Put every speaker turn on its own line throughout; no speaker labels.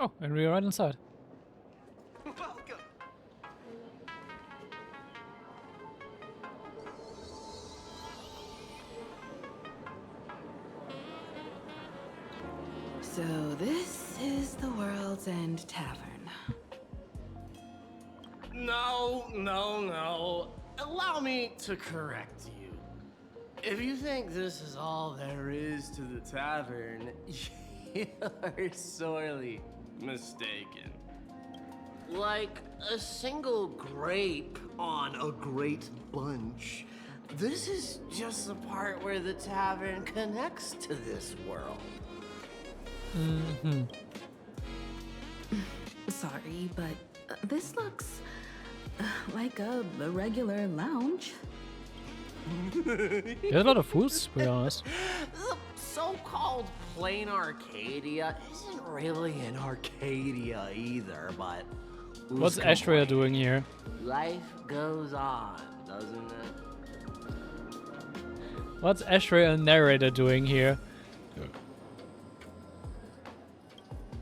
Oh, and we're right inside.
Welcome.
So this is the World's End Tavern.
No. Allow me to correct you. If you think this is all there is to the tavern, you're sorely mistaken. Like a single grape on a great bunch, this is just the part where the tavern connects to this world.
Mm-hmm.
Sorry, but this looks like a regular lounge.
There's a lot of fools, to be honest.
The so-called plain Arcadia isn't really an Arcadia either, but...
What's Astrea doing here?
Life goes on, doesn't it?
What's Astrea and narrator doing here?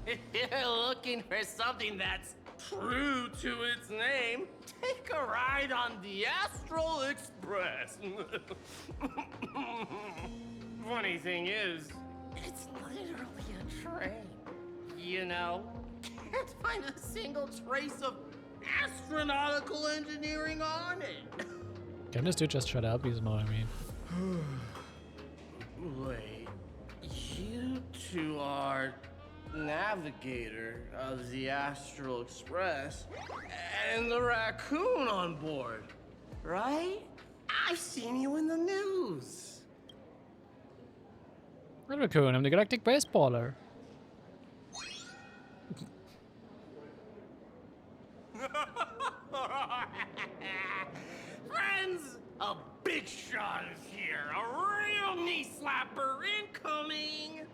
If you're looking for something that's true to its name, take a ride on the Astral Express. Funny thing is, it's literally a train. You know, can't find a single trace of astronautical engineering on it.
Can this dude just shut up? You know what I mean?
Wait, you two are navigator of the Astral Express and the raccoon on board, right? I've seen you in the news.
Raccoon, I'm the galactic baseballer.
Friends, a big shot is here. A real knee slapper incoming.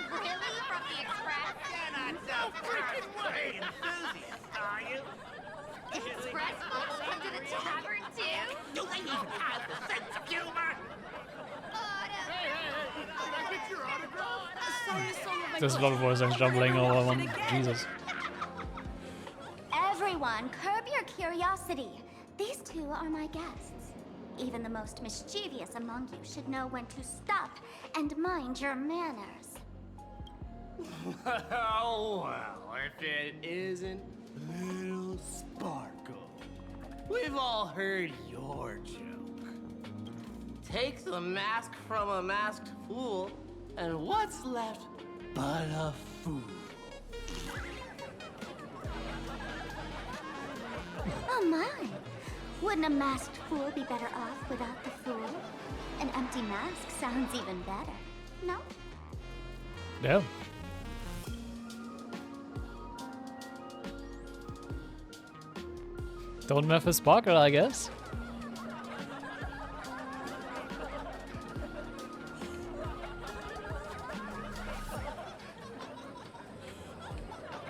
Really? From the Express?
You're not so freaking way enthusiast, are you?
Express folks come to the tavern too?
Do they even have the sense of humor?
There's a lot of voice lines jumbling all over one. Jesus.
Everyone, curb your curiosity. These two are my guests. Even the most mischievous among you should know when to stop and mind your manners.
Well, if it isn't Little Sparkle. We've all heard your joke. Take the mask from a masked fool, and what's left but a fool?
Oh my! Wouldn't a masked fool be better off without the fool? An empty mask sounds even better, no?
Yeah. Don't mess with Sparkle, I guess.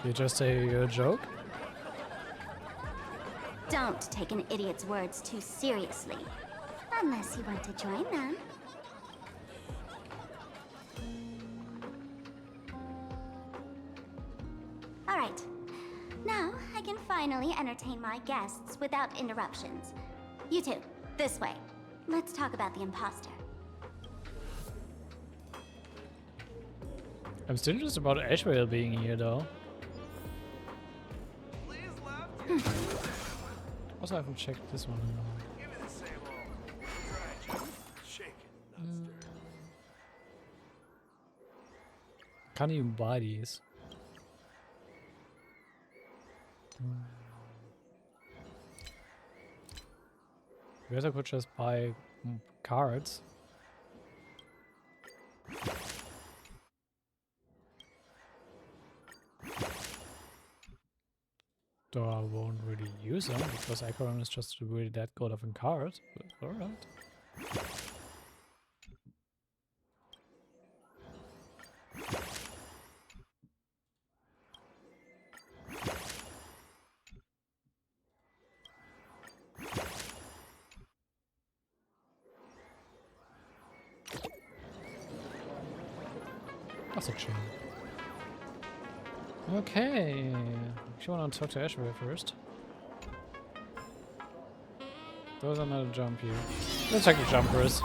You just say a joke?
Don't take an idiot's words too seriously. Unless you want to join them. Alright. Now, I can finally entertain my guests without interruptions. You two, this way. Let's talk about the imposter.
I'm still interested about Ashrael being here, though. Also, I haven't checked this one.
Give me the same old. Try shaking nuts there.
Can't even buy these. I guess I could just buy cards. Though I won't really use them because Acheron is just really that good of a card. But alright. That's a shame. Okay. Actually, want to talk to Ashway first. There's another jump here. Let's check the jumpers.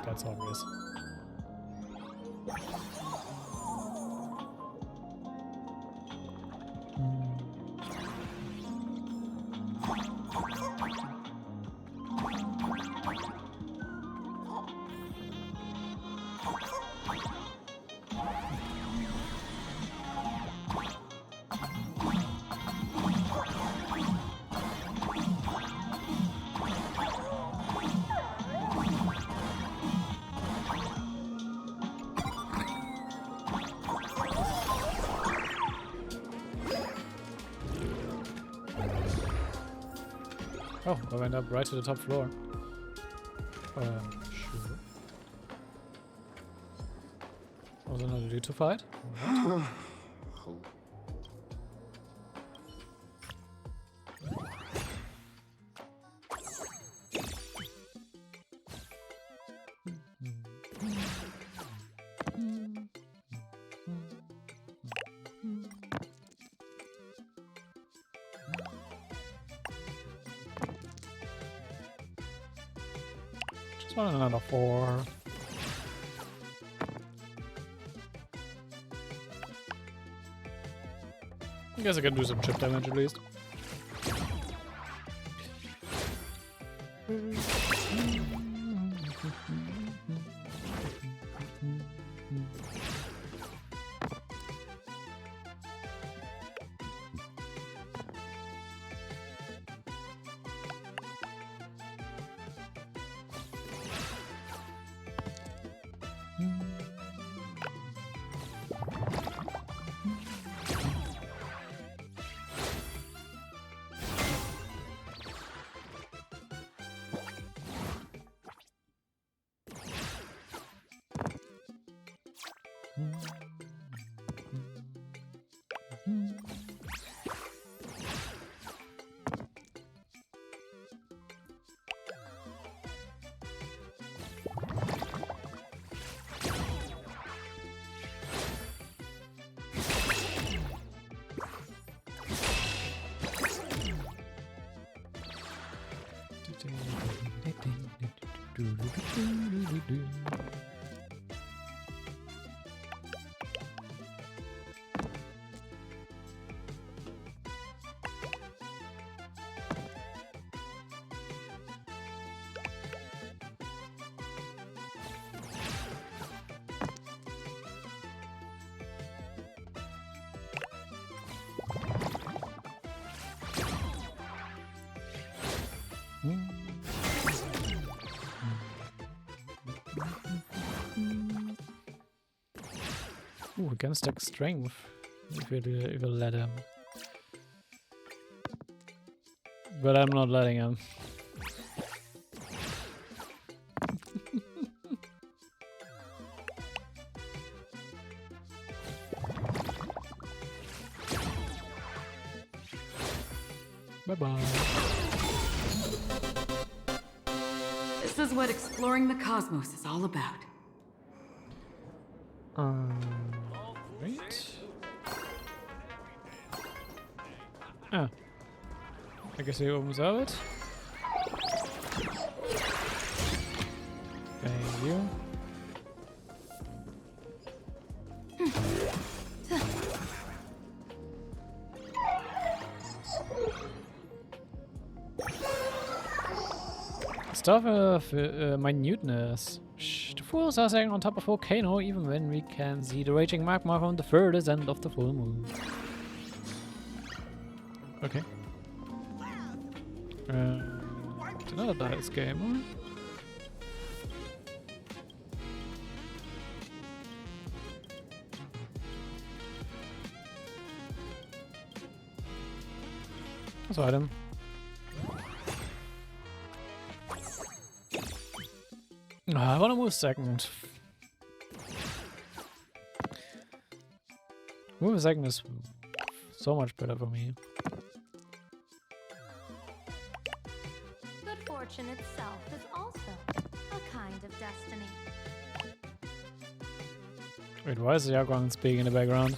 That's obvious. Oh, I went up right to the top floor. Sure. Was another dude to fight? What? Just want another 4. I guess I can do some chip damage at least. Ooh, we can stack strength if we'll let him. But I'm not letting him. Bye-bye.
This is what exploring the cosmos is all about.
Right. Ah. I guess hier oben soll it. Thank you. Stuff of minuteness. The fools are sitting on top of a volcano even when we can see the raging magma from the furthest end of the full moon. Okay. It's another dice game, huh? That's an item. I want to move second. Move second is so much better for me.
fortune itself is also a kind of destiny.
Wait, why is the Yaguang speaking in the background?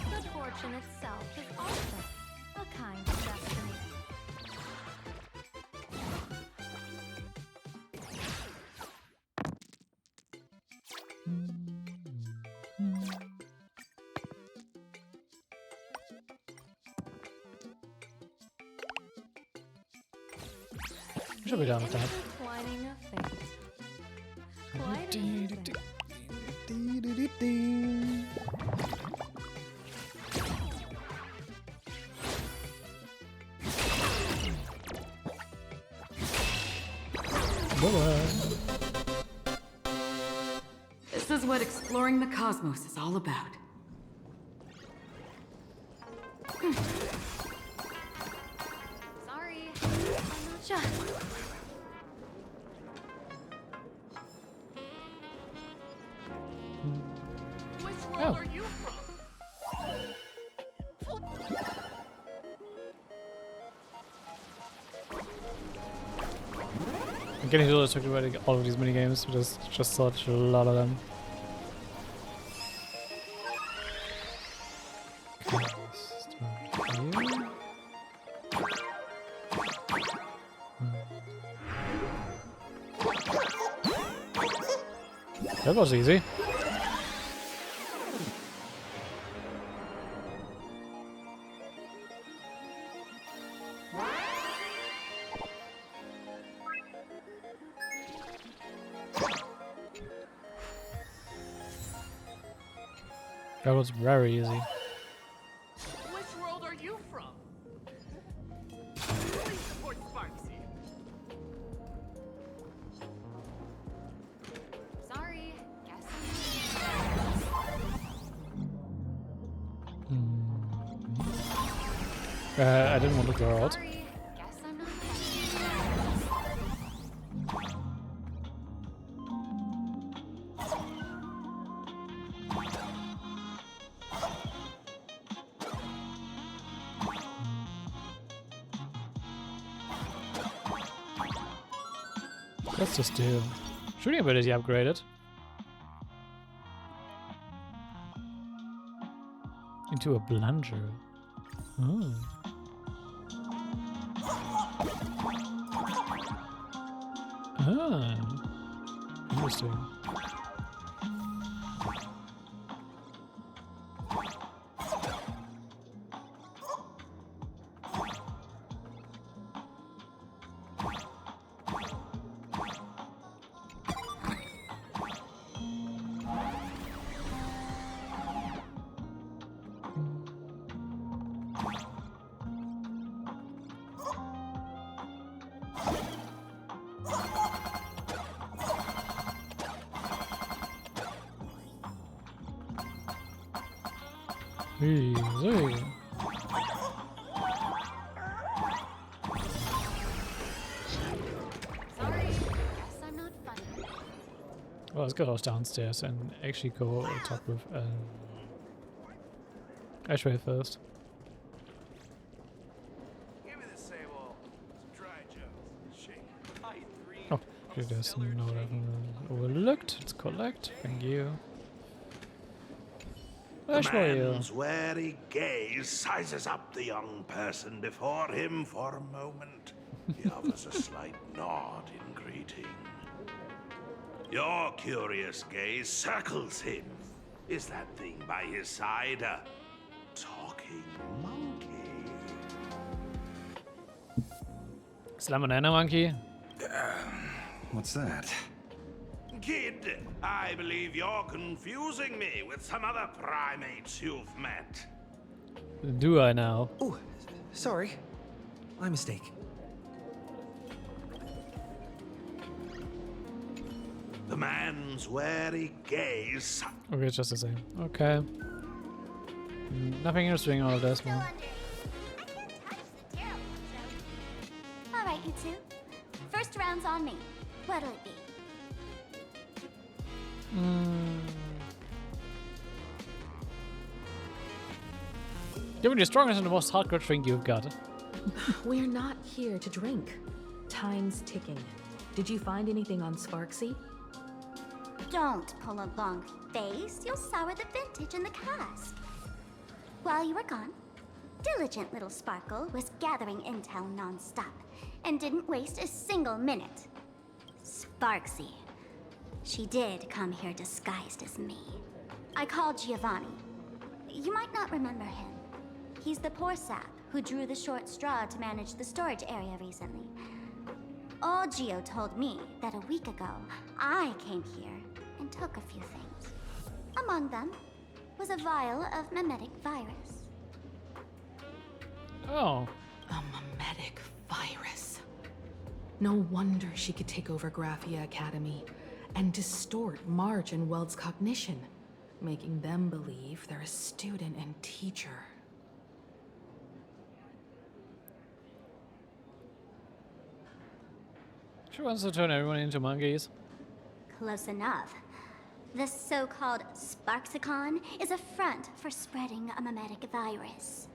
Good fortune itself is also a kind of destiny.
Should be done with that.
Intertwining of fate. Quite amusing.
This is what exploring the cosmos is all about.
Sorry, I'm not sure.
Which
Oh.
world are you from?
I'm getting a little talking about all of these mini games because there's just such a lot of them. Okay, start here. That was easy. That was very easy.
Which world are you from? Please support Sparxie.
Sorry, guess
I didn't want to go out.
sorry, guess I'm not.
Let's just do shooting ability upgraded into a plunger. Oh. Ah, interesting. Easy.
Sorry, guess I'm not funny.
Well, let's get us downstairs and actually go talk with Ashway first.
Give me the same old. Some dry gels. Shake. I agree.
Oh, okay, there's no what I've overlooked. Let's collect. Thank you.
The
Ashway.
man's wary gaze sizes up the young person before him for a moment. He offers a slight nod in greeting. Your curious gaze circles him. Is that thing by his side a talking monkey?
Slam banana monkey.
What's that?
Kid, I believe you're confusing me with some other primates you've met.
Do I now?
Oh, sorry. My mistake.
The man's wary gaze.
Okay, it's just the same. Okay. Nothing interesting out of this
Still
one.
under. I can't touch the tarot, so. All right, you two. First round's on me. What'll it be?
Give me the strongest and the most hardcore drink you've got.
We're not here to drink. Time's ticking. Did you find anything on Sparxie?
Don't pull a long face. You'll sour the vintage in the cask. While you were gone, diligent little Sparkle was gathering intel non-stop and didn't waste a single minute. Sparxie. She did come here disguised as me. I called Giovanni. You might not remember him. He's the poor sap who drew the short straw to manage the storage area recently. Old Gio told me that a week ago, I came here and took a few things. Among them was a vial of mimetic virus.
Oh.
A mimetic virus. No wonder she could take over Graphia Academy and distort March and Weld's cognition, making them believe they're a student and teacher.
She wants to turn everyone into monkeys.
Close enough. The so-called Sparxicon is a front for spreading a mimetic virus.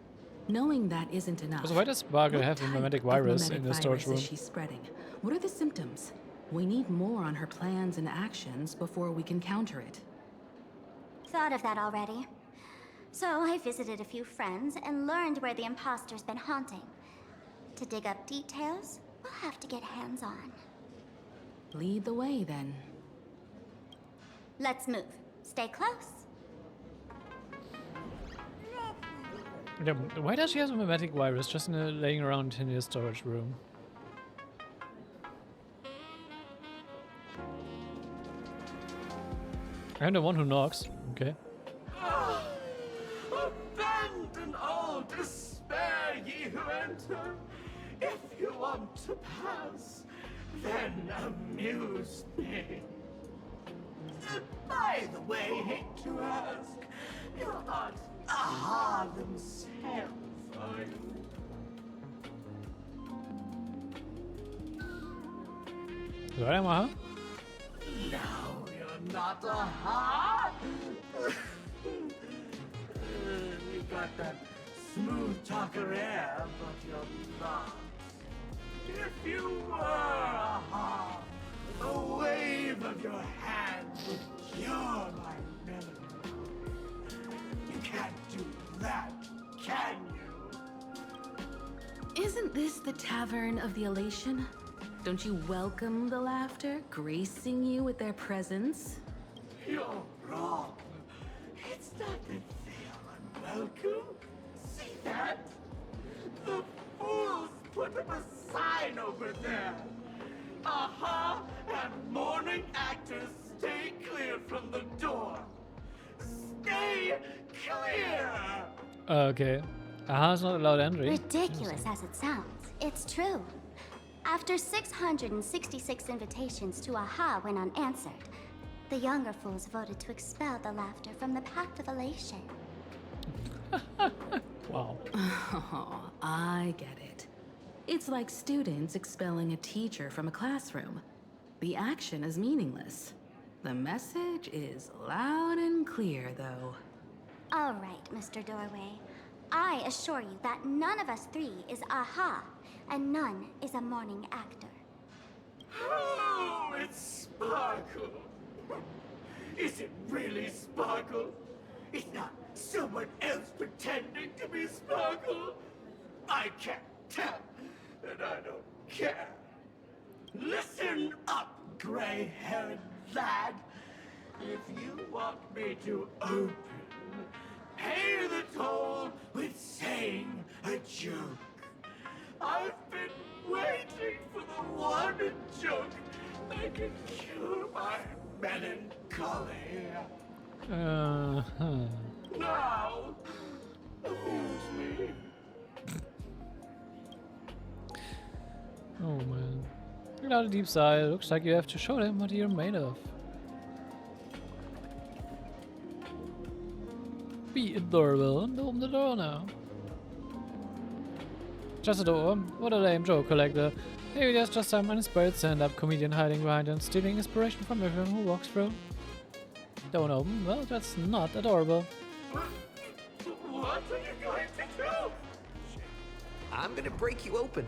Knowing that isn't enough.
So why does Sparkle
what
have a
type
mimetic
of
virus
mimetic
in the storage
virus
room?
is she spreading? What are the symptoms? We need more on her plans and actions before we can counter it.
Thought of that already. So I visited a few friends and learned where the imposter's been haunting. To dig up details, we'll have to get hands-on.
Lead the way, then.
Let's move. Stay close.
Yeah, why does she have a mimetic virus just laying around in the storage room? I'm the one who knocks. Okay.
Abandon all despair, ye who enter. If you want to pass, then amuse me. By the way, hate to ask, you're not Aha themselves, are you?
So I am Aha?
No, you're not Aha. You got that smooth talker air, but you're not. If you were Aha, a wave of your hand would cure my melody. You can't do that, can you?
Isn't this the Tavern of the Elation? Don't you welcome the laughter, gracing you with their presence?
You're wrong. It's not that they are unwelcome. See that? The fools put up a sign over there. Aha! And mourning actors, stay clear from the door. Stay clear!
Okay. Aha's not allowed entry.
Ridiculous as it sounds, it's true. After 666 invitations to Aha went unanswered, the younger fools voted to expel the laughter from the Pact of Elation.
Wow.
Oh, I get it. It's like students expelling a teacher from a classroom. The action is meaningless. The message is loud and clear, though.
All right, Mr. Doorway. I assure you that none of us three is Aha, and none is a mourning actor.
Oh, it's Sparkle. Is it really Sparkle? It's not someone else pretending to be Sparkle? I can't tell, and I don't care. Listen up, gray-haired lad. If you want me to open, pay the toll with saying a joke. I've been waiting for the one joke that can cure my melancholy. Now, amuse me.
Oh man. Another deep sigh. Looks like you have to show them what you're made of. Be adorable and open the door now. Just a door. What a lame joke collector. Maybe there's just some uninspired stand-up comedian hiding behind and stealing inspiration from everyone who walks through. Don't open? Well, that's not adorable.
What are you going to do?
I'm gonna break you open.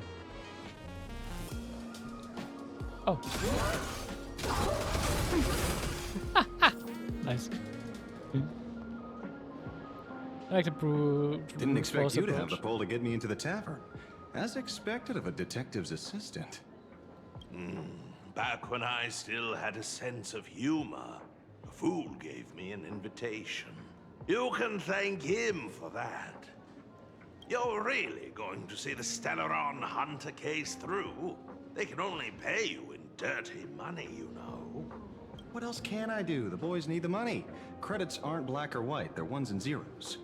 Oh. Nice. I like to
Didn't expect you to have the pull to get me into the tavern. As expected of a detective's assistant.
Back when I still had a sense of humor, a fool gave me an invitation. You can thank him for that. You're really going to see the Stellaron Hunter case through? They can only pay you in dirty money, you know.
What else can I do? The boys need the money. Credits aren't black or white, they're ones and zeros.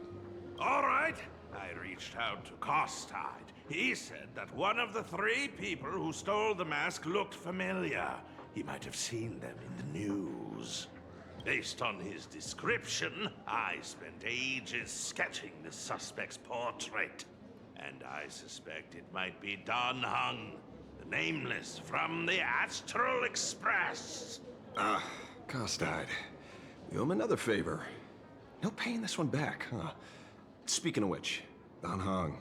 All right. I reached out to Costide. He said that one of the 3 people who stole the mask looked familiar. He might have seen them in the news. Based on his description, I spent ages sketching the suspect's portrait. And I suspect it might be Don Hung, the Nameless from the Astral Express.
Costide. You owe him another favor. No paying this one back, huh? Speaking of which, Don Hong.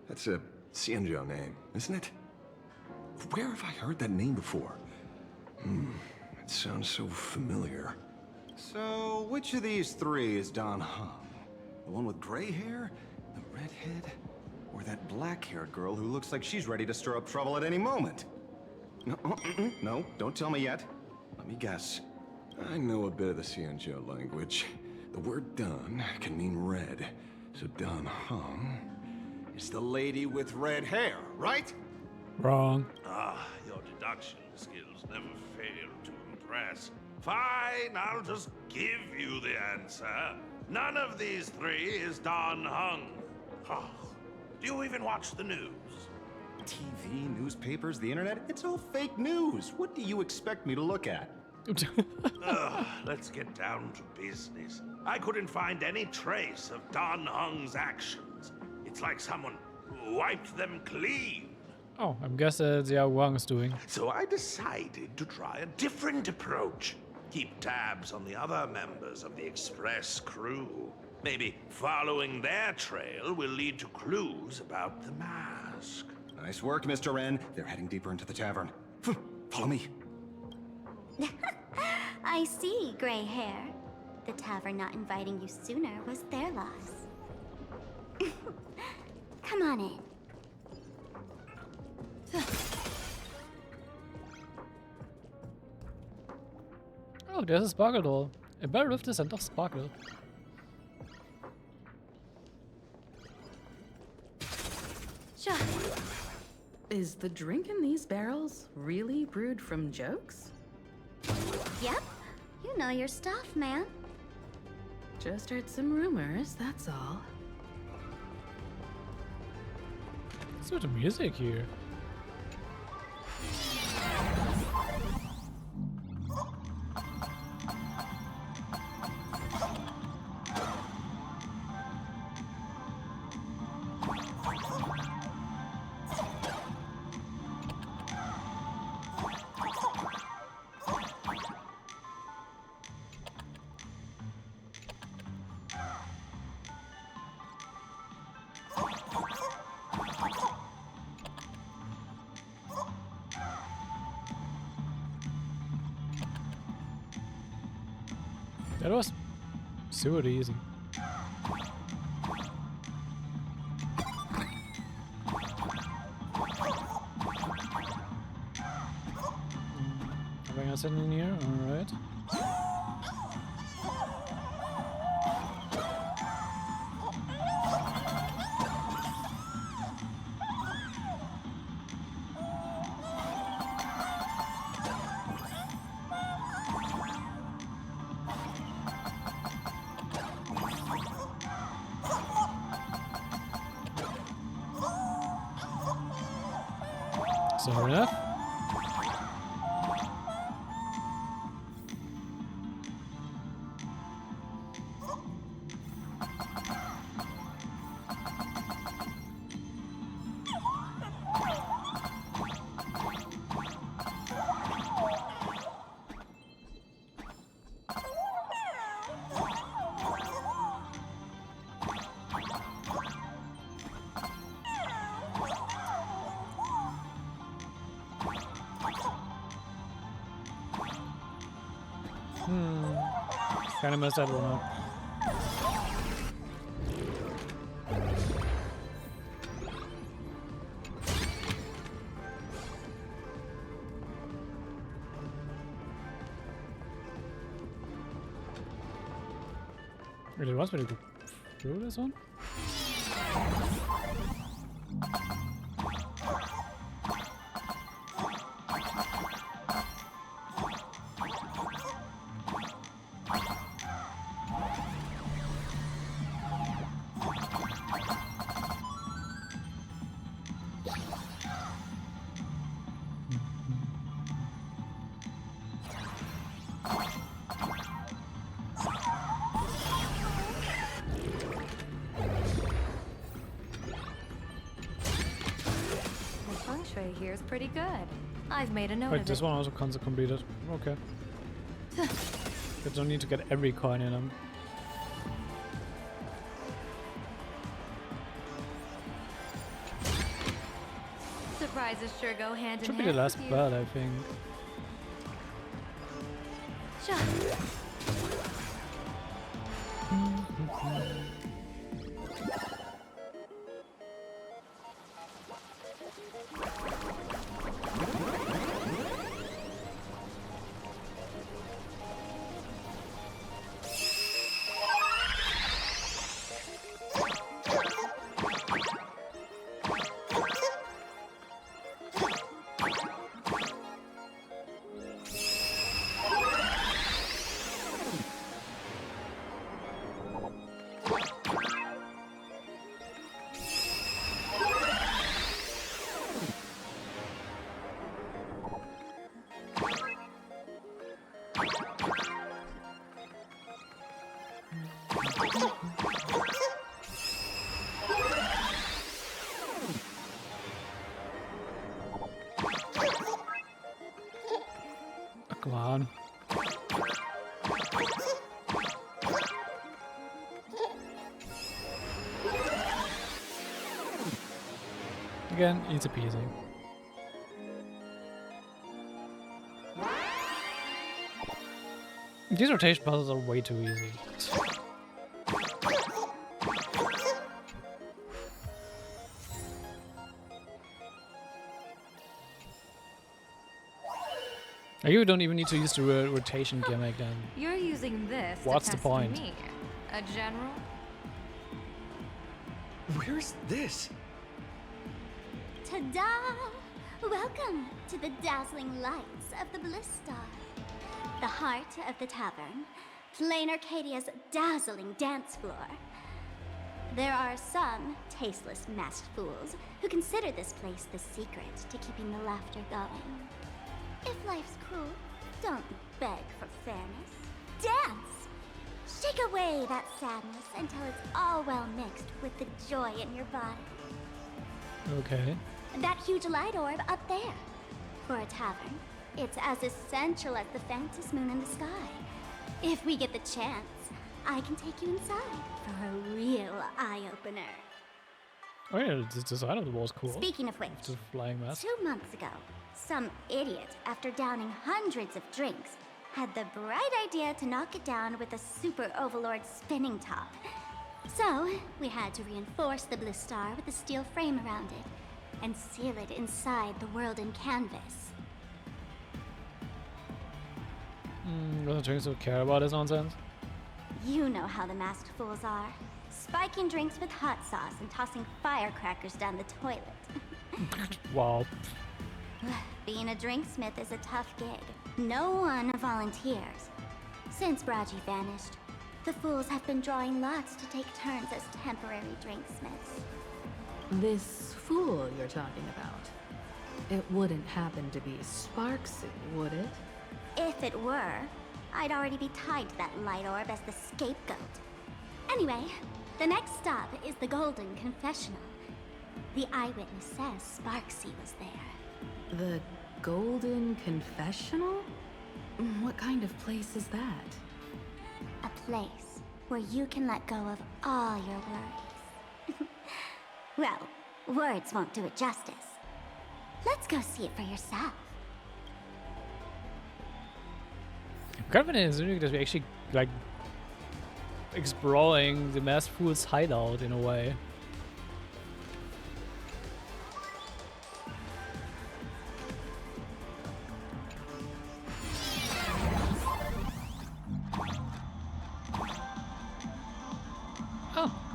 That's a Xianzhou name, isn't it? Where have I heard that name before? It sounds so familiar. So, which of these 3 is Don Hong? The one with gray hair? The redhead? Or that black-haired girl who looks like she's ready to stir up trouble at any moment? No, no, don't tell me yet. Let me guess. I know a bit of the Xianzhou language. The word Don can mean red. So Don Hong is the lady with red hair, right?
Wrong.
Your deduction skills never fail to impress. Fine, I'll just give you the answer. None of these 3 is Don Hung. Do you even watch the news?
TV, newspapers, the internet, it's all fake news. What do you expect me to look at?
Let's get down to business. I couldn't find any trace of Don Hung's actions. It's like someone wiped them clean.
Oh, I'm guessing Xiao Wang's doing.
So I decided to try a different approach. Keep tabs on the other members of the Express crew. Maybe following their trail will lead to clues about the mask.
Nice work, Mr. Ren. They're heading deeper into the tavern. Follow me.
I see, gray hair. The tavern not inviting you sooner was their loss. Come on in.
Oh, there's a Sparkle doll. A barrel with the scent of sparkle.
Sure. Is the drink in these barrels really brewed from jokes?
Yep. You know your stuff, man.
Just heard some rumors, that's all.
What's with the music here? That was super easy. Having us in here, alright. Sorry enough. Kinda messed that one up. Really wants me to go through this one?
The feng shui here is pretty good. I've made a note
Wait,
of
this
it.
one also comes completed. Okay. But don't need to get every coin in them.
Surprises sure go hand in
Should
hand.
be the last
with you.
bell, I think.
Sure.
Oh, come on. Again, easy peasy. These rotation puzzles are way too easy. You don't even need to use the rotation gimmick then.
You're using this
What's
to
the
test
point?
me. A general?
Where's this?
Ta-da! Welcome to the dazzling lights of the Bliss Star, the heart of the tavern, Plain Arcadia's dazzling dance floor. There are some tasteless masked fools who consider this place the secret to keeping the laughter going. If life's cruel, don't beg for fairness. Dance! Shake away that sadness until it's all well mixed with the joy in your body.
Okay.
That huge light orb up there. For a tavern, it's as essential as the faintest moon in the sky. If we get the chance, I can take you inside for a real eye-opener.
Oh yeah, this design of the wall is cool.
Speaking of which,
The flying mask.
2 months ago, some idiot, after downing hundreds of drinks, had the bright idea to knock it down with a super overlord spinning top. So, we had to reinforce the Bliss Star with a steel frame around it, and seal it inside the world in canvas.
Doesn't Drinks care about this nonsense?
You know how the masked fools are. Spiking drinks with hot sauce and tossing firecrackers down the toilet.
Wow.
Being a drinksmith is a tough gig. No one volunteers. Since Braji vanished, the fools have been drawing lots to take turns as temporary drinksmiths.
This fool you're talking about. It wouldn't happen to be Sparxie, would it?
If it were, I'd already be tied to that light orb as the scapegoat. Anyway, the next stop is the Golden Confessional. The eyewitness says Sparxie was there.
The Golden Confessional? What kind of place is that?
A place where you can let go of all your worries. Well, words won't do it justice. Let's go see it for yourself.
I'm kind of assuming that we actually like exploring the masked fool's hideout in a way.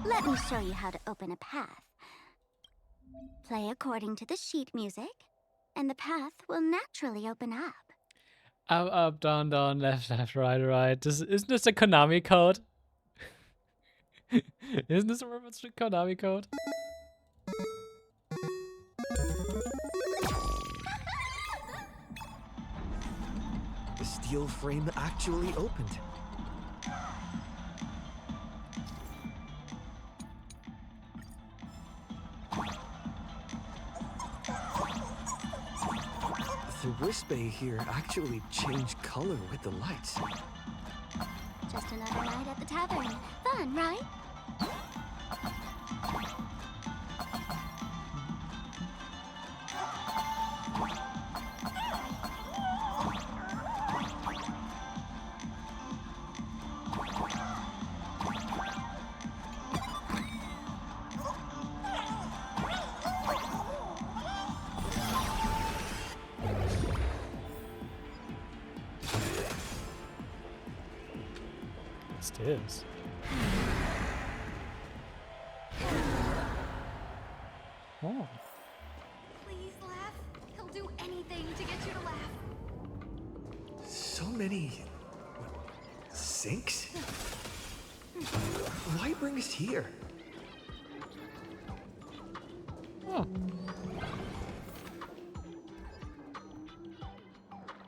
Let me show you how to open a path. Play according to the sheet music, and the path will naturally open up.
Up, down, down, left, left, right, right. Isn't this a Konami code? Isn't this a reference to Konami code?
The steel frame actually opened. The wrist bay here actually changed color with the lights.
Just another night at the tavern. Fun, right?
Is. Oh.
Please laugh. He'll do anything to get you to laugh.
So many sinks? Why bring us here?
Oh.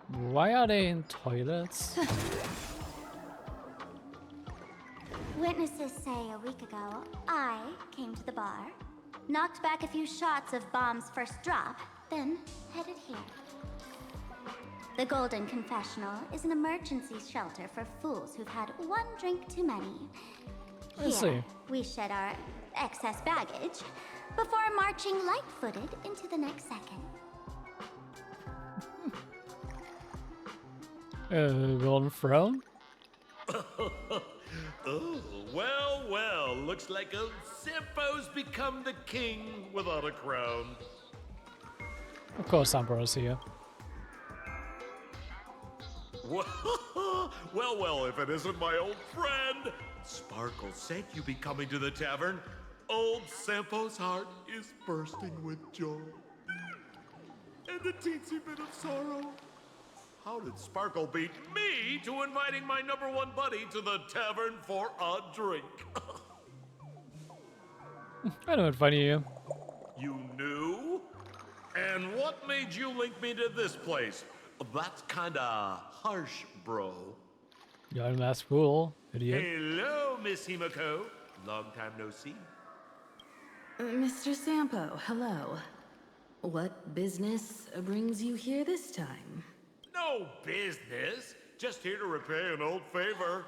Why are they in toilets?
Witnesses say a week ago, I came to the bar, knocked back a few shots of Bomb's first drop, then headed here. The Golden Confessional is an emergency shelter for fools who've had one drink too many.
I see.
We shed our excess baggage before marching light-footed into the next second.
Golden Throne?
Oh, well, well. Looks like old Sampo's become the king without a crown.
Of course, Sampo's here.
Well, well, if it isn't my old friend. Sparkle said you'd be coming to the tavern. Old Sampo's heart is bursting with joy. And a teensy bit of sorrow. How did Sparkle beat me to inviting my #1 buddy to the tavern for a drink?
I know it's funny you.
You knew? And what made you link me to this place? That's kinda harsh, bro.
You're a masked fool, idiot.
Hello, Miss Himiko. Long time no see.
Mr. Sampo, hello. What business brings you here this time?
No business. Just here to repay an old favor.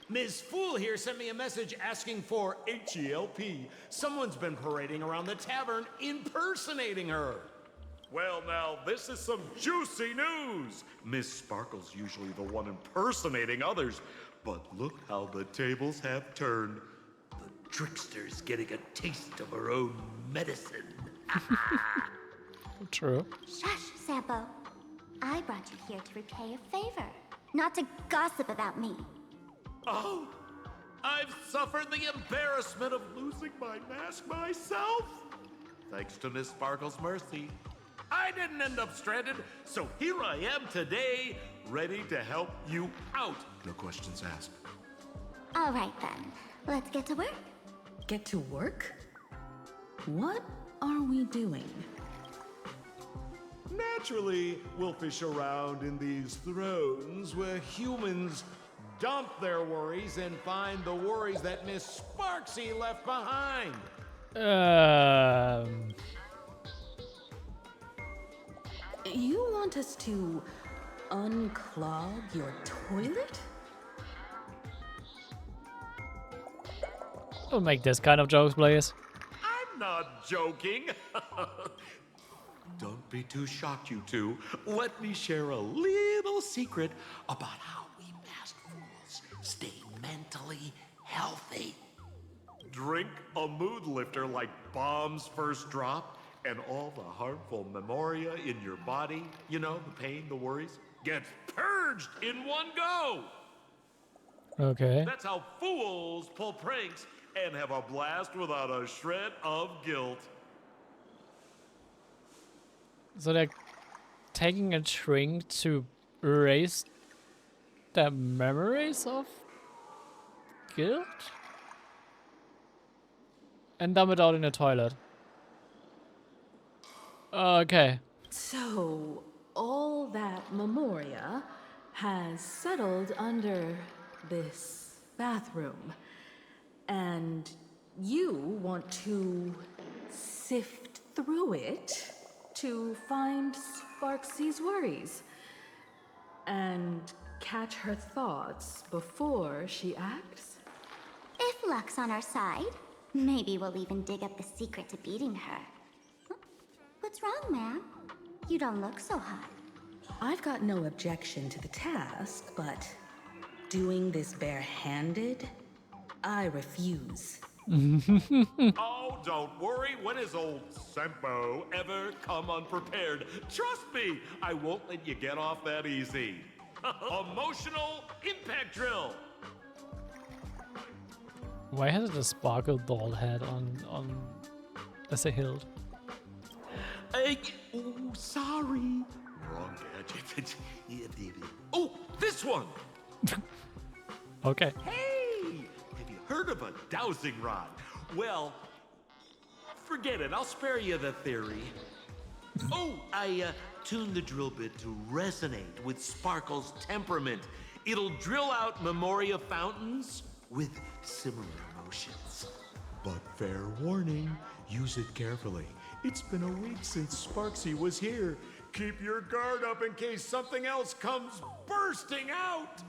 Ms. Fool here sent me a message asking for HELP. Someone's been parading around the tavern impersonating her.
Well, now, this is some juicy news. Miss Sparkle's usually the one impersonating others, but look how the tables have turned. The trickster's getting a taste of her own medicine.
True.
Shush, Sampo. I brought you here to repay a favor, not to gossip about me.
Oh, I've suffered the embarrassment of losing my mask myself. Thanks to Miss Sparkle's mercy, I didn't end up stranded, so here I am today, ready to help you out. No questions asked.
All right then, let's get to work.
Get to work? What are we doing?
Naturally, we'll fish around in these thrones where humans dump their worries and find the worries that Miss Sparxie left behind.
You want us to unclog your toilet?
Don't make this kind of jokes, please.
I'm not joking. Don't be too shocked, you two. Let me share a little secret about how we masked fools stay mentally
healthy. Drink a mood lifter like Bomb's First Drop, and all the harmful memoria in your body, you know, the pain, the worries, gets purged in one go.
Okay.
That's how fools pull pranks and have a blast without a shred of guilt.
So they're taking a drink to erase the memories of guilt? And dump it out in the toilet. Okay.
So, all that memoria has settled under this bathroom. And you want to sift through it to find Sparxie's worries and catch her thoughts before she acts?
If luck's on our side, maybe we'll even dig up the secret to beating her. What's wrong, ma'am? You don't look so hot.
I've got no objection to the task, but doing this barehanded, I refuse.
Oh, don't worry. When has old Sempo ever come unprepared? Trust me, I won't let you get off that easy. Emotional impact drill.
Why has it a sparkle doll head on as a hilt?
Oh, sorry. Wrong gadget. Oh, this one.
Okay.
Hey, have you heard of a dowsing rod? Well, forget it. I'll spare you the theory. Oh, I tuned the drill bit to resonate with Sparkle's temperament. It'll drill out memoria fountains with similar emotions.
But fair warning, use it carefully. It's been a week since Sparxie was here.
Keep your guard up in case something else comes bursting out.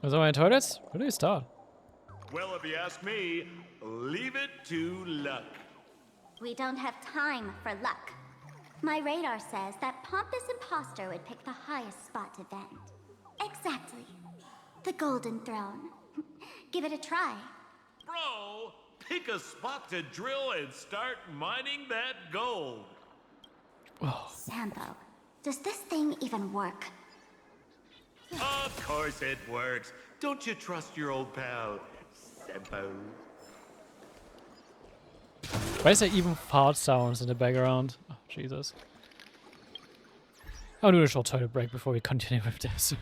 Was that my toilets? Where do you start?
Well, if you ask me, leave it to luck.
We don't have time for luck. My radar says that Pompous Imposter would pick the highest spot to vent. Exactly. The Golden Throne. Give it a try.
Bro, pick a spot to drill and start mining that gold.
Sampo, does this thing even work?
Of course it works. Don't you trust your old pal, Sempo?
Why is there even fart sounds in the background? Oh, Jesus. I'll do a short toilet break before we continue with this.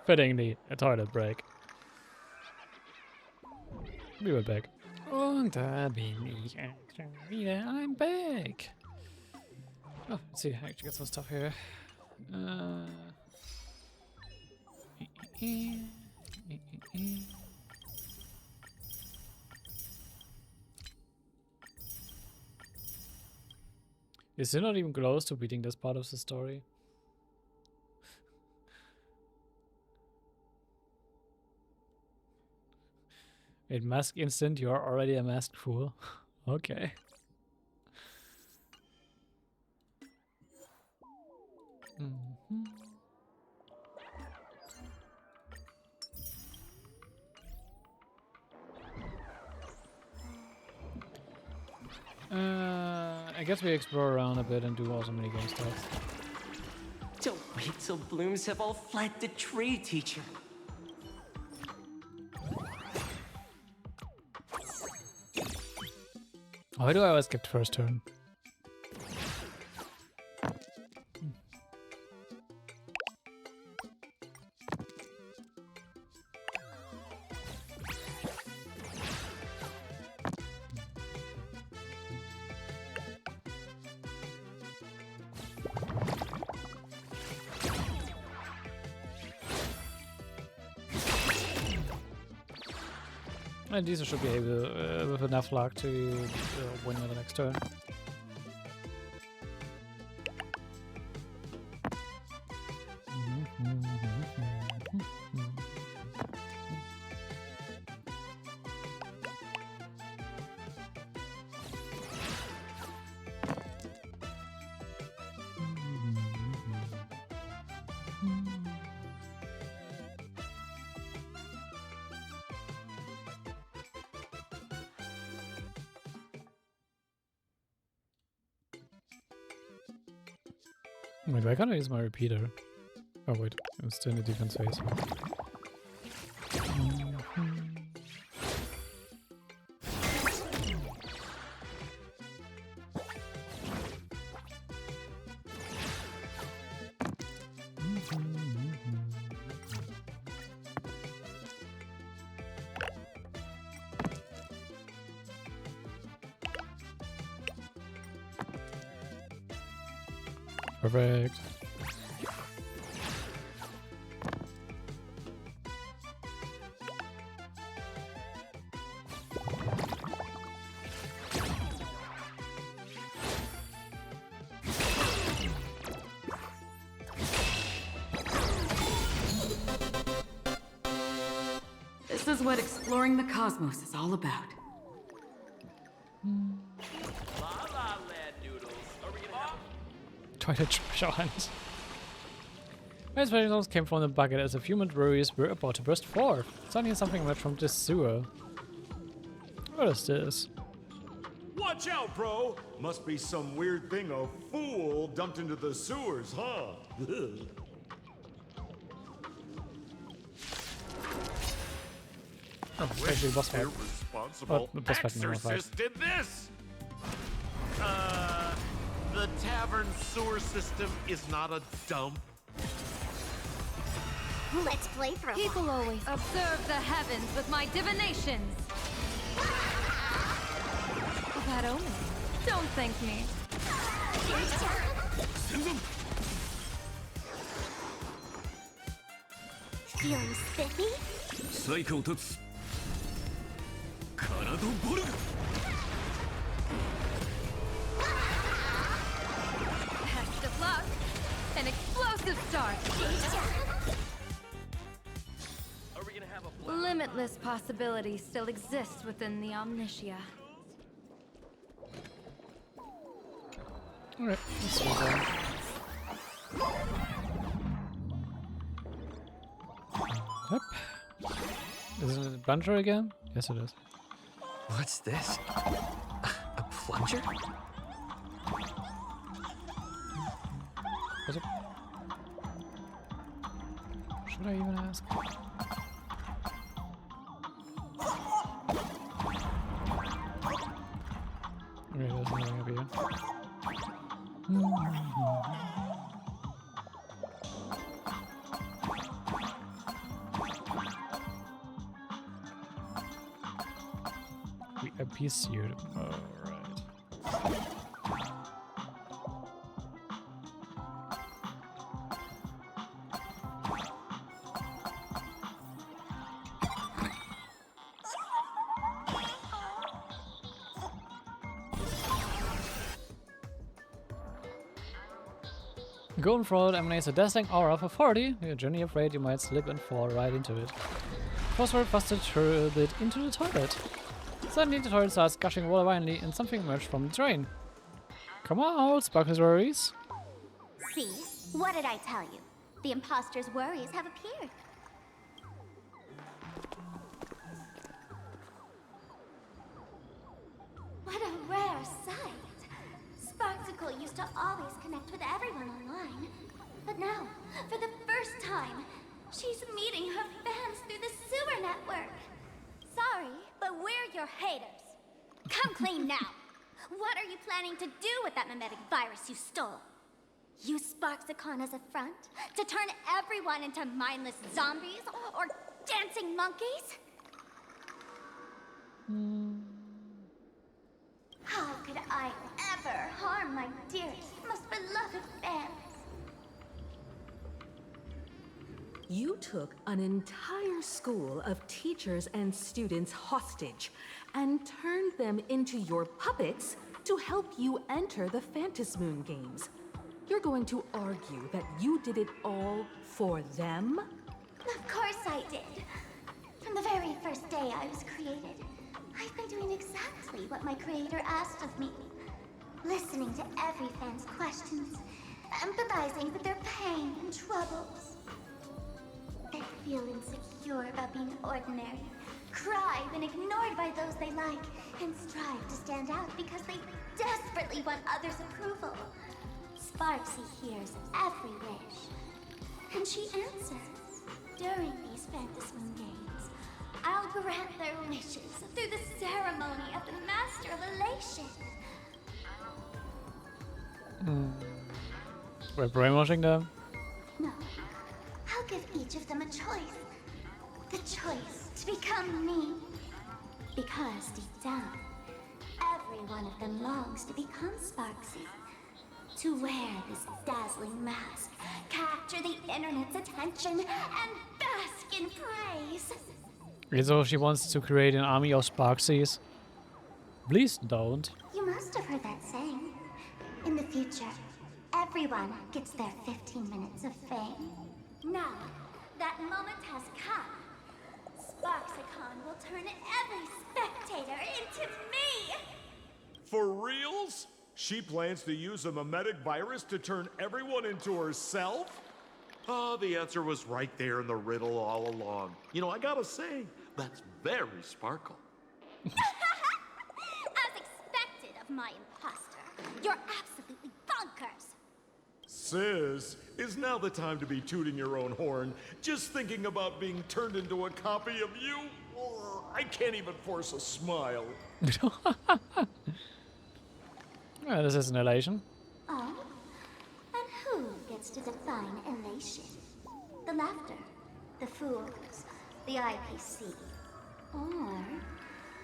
Fittingly, a toilet break. Be right back. Und da bin ich schon wieder. I'm back. Oh, let's see. I actually got some stuff here. Is he not even close to beating this part of the story? At mask instant, you are already a masked fool. Okay. I guess we explore around a bit and do all the minigame stuff.
Don't wait till blooms have all flagged the tree, teacher.
Why do I always get first turn? And these should be able, with enough luck, to win with the next turn. Wait, why can't I use my repeater? Oh wait, I'm still in the defense phase. Perfect.
This is what exploring the cosmos is all about.
Toilet treasure hunt. My specials came from the bucket as a few worries were about to burst forth. Suddenly something emerged from this sewer. What is this?
Watch out, bro! Must be some weird thing a fool dumped into the sewers, huh?
Oh, actually boss fight.
Irresponsible
Oh, boss fight, normal fight.
exorcist did this! The tavern sewer system is not a dump.
Let's play for a
People
while.
always observe the heavens with my divinations. That omen. Don't thank me.
Feeling spiffy?
Best of luck. An explosive start.
Are we gonna have a
Limitless possibilities still exist within the Omnitia.
Alright, let's see that. Yep. Is it a plunger again? Yes, it is.
What's this? A plunger?
Was it? Should I even ask? Okay, there's nothing up here. We appeared. Alright. Golden Fraud emanates a dazzling aura of authority. You're genuinely afraid you might slip and fall right into it. Phosphor busted through a bit into the toilet. Suddenly the toilet starts gushing water violently and something emerged from the drain. Come on, Sparxie's worries.
See? What did I tell you? The imposter's worries have appeared. What a rare sight. Sparxicle used to always connect with everyone online. But now, for the first time, she's meeting her fans through the sewer network. Sorry, but we're your haters. Come clean now. What are you planning to do with that mimetic virus you stole? Use Sparxicon as a front to turn everyone into mindless zombies or dancing monkeys? How could I ever harm my dearest, most beloved fans?
You took an entire school of teachers and students hostage and turned them into your puppets to help you enter the Phantasmoon games. You're going to argue that you did it all for them?
Of course I did. From the very first day I was created, I've been doing exactly what my creator asked of me. Listening to every fan's questions, empathizing with their pain and troubles. They feel insecure about being ordinary, cry when ignored by those they like, and strive to stand out because they desperately want others' approval. Sparxie hears every wish. And she answers. During these Phantasm games, I'll grant their wishes through the ceremony of the Master of Elation.
We're brainwashing them?
No, I'll give each of them a choice. The choice to become me. Because deep down, every one of them longs to become Sparxie. To wear this dazzling mask, capture the internet's attention, and bask in praise.
So she wants to create an army of Sparxies. Please don't.
You must have heard that saying. In the future, everyone gets their 15 minutes of fame. Now, that moment has come. Sparxicon will turn every spectator into me!
For reals? She plans to use a mimetic virus to turn everyone into herself?
Oh, the answer was right there in the riddle all along. You know, I gotta say, that's very Sparkle.
As expected of my imposter, you're absolutely bonkers!
Sis, is now the time to be tooting your own horn, just thinking about being turned into a copy of you? I can't even force a smile.
Yeah, this is an elation.
Oh? And who gets to define elation? The laughter, the fools, the IPC, or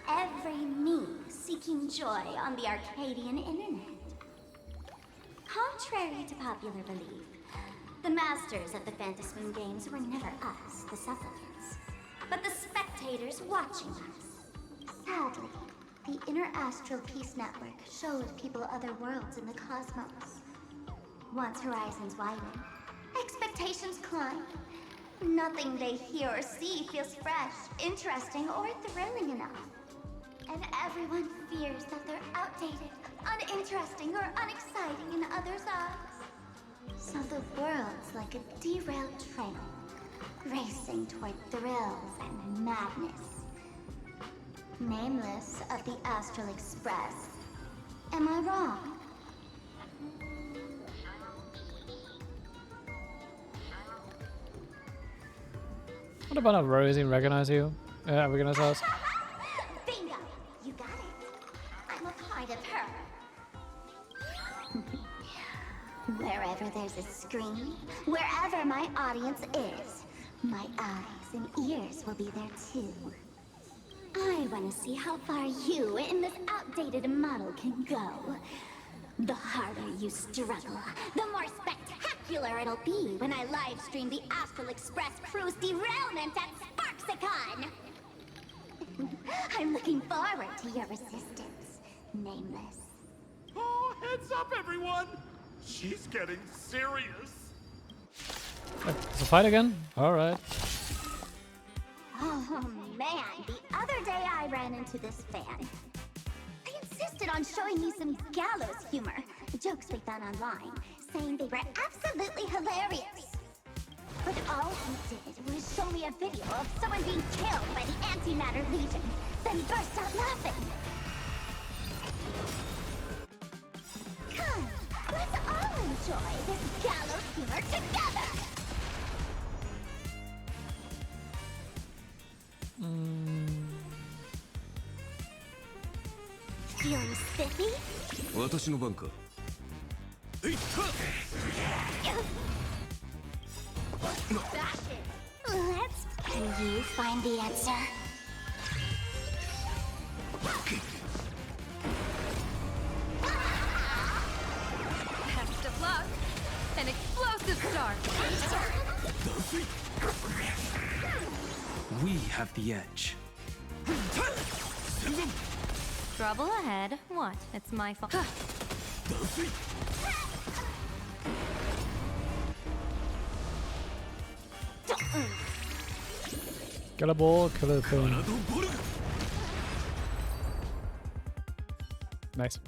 every me seeking joy on the Arcadian internet? Contrary to popular belief, the masters of the Phantasm games were never us, the supplicants, but the spectators watching us. Sadly, the Inter-Astral Peace Network shows people other worlds in the cosmos. Once horizons widen, expectations climb. Nothing they hear or see feels fresh, interesting, or thrilling enough. And everyone fears that they're outdated, uninteresting, or unexciting in others' eyes. So the world's like a derailed train, racing toward thrills and madness. Nameless of the Astral Express. Am I wrong?
What about a Rosie recognize you? Recognize us?
Bingo! You got it. I'm a part of her. Wherever there's a screen, wherever my audience is, my eyes and ears will be there too. I want to see how far you in this outdated model can go. The harder you struggle, the more spectacular it'll be when I live stream the Astral Express crew's derailment at Sparxicon! I'm looking forward to your resistance, Nameless.
Oh, heads up, everyone! She's getting serious.
It's a fight again? Alright.
Oh man, the other day I ran into this fan. I insisted on showing me some gallows humor, jokes we found online, saying they were absolutely hilarious. But all he did was show me a video of someone being killed by the Antimatter Legion, then burst out laughing. Come, let's all enjoy this gallows humor together! Feeling spiffy?
私の番か。
Can you find the answer?
Best of luck. An explosive start.
We have the edge.
Trouble ahead. What? It's my fault.
Kill a ball, kill a thing. Nice.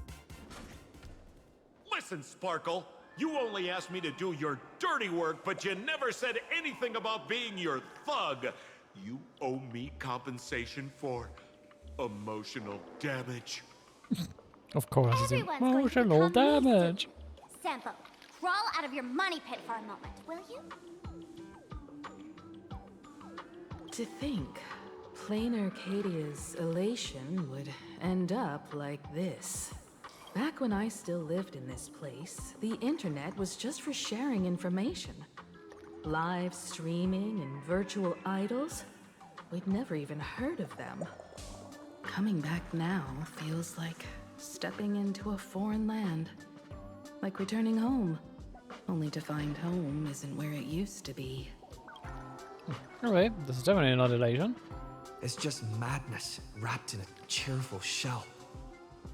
Listen, Sparkle, you only asked me to do your dirty work, but you never said anything about being your thug. You owe me compensation for emotional damage.
Of course, it's
Everyone's going to
emotional
become me
damage.
soon. Sample, crawl out of your money pit for a moment, will you?
To think, plain Arcadia's elation would end up like this. Back when I still lived in this place, the internet was just for sharing information. Live streaming and virtual idols, we'd never even heard of them. Coming back now feels like stepping into a foreign land. Like returning home, only to find home isn't where it used to be.
Okay, this is definitely not elation.
It's just madness wrapped in a cheerful shell.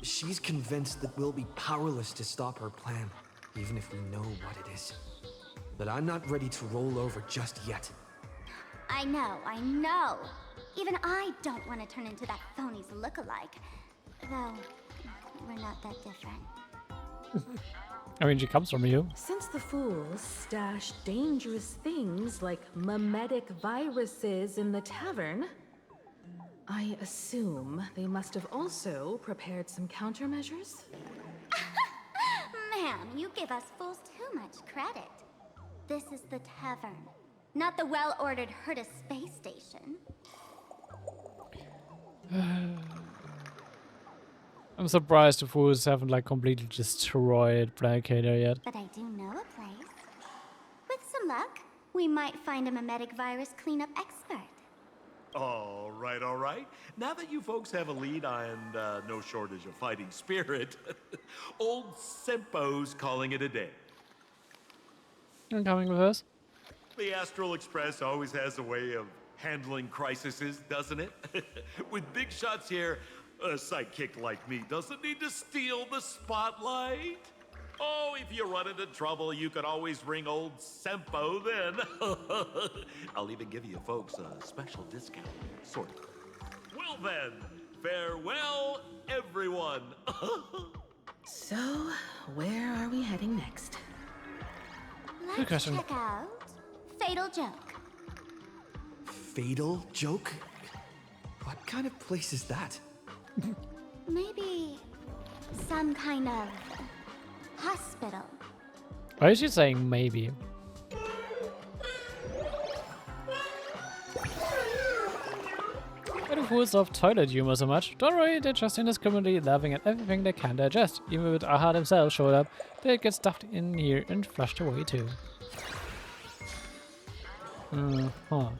She's convinced that we'll be powerless to stop her plan, even if we know what it is. But I'm not ready to roll over just yet.
I know. Even I don't want to turn into that phony's lookalike. Though, we're not that different.
I mean, she comes from you.
Since the fools stash dangerous things like mimetic viruses in the tavern, I assume they must have also prepared some countermeasures?
Ma'am, you give us fools too much credit. This is the tavern, not the well-ordered Herta space station.
I'm surprised the fools haven't like completely destroyed Blackadder yet.
But I do know a place. With some luck, we might find a mimetic virus cleanup expert.
All right. Now that you folks have a lead and no shortage of fighting spirit, old Sempo's calling it a day.
You're coming with us?
The Astral Express always has a way of handling crises, doesn't it? With big shots here, a sidekick like me doesn't need to steal the spotlight. Oh, if you run into trouble, you can always ring old Sempo then. I'll even give you folks a special discount, sort of. Well then, farewell, everyone.
So, where are we heading next?
Let's check out Fatal Joke.
Fatal Joke? What kind of place is that?
Maybe some kind of hospital.
Why is she saying maybe? Why do fools love toilet humor so much? Don't worry, they're just indiscriminately laughing at everything they can digest. Even if Aha themselves showed up, they'd get stuffed in here and flushed away too. Huh.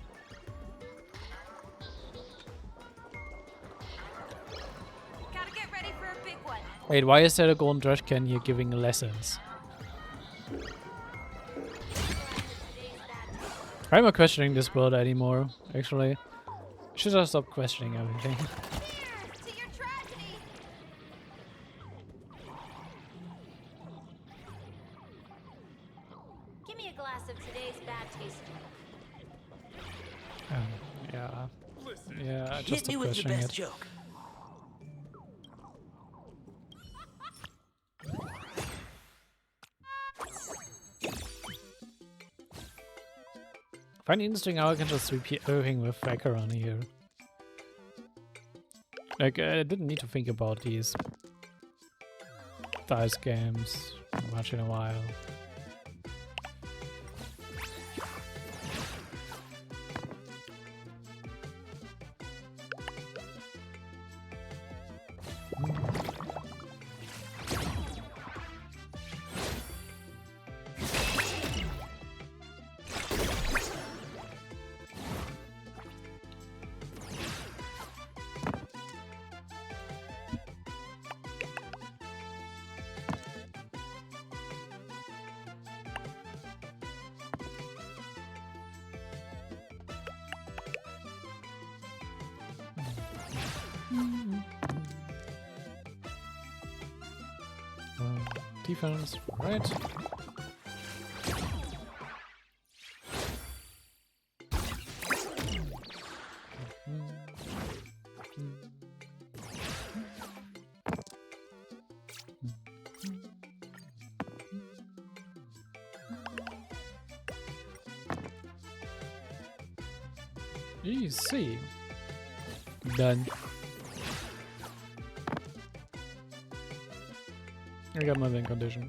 Gotta get ready for a big one.
Wait, why is there a golden trash can here giving lessons? I'm not questioning this world anymore, actually. Should I stop questioning everything?
To your tragedy. Give me a glass of today's bad taste.
Yeah. Yeah, I just
Hit me
stop
with your
questioning
best
it.
joke.
I find it interesting how I can just repeat everything with Becker on here. Like, I didn't need to think about these dice games much in a while. Defense, right? Easy. Done. I got my win condition.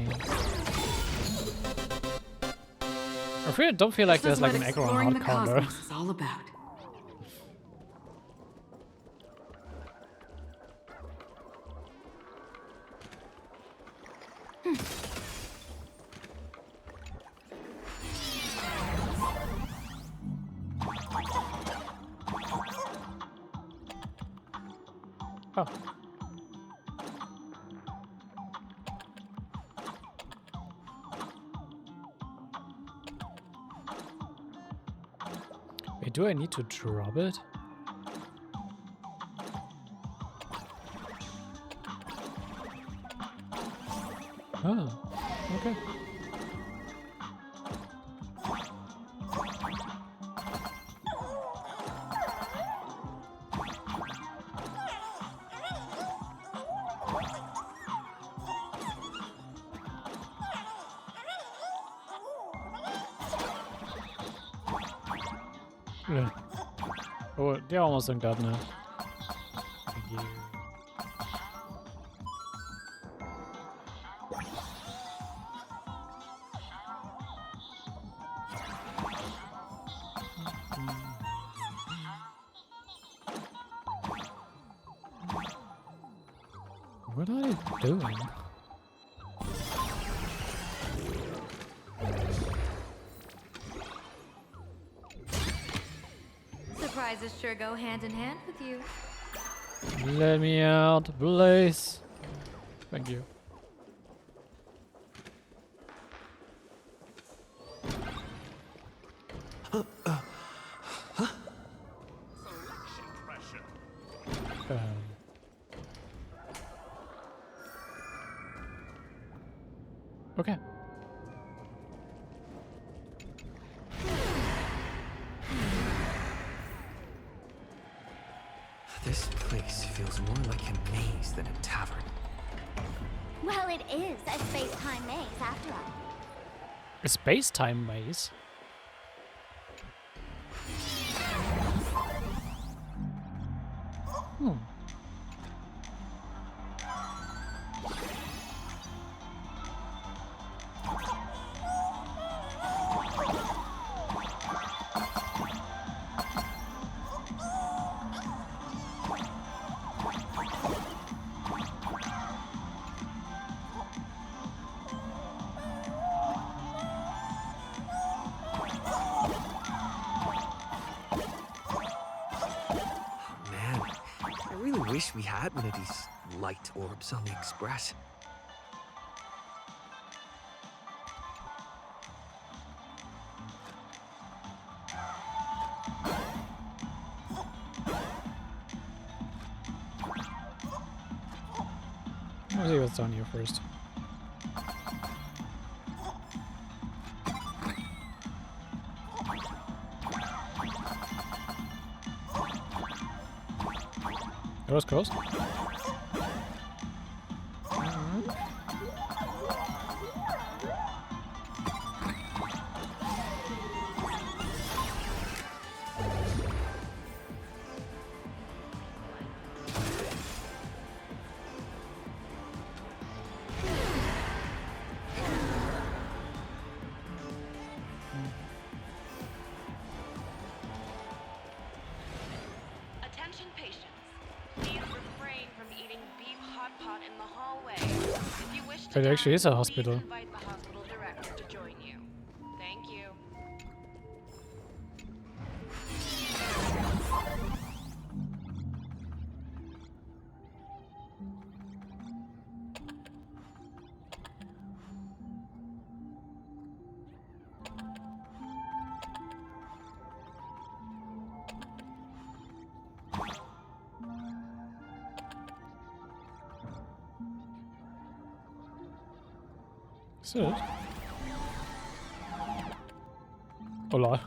dying. I don't feel like there's like an aggro on hard counter.
Is all about.
Oh. Wait, do I need to drop it? Oh, okay. Yeah. Oh, they're almost done got now. Thank you. What are they doing?
Surprises sure go hand in hand with you.
Let me out, Blaze. Thank you. Okay.
This place feels more like a maze than a tavern.
Well, it is a space-time maze after all.
A space-time maze? Hmm.
I wish we had one of these light orbs on the Express.
Let's see what's down here first. That was close.
Attention patients. Please refrain from eating beef hot pot in the hallway. If you wish to
It actually is a hospital.
invite the hospital director to join you. Thank you.
So. Hola.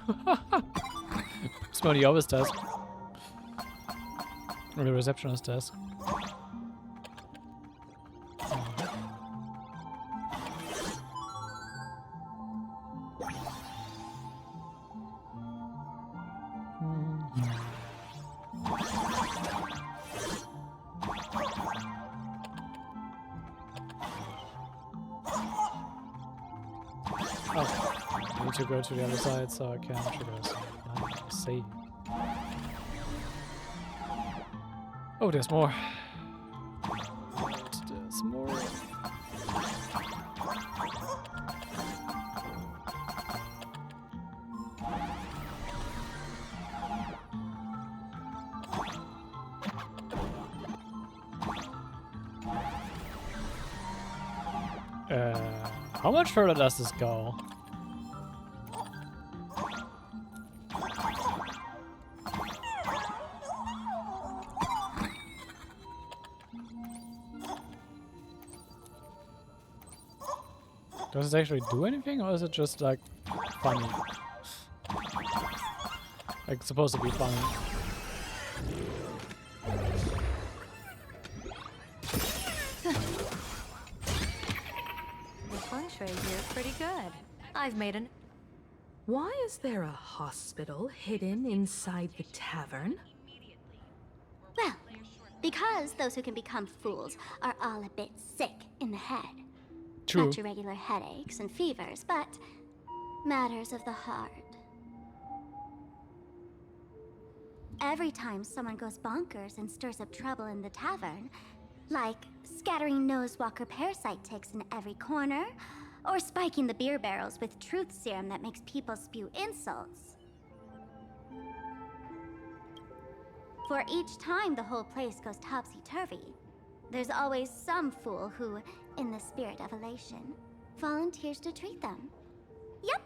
It's one of the office desk. Or the receptionist desk. Oh, I need to go to the other side so I can traverse. I see. Oh, there's more. There's more. How much further does this go? Does it actually do anything, or is it just like funny? Like it's supposed to be funny.
The feng shui here is pretty good. I've made an...
Why is there a hospital hidden inside the tavern?
Well, because those who can become fools are all a bit sick in the head.
True.
Not your regular headaches and fevers, but matters of the heart. Every time someone goes bonkers and stirs up trouble in the tavern, like scattering nosewalker parasite ticks in every corner, or spiking the beer barrels with truth serum that makes people spew insults. For each time the whole place goes topsy-turvy, there's always some fool who, in the spirit of elation, volunteers to treat them. Yep,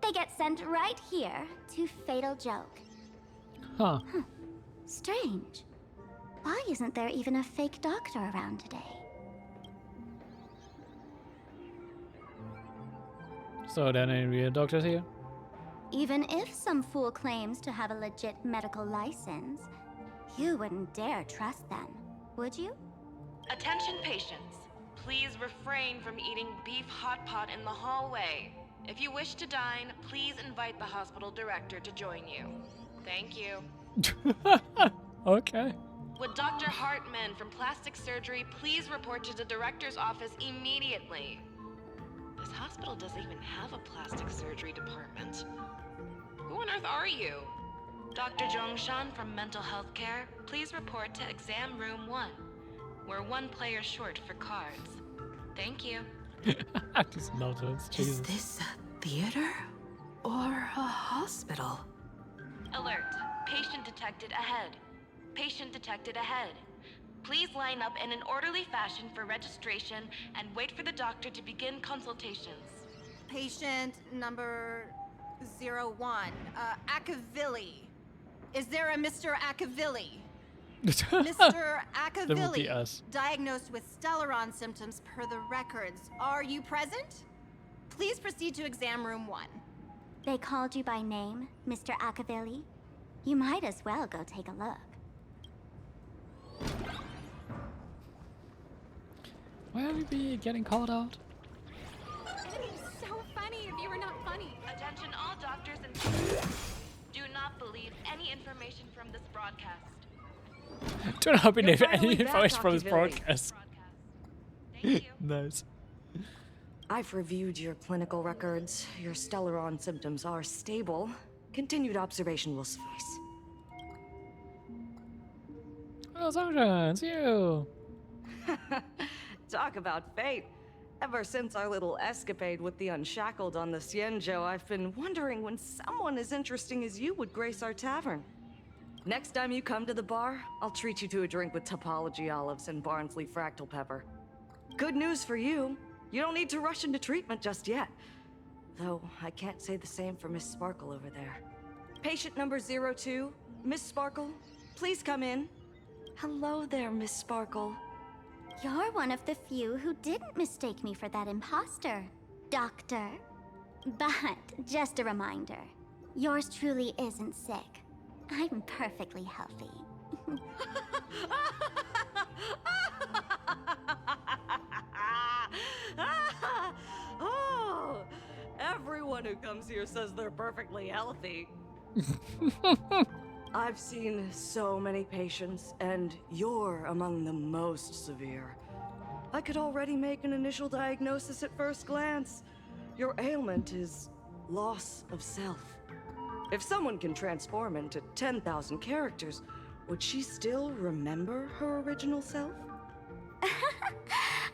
they get sent right here to Fatal Joke.
Huh.
Strange. Why isn't there even a fake doctor around today?
So then any real doctors here?
Even if some fool claims to have a legit medical license, you wouldn't dare trust them, would you?
Attention patients. Please refrain from eating beef hot pot in the hallway. If you wish to dine, please invite the hospital director to join you. Thank you.
Okay.
Would Dr. Hartman from plastic surgery please report to the director's office immediately? This hospital doesn't even have a plastic surgery department. Who on earth are you? Dr. Zhongshan from mental health care, please report to exam room 1. We're 1 player short for cards. Thank you.
I just noticed. Jesus.
Is this a theater or a hospital?
Alert. Patient detected ahead. Patient detected ahead. Please line up in an orderly fashion for registration and wait for the doctor to begin consultations.
Patient number 01, Akavilli. Is there a Mr. Akavilli? Mr.
That would be
Akavilli,
us.
diagnosed with Stellaron symptoms per the records. Are you present? Please proceed to exam room 1.
They called you by name, Mr. Akavilli? You might as well go take a look.
Why are we getting called out?
It'd be so funny if you were not funny.
Attention all doctors and do not believe any information from this broadcast.
Do not believe
You're
any
finally back,
information from this
Dr. Billy.
broadcast.
Thank you.
Nice.
I've reviewed your clinical records. Your Stellaron symptoms are stable. Continued observation will suffice.
Oh, Sunshine, it's you.
Talk about fate. Ever since our little escapade with the Unshackled on the Xianzhou, I've been wondering when someone as interesting as you would grace our tavern. Next time you come to the bar, I'll treat you to a drink with topology olives and Barnsley fractal pepper. Good news for you. You don't need to rush into treatment just yet. Though, I can't say the same for Miss Sparkle over there. Patient number 02, Miss Sparkle, please come in. Hello there, Miss Sparkle.
You're one of the few who didn't mistake me for that imposter, Doctor. But just a reminder, yours truly isn't sick. I'm perfectly healthy.
Oh, everyone who comes here says they're perfectly healthy. I've seen so many patients, and you're among the most severe. I could already make an initial diagnosis at first glance. Your ailment is loss of self. If someone can transform into 10,000 characters, would she still remember her original self?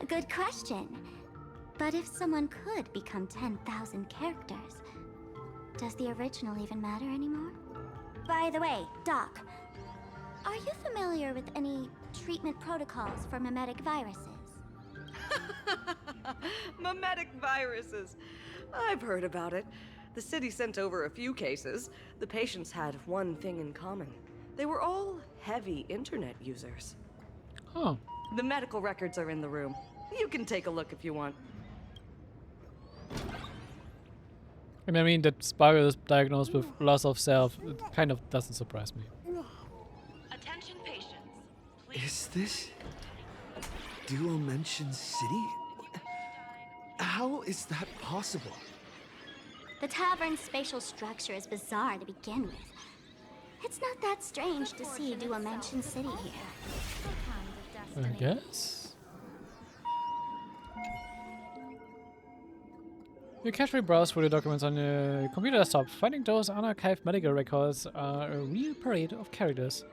Good question. But if someone could become 10,000 characters, does the original even matter anymore? By the way, Doc, are you familiar with any treatment protocols for mimetic viruses?
Mimetic viruses. I've heard about it. The city sent over a few cases. The patients had one thing in common. They were all heavy internet users.
Huh.
The medical records are in the room. You can take a look if you want.
And I mean that Sparxie is diagnosed with loss of self. It kind of doesn't surprise me.
Attention patients.
Is this Dual-Mention City? How is that possible?
The tavern's spatial structure is bizarre to begin with. It's not that strange to see Dual-Mention City here.
I guess. You casually browse through the documents on your computer desktop. Finding those unarchived medical records are a real parade of characters.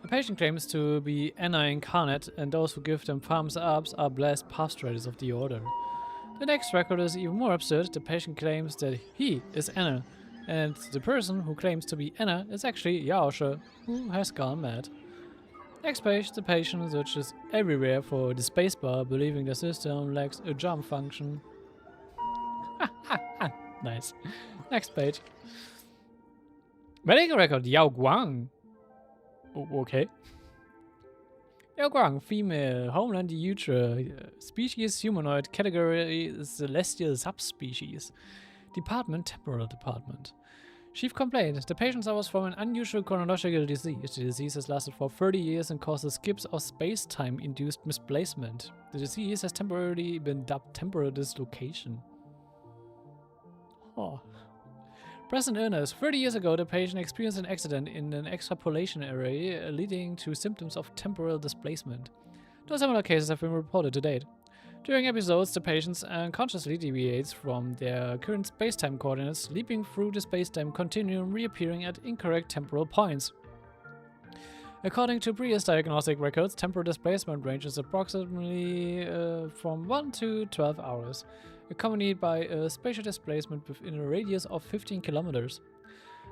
A patient claims to be Anna incarnate, and those who give them thumbs ups are blessed pastors of the order. The next record is even more absurd. The patient claims that he is Anna, and the person who claims to be Anna is actually Yaoshe, who has gone mad. Next page, the patient searches everywhere for the spacebar, believing the system lacks a jump function. Nice. Next page. Medical record, Yao Guang. Okay. Yao Guang, female, homeland Yutra, species humanoid, category celestial subspecies. Department, temporal department. Chief complaint, the patient suffers from an unusual chronological disease. The disease has lasted for 30 years and causes skips of space-time induced misplacement. The disease has temporarily been dubbed temporal dislocation. Oh. Present illness. 30 years ago, the patient experienced an accident in an extrapolation array, leading to symptoms of temporal displacement. No similar cases have been reported to date. During episodes, the patient unconsciously deviates from their current spacetime coordinates, leaping through the spacetime continuum, reappearing at incorrect temporal points. According to previous diagnostic records, temporal displacement ranges approximately from 1 to 12 hours, accompanied by a spatial displacement within a radius of 15 kilometers.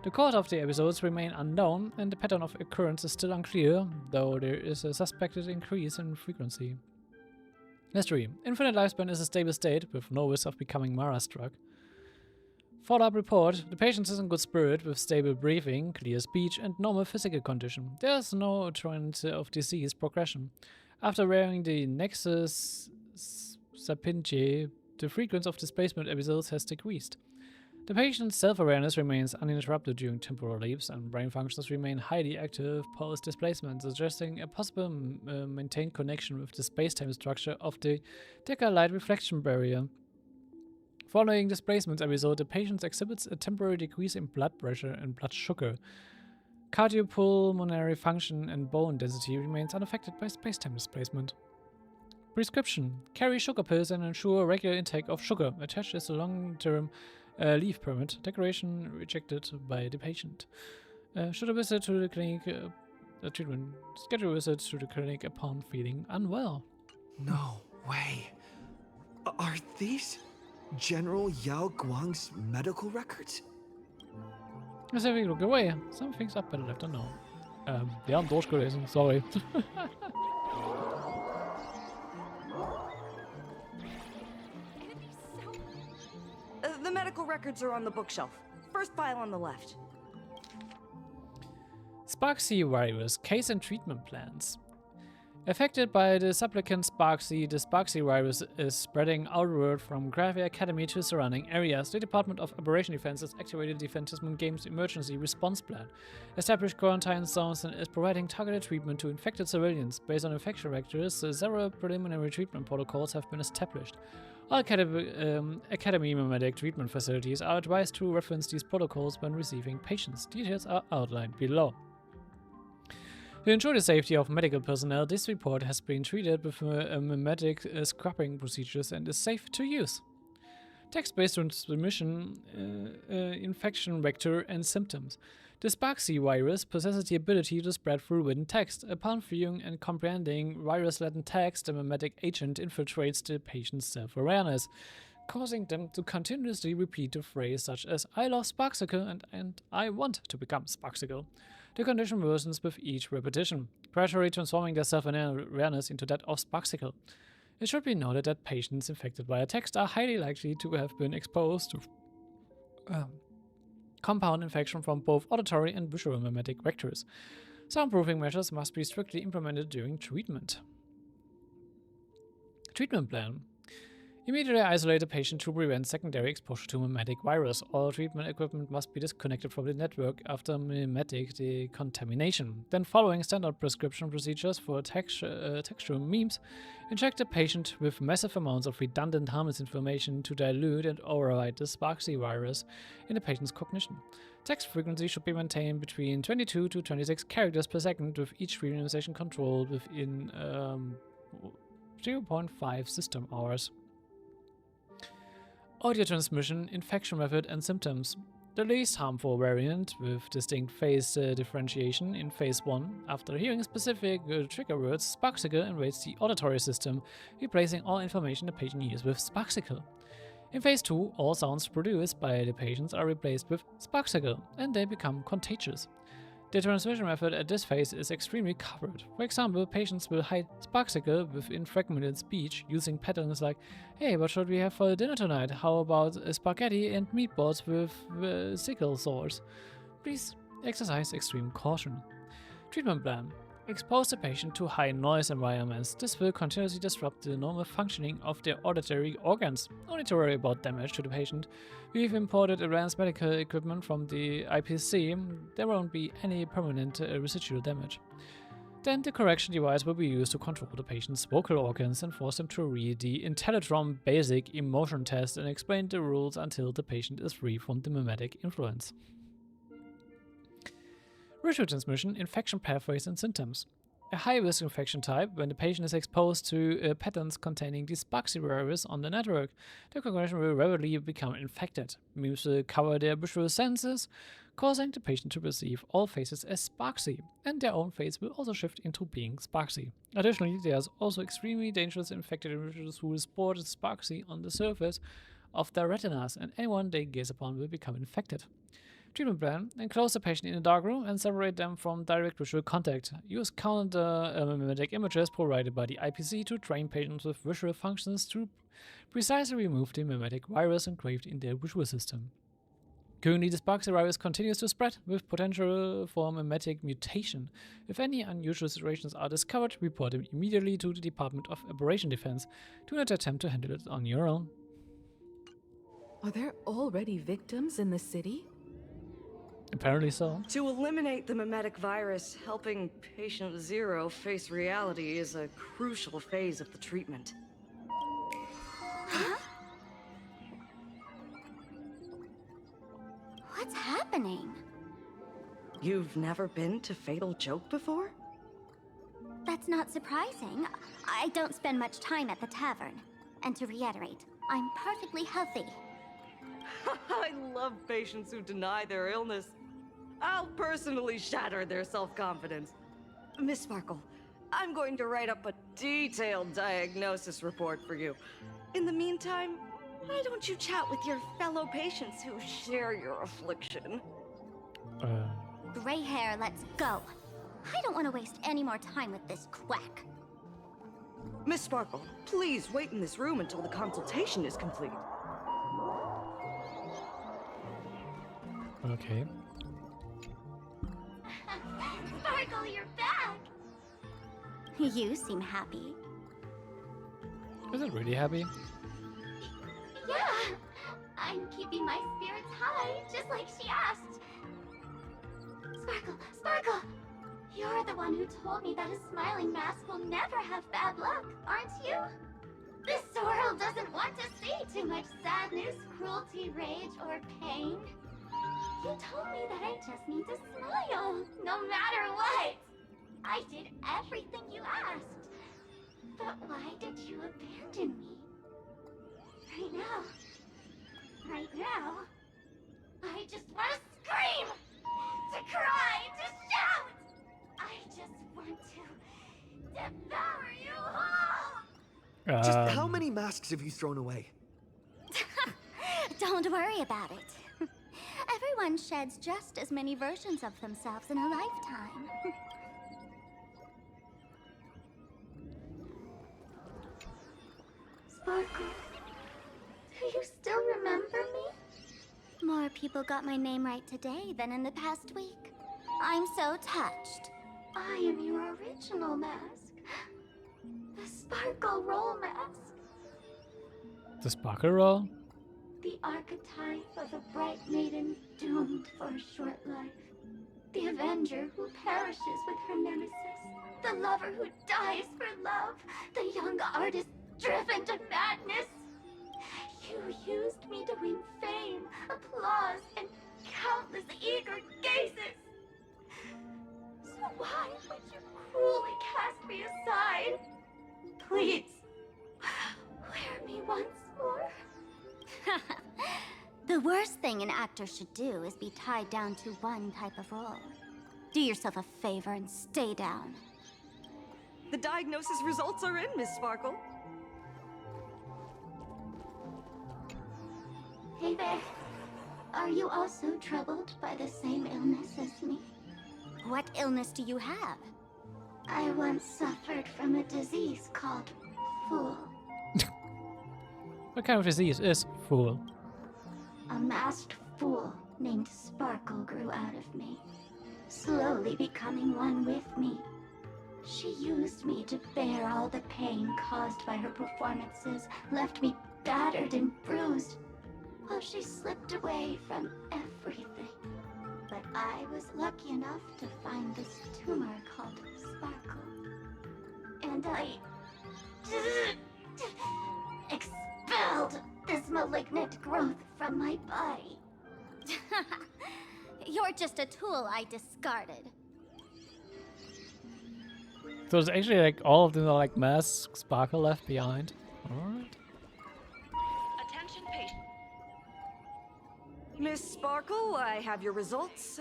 The cause of the episodes remain unknown, and the pattern of occurrence is still unclear, though there is a suspected increase in frequency. History. Infinite lifespan is a stable state, with no risk of becoming Mara-struck. Follow-up report. The patient is in good spirit, with stable breathing, clear speech, and normal physical condition. There is no trend of disease progression. After wearing the Nexus Sapinche, the frequency of displacement episodes has decreased. The patient's self-awareness remains uninterrupted during temporal leaps, and brain functions remain highly active post-displacement, suggesting a possible maintained connection with the space-time structure of the Deca light reflection barrier. Following displacement episode, the patient exhibits a temporary decrease in blood pressure and blood sugar. Cardiopulmonary function and bone density remains unaffected by space-time displacement. Prescription. Carry sugar pills and ensure regular intake of sugar. Attached is a long-term leave permit. Declaration rejected by the patient. Should a visit to the clinic, treatment. Schedule a visit to the clinic upon feeling unwell.
No way. Are these General Yao Guang's medical records?
Let's have a look away. Some things are better left unknown. Wir haben durchgelesen, sorry.
The medical records are on the bookshelf. First file on the left.
Sparxie virus, case and treatment plans. Affected by the supplicant Sparxie, the Sparxie virus is spreading outward from Gravia Academy to surrounding areas. The Department of Operation Defense has activated the Fantasman Games Emergency Response Plan, established quarantine zones, and is providing targeted treatment to infected civilians. Based on infection vectors, several preliminary treatment protocols have been established. All Academy mimetic treatment facilities are advised to reference these protocols when receiving patients. Details are outlined below. To ensure the safety of medical personnel, this report has been treated with mimetic scrubbing procedures and is safe to use. Text-based transmission, infection vector, and symptoms. The Sparxie virus possesses the ability to spread through written text. Upon viewing and comprehending virus-laden text, the mimetic agent infiltrates the patient's self-awareness, causing them to continuously repeat the phrase such as "I love Sparxicle" and "I want to become Sparxicle." The condition worsens with each repetition, gradually transforming their self-awareness into that of Sparxicle. It should be noted that patients infected via text are highly likely to have been exposed to compound infection from both auditory and visual mimetic vectors. Soundproofing measures must be strictly implemented during treatment. Treatment plan. Immediately isolate the patient to prevent secondary exposure to mimetic virus. All treatment equipment must be disconnected from the network after mimetic decontamination. Then, following standard prescription procedures for textual memes, inject the patient with massive amounts of redundant harmless information to dilute and override the Sparxie virus in the patient's cognition. Text frequency should be maintained between 22 to 26 characters per second, with each realization controlled within 0.5 system hours. Audio transmission, infection method, and symptoms. The least harmful variant, with distinct phase differentiation in phase 1, after hearing specific trigger words, Sparxicle invades the auditory system, replacing all information the patient hears with Sparxicle. In phase 2, all sounds produced by the patients are replaced with Sparxicle, and they become contagious. The transmission method at this phase is extremely covered. For example, patients will hide Sparxicle within fragmented speech using patterns like, "Hey, what should we have for dinner tonight? How about spaghetti and meatballs with sickle swords?" Please exercise extreme caution. Treatment plan. Expose the patient to high noise environments. This will continuously disrupt the normal functioning of their auditory organs. No need to worry about damage to the patient. We've imported advanced medical equipment from the IPC. There won't be any permanent residual damage. Then the correction device will be used to control the patient's vocal organs and force them to read the Intellitron basic emotion test and explain the rules until the patient is free from the mimetic influence. Visual transmission, infection pathways, and symptoms. A high-risk infection type when the patient is exposed to patterns containing the Sparxie virus on the network. The cognition will rapidly become infected. Memes will cover their visual senses, causing the patient to perceive all faces as Sparxie, and their own face will also shift into being Sparxie. Additionally, there's also extremely dangerous infected individuals who will sport Sparxie on the surface of their retinas, and anyone they gaze upon will become infected. Treatment plan. Enclose the patient in a dark room and separate them from direct visual contact. Use counter mimetic images provided by the IPC to train patients with visual functions to precisely remove the mimetic virus engraved in their visual system. Currently, the Sparxie virus continues to spread, with potential for mimetic mutation. If any unusual situations are discovered, report them immediately to the Department of Operation Defense. Do not attempt to handle it on your own.
Are there already victims in the city?
Apparently so.
To eliminate the mimetic virus, helping patient 0 face reality is a crucial phase of the treatment.
Huh? What's happening?
You've never been to Fatal Joke before?
That's not surprising. I don't spend much time at the tavern. And to reiterate, I'm perfectly healthy.
I love patients who deny their illness. I'll personally shatter their self-confidence. Miss Sparkle, I'm going to write up a detailed diagnosis report for you. In the meantime, why don't you chat with your fellow patients who share your affliction?
Gray hair, let's go. I don't want to waste any more time with this quack.
Miss Sparkle, please wait in this room until the consultation is complete.
Okay.
Sparkle, you're back! You seem happy.
Is it really happy?
Yeah! I'm keeping my spirits high, just like she asked. Sparkle, Sparkle! You're the one who told me that a smiling mask will never have bad luck, aren't you? This world doesn't want to see too much sadness, cruelty, rage, or pain. You told me that I just need to smile, no matter what. I did everything you asked. But why did you abandon me? Right now,
Just how many masks have you thrown away?
Don't worry about it. Everyone sheds just as many versions of themselves in a lifetime. Sparkle, do you still remember me? More people got my name right today than in the past week. I'm so touched. I am your original mask. The Sparkle Roll mask.
The Sparkle Roll?
The archetype of a bright maiden doomed for a short life. The avenger who perishes with her nemesis. The lover who dies for love. The young artist driven to madness. You used me to win fame, applause, and countless eager gazes. So why would you cruelly cast me aside? Please, wear me once more. The worst thing an actor should do is be tied down to one type of role. Do yourself a favor and stay down.
The diagnosis results are in, Miss Sparkle.
Hey there. Are you also troubled by the same illness as me? What illness do you have? I once suffered from a disease called Fool.
What kind of disease is Fool?
A masked fool named Sparkle grew out of me, slowly becoming one with me. She used me to bear all the pain caused by her performances, left me battered and bruised, while she slipped away from everything. But I was lucky enough to find this tumor called Sparkle. And I expelled this malignant growth from my body. You're just a tool I discarded.
So it's actually like all of them are like mask Sparkle left behind. Alright.
Attention patient.
Miss Sparkle, I have your results.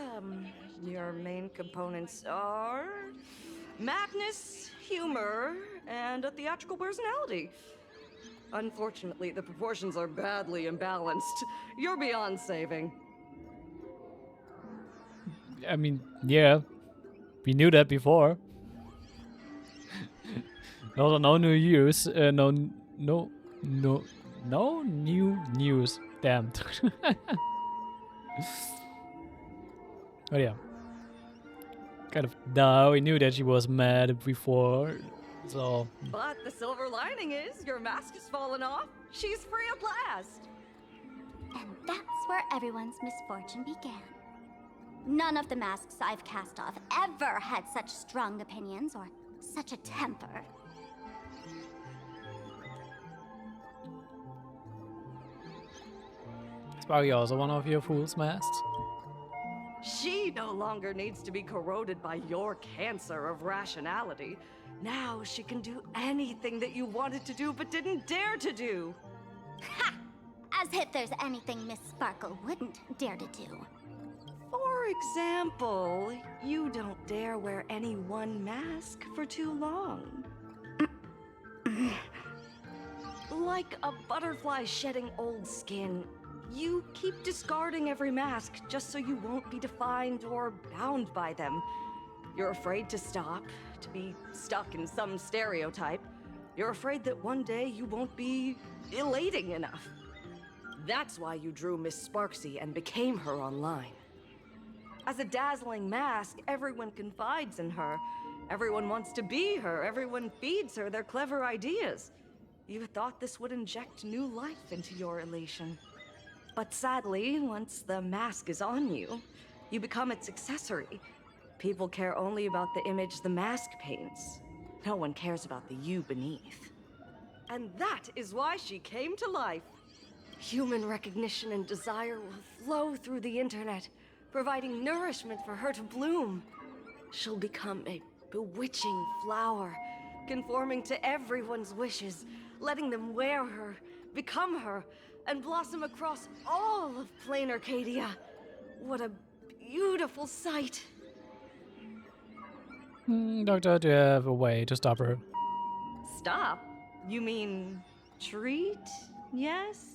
Your main components are madness, humor, and a theatrical personality. Unfortunately, the proportions are badly imbalanced. You're beyond saving.
I mean, yeah. We knew that before. Also, no new news. No new news. Damn. Oh yeah. Kind of. No, we knew that she was mad before. So.
But the silver lining is your mask has fallen off. She's free at last.
And that's where everyone's misfortune began. None of the masks I've cast off ever had such strong opinions or such a temper.
Sparky also one of your fool's masks?
She no longer needs to be corroded by your cancer of rationality. Now she can do anything that you wanted to do but didn't dare to do.
Ha! As if there's anything Miss Sparkle wouldn't dare to do.
For example, you don't dare wear any one mask for too long. Like a butterfly shedding old skin, you keep discarding every mask just so you won't be defined or bound by them. You're afraid to stop, to be stuck in some stereotype. You're afraid that one day you won't be elating enough. That's why you drew Miss Sparxie and became her online. As a dazzling mask, everyone confides in her. Everyone wants to be her. Everyone feeds her their clever ideas. You thought this would inject new life into your elation. But sadly, once the mask is on you, you become its accessory. People care only about the image the mask paints. No one cares about the you beneath. And that is why she came to life. Human recognition and desire will flow through the internet, providing nourishment for her to bloom. She'll become a bewitching flower, conforming to everyone's wishes, letting them wear her, become her, and blossom across all of plain Arcadia. What a beautiful sight.
Doctor, do you have a way to stop her?
Stop? You mean treat? Yes?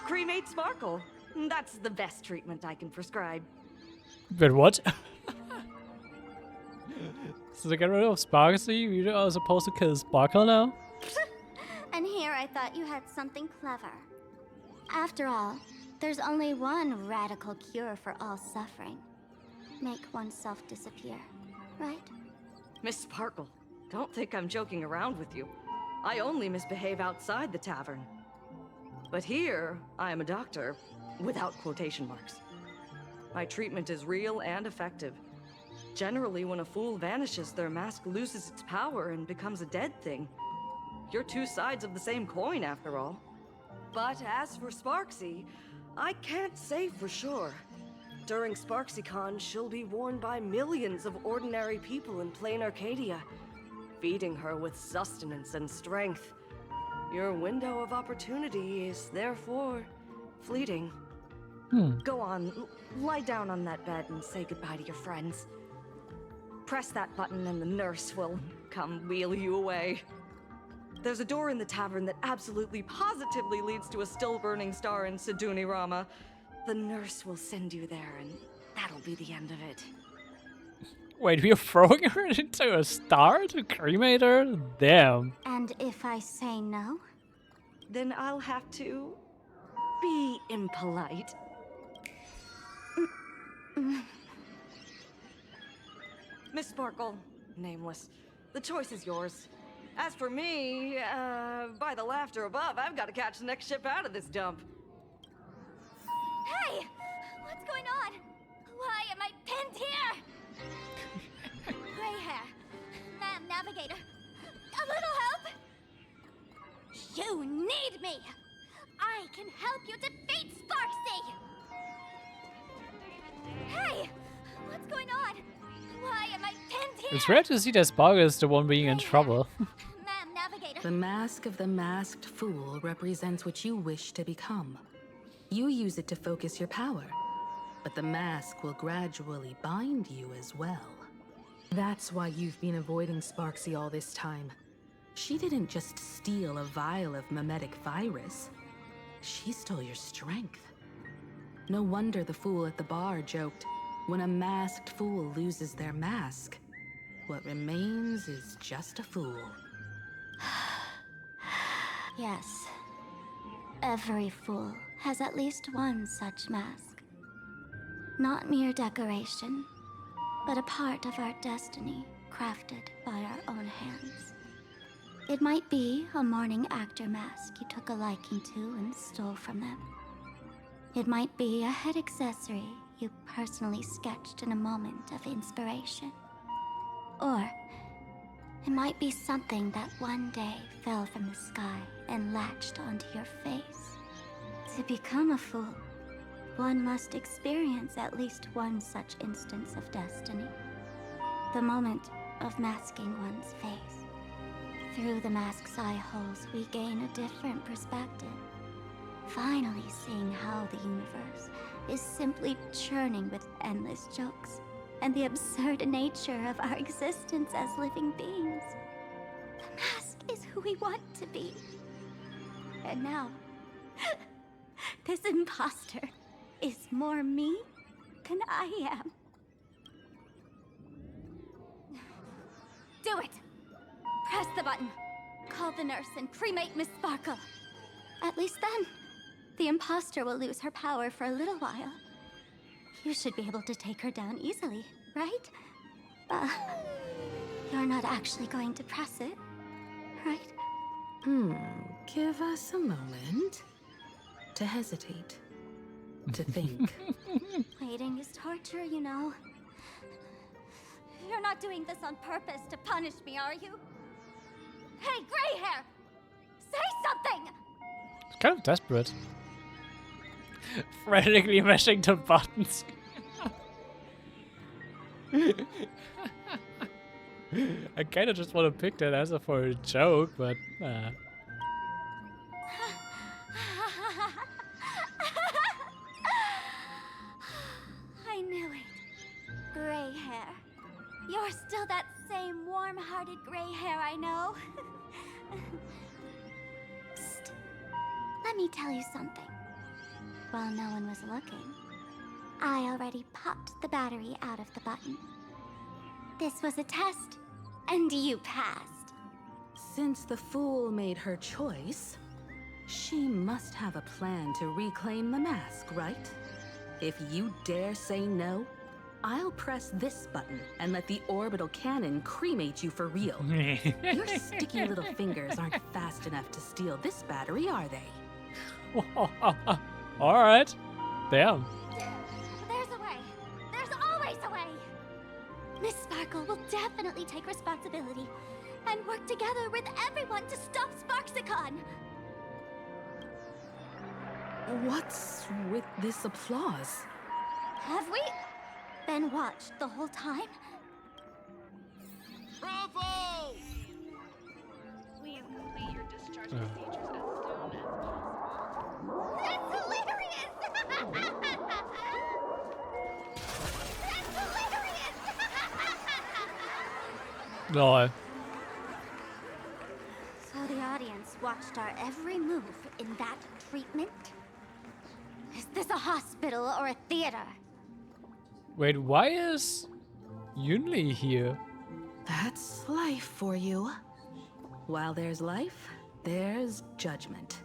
Cremate Sparkle. That's the best treatment I can prescribe.
But what? So to get rid of Sparxie, we are supposed to kill Sparkle now?
And here I thought you had something clever. After all, there's only one radical cure for all suffering. Make oneself disappear, right?
Miss Sparkle, don't think I'm joking around with you. I only misbehave outside the tavern. But here, I am a doctor, without quotation marks. My treatment is real and effective. Generally, when a fool vanishes, their mask loses its power and becomes a dead thing. You're two sides of the same coin, after all. But as for Sparxie, I can't say for sure. During SparxieCon, she'll be worn by millions of ordinary people in plain Arcadia, feeding her with sustenance and strength. Your window of opportunity is therefore fleeting. Go on, lie down on that bed and say goodbye to your friends. Press that button and the nurse will come wheel you away. There's a door in the tavern that absolutely positively leads to a still-burning star in Sidunirama. The nurse will send you there, and that'll be the end of it.
Wait, we're throwing her into a star to cremate her? Damn.
And if I say no?
Then I'll have to be impolite. Miss Sparkle, nameless, the choice is yours. As for me, by the laughter above, I've got to catch the next ship out of this dump.
Hey! What's going on? Why am I pinned here? Gray hair. Ma'am, navigator. A little help? You need me! I can help you defeat Sparxie! Hey! What's going on? Why am I pinned here?
It's rare to see that Sparkle is the one being in trouble.
Ma'am, navigator.
The mask of the masked fool represents what you wish to become. You use it to focus your power, but the mask will gradually bind you as well. That's why you've been avoiding Sparxie all this time. She didn't just steal a vial of mimetic virus. She stole your strength. No wonder the fool at the bar joked, when a masked fool loses their mask, what remains is just a fool.
Yes. Every fool has at least one such mask. Not mere decoration, but a part of our destiny crafted by our own hands. It might be a morning actor mask you took a liking to and stole from them. It might be a head accessory you personally sketched in a moment of inspiration. Or it might be something that one day fell from the sky and latched onto your face. To become a fool, one must experience at least one such instance of destiny. The moment of masking one's face. Through the mask's eye holes, we gain a different perspective. Finally seeing how the universe is simply churning with endless jokes, and the absurd nature of our existence as living beings. The mask is who we want to be. And now, this imposter is more me than I am. Do it! Press the button. Call the nurse and cremate Miss Sparkle. At least then, the imposter will lose her power for a little while. You should be able to take her down easily, right? You're not actually going to press it, right?
Give us a moment to hesitate, to think.
Waiting is torture, you know. You're not doing this on purpose to punish me, are you? Hey, gray hair! Say something!
It's kind of desperate. Frantically mashing the buttons. I kind of just want to pick that answer for a joke, but
I knew it. Gray hair. You're still that same warm-hearted parted gray hair I know. Psst. Let me tell you something. While no one was looking, I already popped the battery out of the button. This was a test, and you passed.
Since the fool made her choice, she must have a plan to reclaim the mask, right? If you dare say no, I'll press this button and let the orbital cannon cremate you for real. Your sticky little fingers aren't fast enough to steal this battery, are they?
Alright. Damn.
There's a way. There's always a way. Miss Sparkle will definitely take responsibility and work together with everyone to stop Sparxicon.
What's with this applause?
Have we been watched the whole time?
Bravo!
Please complete your discharge procedures as soon as possible.
That's hilarious! That's hilarious!
Lol.
So the audience watched our every move in that treatment? Is this a hospital or a theater?
Wait, why is Yunli here?
That's life for you. While there's life, there's judgment.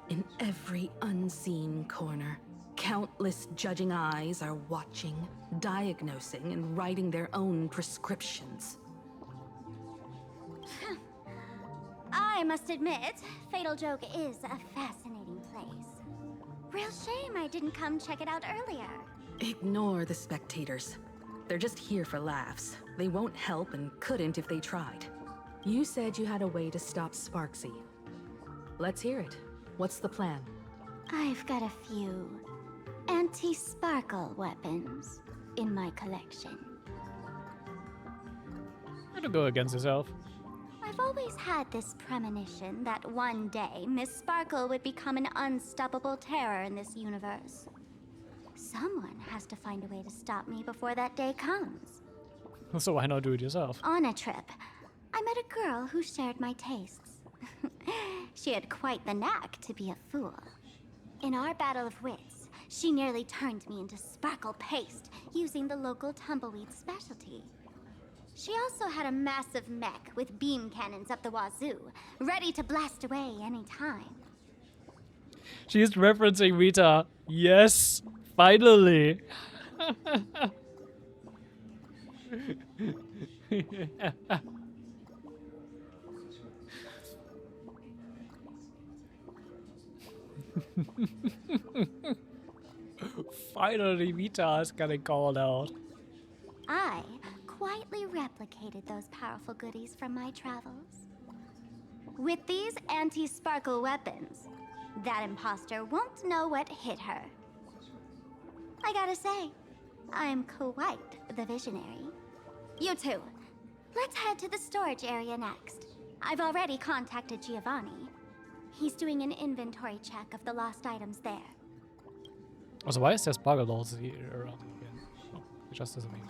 In every unseen corner, countless judging eyes are watching, diagnosing, and writing their own prescriptions.
I must admit, Fatal Joke is a fascinating place. Real shame I didn't come check it out earlier.
Ignore the spectators. They're just here for laughs. They won't help and couldn't if they tried. You said you had a way to stop Sparxie. Let's hear it. What's the plan?
I've got a few anti-sparkle weapons in my collection.
Way to go against yourself.
I've always had this premonition that one day Miss Sparkle would become an unstoppable terror in this universe. Someone has to find a way to stop me before that day comes.
So why not do it yourself?
On a trip, I met a girl who shared my tastes. She had quite the knack to be a fool. In our battle of wits, she nearly turned me into sparkle paste using the local tumbleweed specialty. She also had a massive mech with beam cannons up the wazoo, ready to blast away any time.
She's referencing Rita. Yes, finally. Finally, Vita is getting called out.
I quietly replicated those powerful goodies from my travels. With these anti-sparkle weapons, that imposter won't know what hit her. I gotta say, I'm quite the visionary. You two, let's head to the storage area next. I've already contacted Giovanni. He's doing an inventory check of the lost items there.
Also, why is there sparkle dolls here around again? Oh, it just doesn't mean.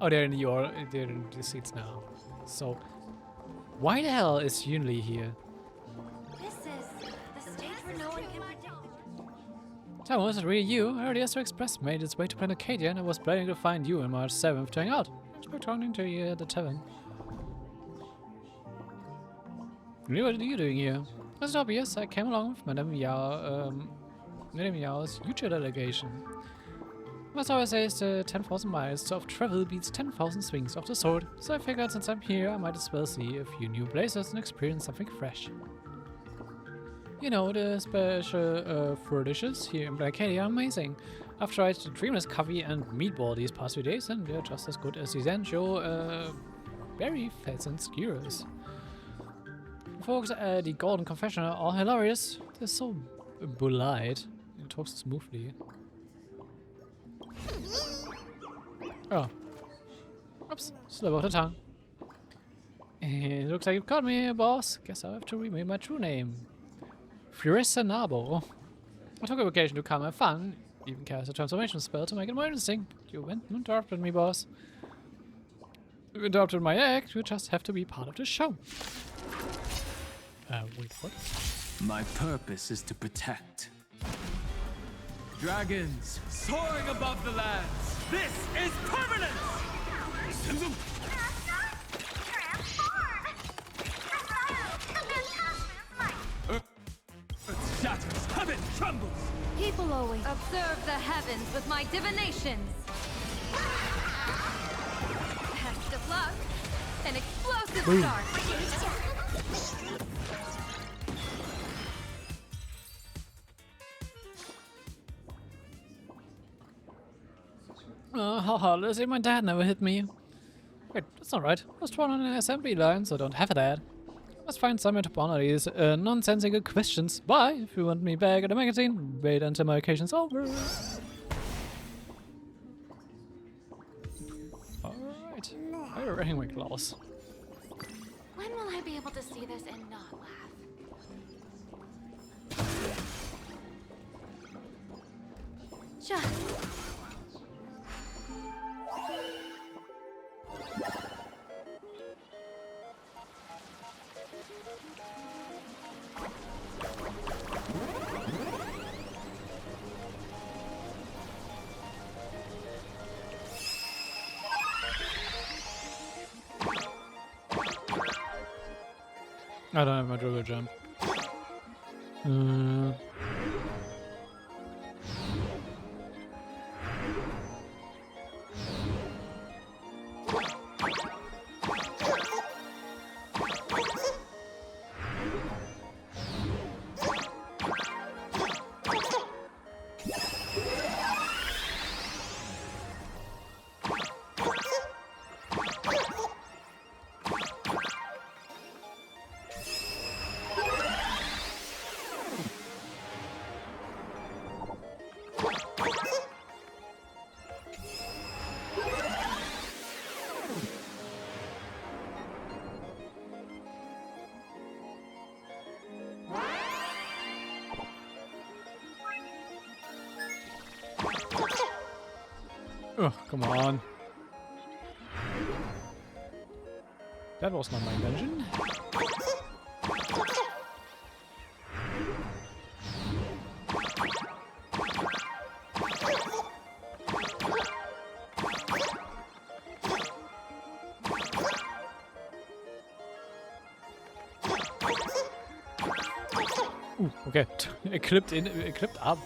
Oh, they're in the seats now. So, why the hell is Yunli here?
This is the stage where no one can predict.
Tamamo, is it really you? I heard the Astro Express made its way to Planet Acadia and I was planning to find you on March 7th to hang out. It's returning to you at the tavern. Really, what are you doing here? It's obvious, I came along with Madame Yao's future delegation. As I always say, is 10,000 miles of travel beats 10,000 swings of the sword, so I figured since I'm here, I might as well see a few new places and experience something fresh. You know, the special fruit dishes here in Black Acadia are amazing. I've tried the Dreamless coffee and meatball these past few days, and they're just as good as the Zanjo berry fats and skewers. The folks at the Golden Confessional are hilarious. They're so polite. It talks smoothly. Oh. Oops, slip of the tongue. It looks like you caught me, boss. Guess I'll have to rename my true name. Nabo. I took a vacation to come have fun. Even cast a transformation spell to make it more interesting. You went and interrupted me, boss. You interrupted my act, you just have to be part of the show. Wait, what?
My purpose is to protect. Dragons soaring above the lands. This is permanence! Earth shatters, heaven trembles.
People always observe the heavens with my divinations. Best of luck. An explosive
Boom.
start.
Haha, let's say my dad never hit me. Wait, that's not right. I was drawn on an assembly line, so I don't have a dad. I must find somewhere to ponder these nonsensical questions. Bye! If you want me back at the magazine, wait until my vacation's over. Alright. I'm wearing my gloves.
When will I be able to see this and not laugh? Just.
I don't have my dribble jump. Oh, come on. That was not my intention. Ooh, okay. It clipped up.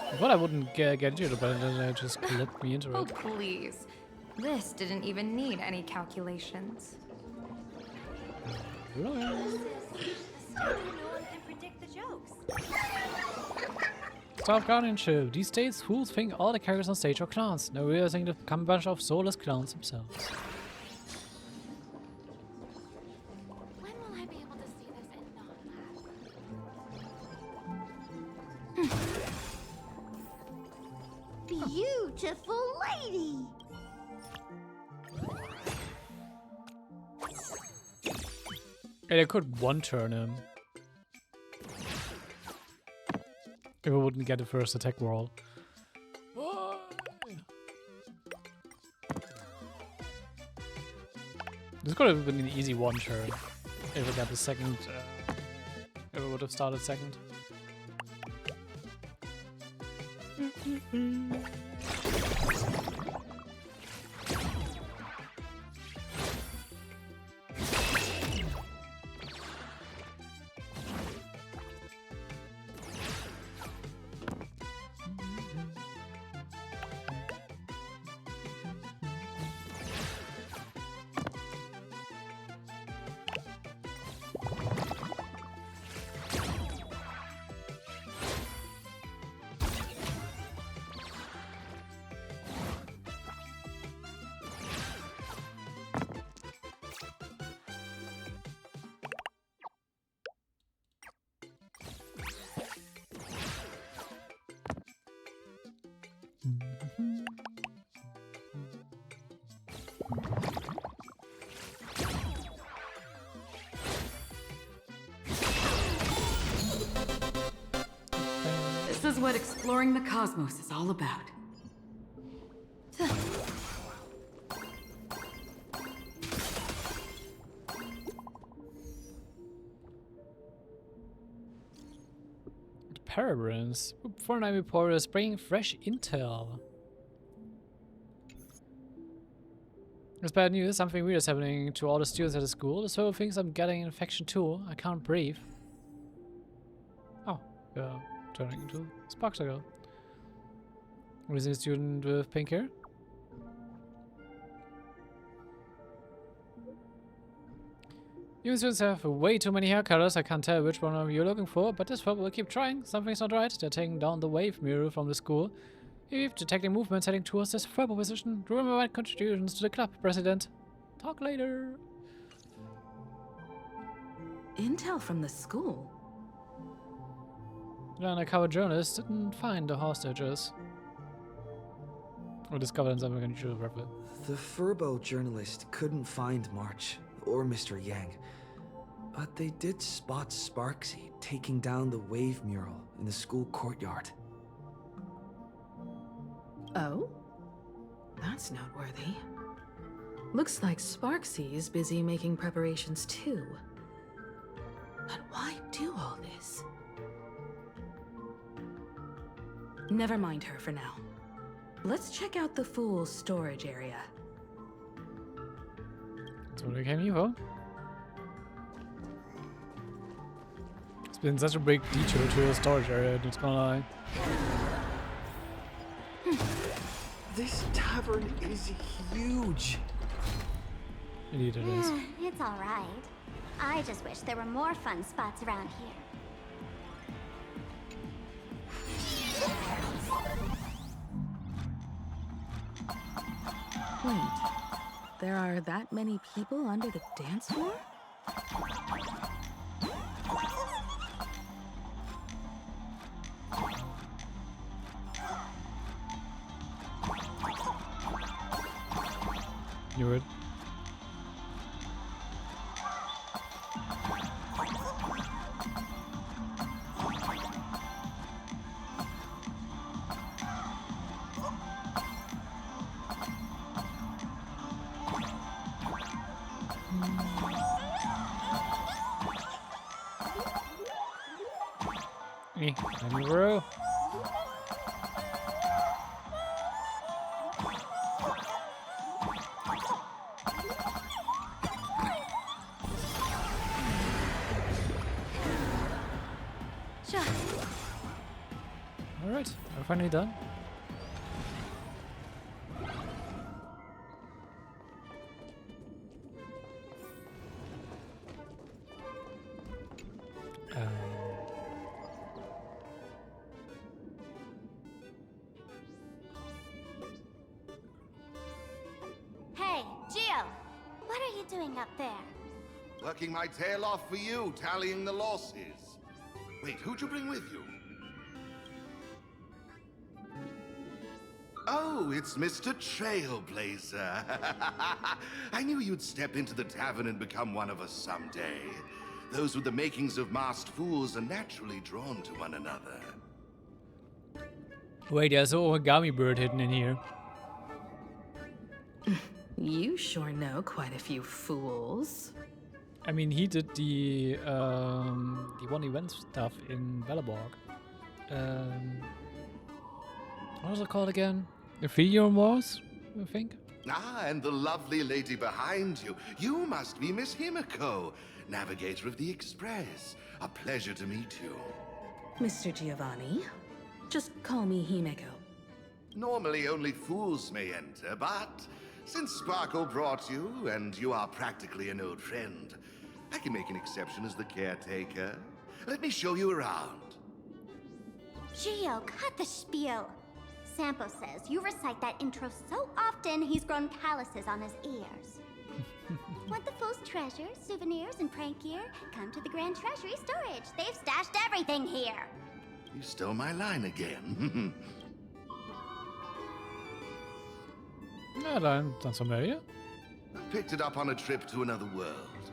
I thought I wouldn't get into it, but then it just clipped me into
Oh,
it.
please. This didn't even need any calculations.
Hello.
No one can predict the jokes.
Stop Guardian Show. These days, fools think all the characters on stage are clowns. Now realizing they've become a bunch of soulless clowns themselves.
When will I be able to see this and not laugh?
Beautiful lady!
And I could one-turn him. If I wouldn't get the first attack roll. This could have been an easy one-turn. If I got the second... if I would have started second.
This is what exploring the cosmos is all about.
Peregrines. 49 reporters bringing fresh intel. It's bad news. Something weird is happening to all the students at the school. The server thinks I'm getting an infection too. I can't breathe. Oh, yeah. Turning into Sparxie girl. Is a student with pink hair? You students have way too many hair colors. I can't tell which one of you're looking for, but this purple will keep trying. Something's not right. They're taking down the wave mirror from the school. If detecting movements heading towards this purple position, do remember my contributions to the club, President. Talk later.
Intel from the school?
The undercover journalist didn't find the hostages. Or discovered in some unusual weapon.
The Furbo journalist couldn't find March or Mr. Yang, but they did spot Sparxie taking down the wave mural in the school courtyard.
Oh? That's noteworthy. Looks like Sparxie is busy making preparations too. But why do all this?
Never mind her for now. Let's check out the Fool's storage area.
That's what we came here for. It's been such a big detour to the storage area, it's gonna lie.
This tavern is huge.
Indeed it is.
It's alright. I just wish there were more fun spots around here.
Wait, there are that many people under the dance floor?
You would. Bro. Alright, we're finally done.
Hey, Gio! What are you doing up there?
Working my tail off for you, tallying the losses. Wait, who'd you bring with you? Oh, it's Mr. Trailblazer. I knew you'd step into the tavern and become one of us someday. Those with the makings of masked fools are naturally drawn to one another.
Wait, there's an origami bird hidden in here.
You sure know quite a few fools.
I mean, he did the one event stuff in Velleborg. What was it called again? Inferior Wars, I think.
Ah, and the lovely lady behind you. You must be Miss Himiko, navigator of the Express. A pleasure to meet you.
Mr. Giovanni, just call me Himeko.
Normally only fools may enter, but since Sparkle brought you, and you are practically an old friend, I can make an exception as the caretaker. Let me show you around.
Gio, cut the spiel. Sampo says you recite that intro so often he's grown calluses on his ears. Want the Fool's treasures, souvenirs, and prank gear? Come to the Grand Treasury Storage. They've stashed everything here.
You stole my line again.
Ja, dann zum Area.
Picked it up on a trip to another world.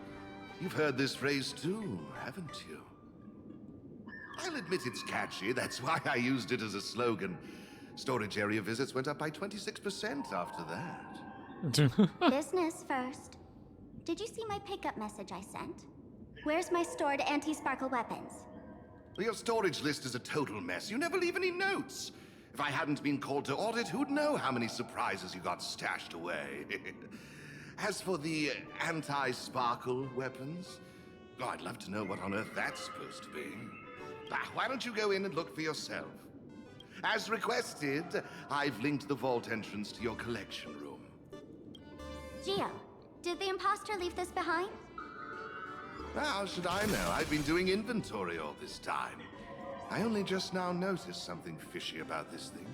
You've heard this phrase too, haven't you? I'll admit it's catchy, that's why I used it as a slogan. Storage area visits went up by 26% after that.
Business first. Did you see my pickup message I sent? Where's my stored anti-sparkle weapons?
Your storage list is a total mess. You never leave any notes. If I hadn't been called to audit, who'd know how many surprises you got stashed away? As for the anti-sparkle weapons, oh, I'd love to know what on earth that's supposed to be. Why don't you go in and look for yourself? As requested, I've linked the vault entrance to your collection room.
Gio, did the imposter leave this behind?
How should I know? I've been doing inventory all this time. I only just now noticed something fishy about this thing.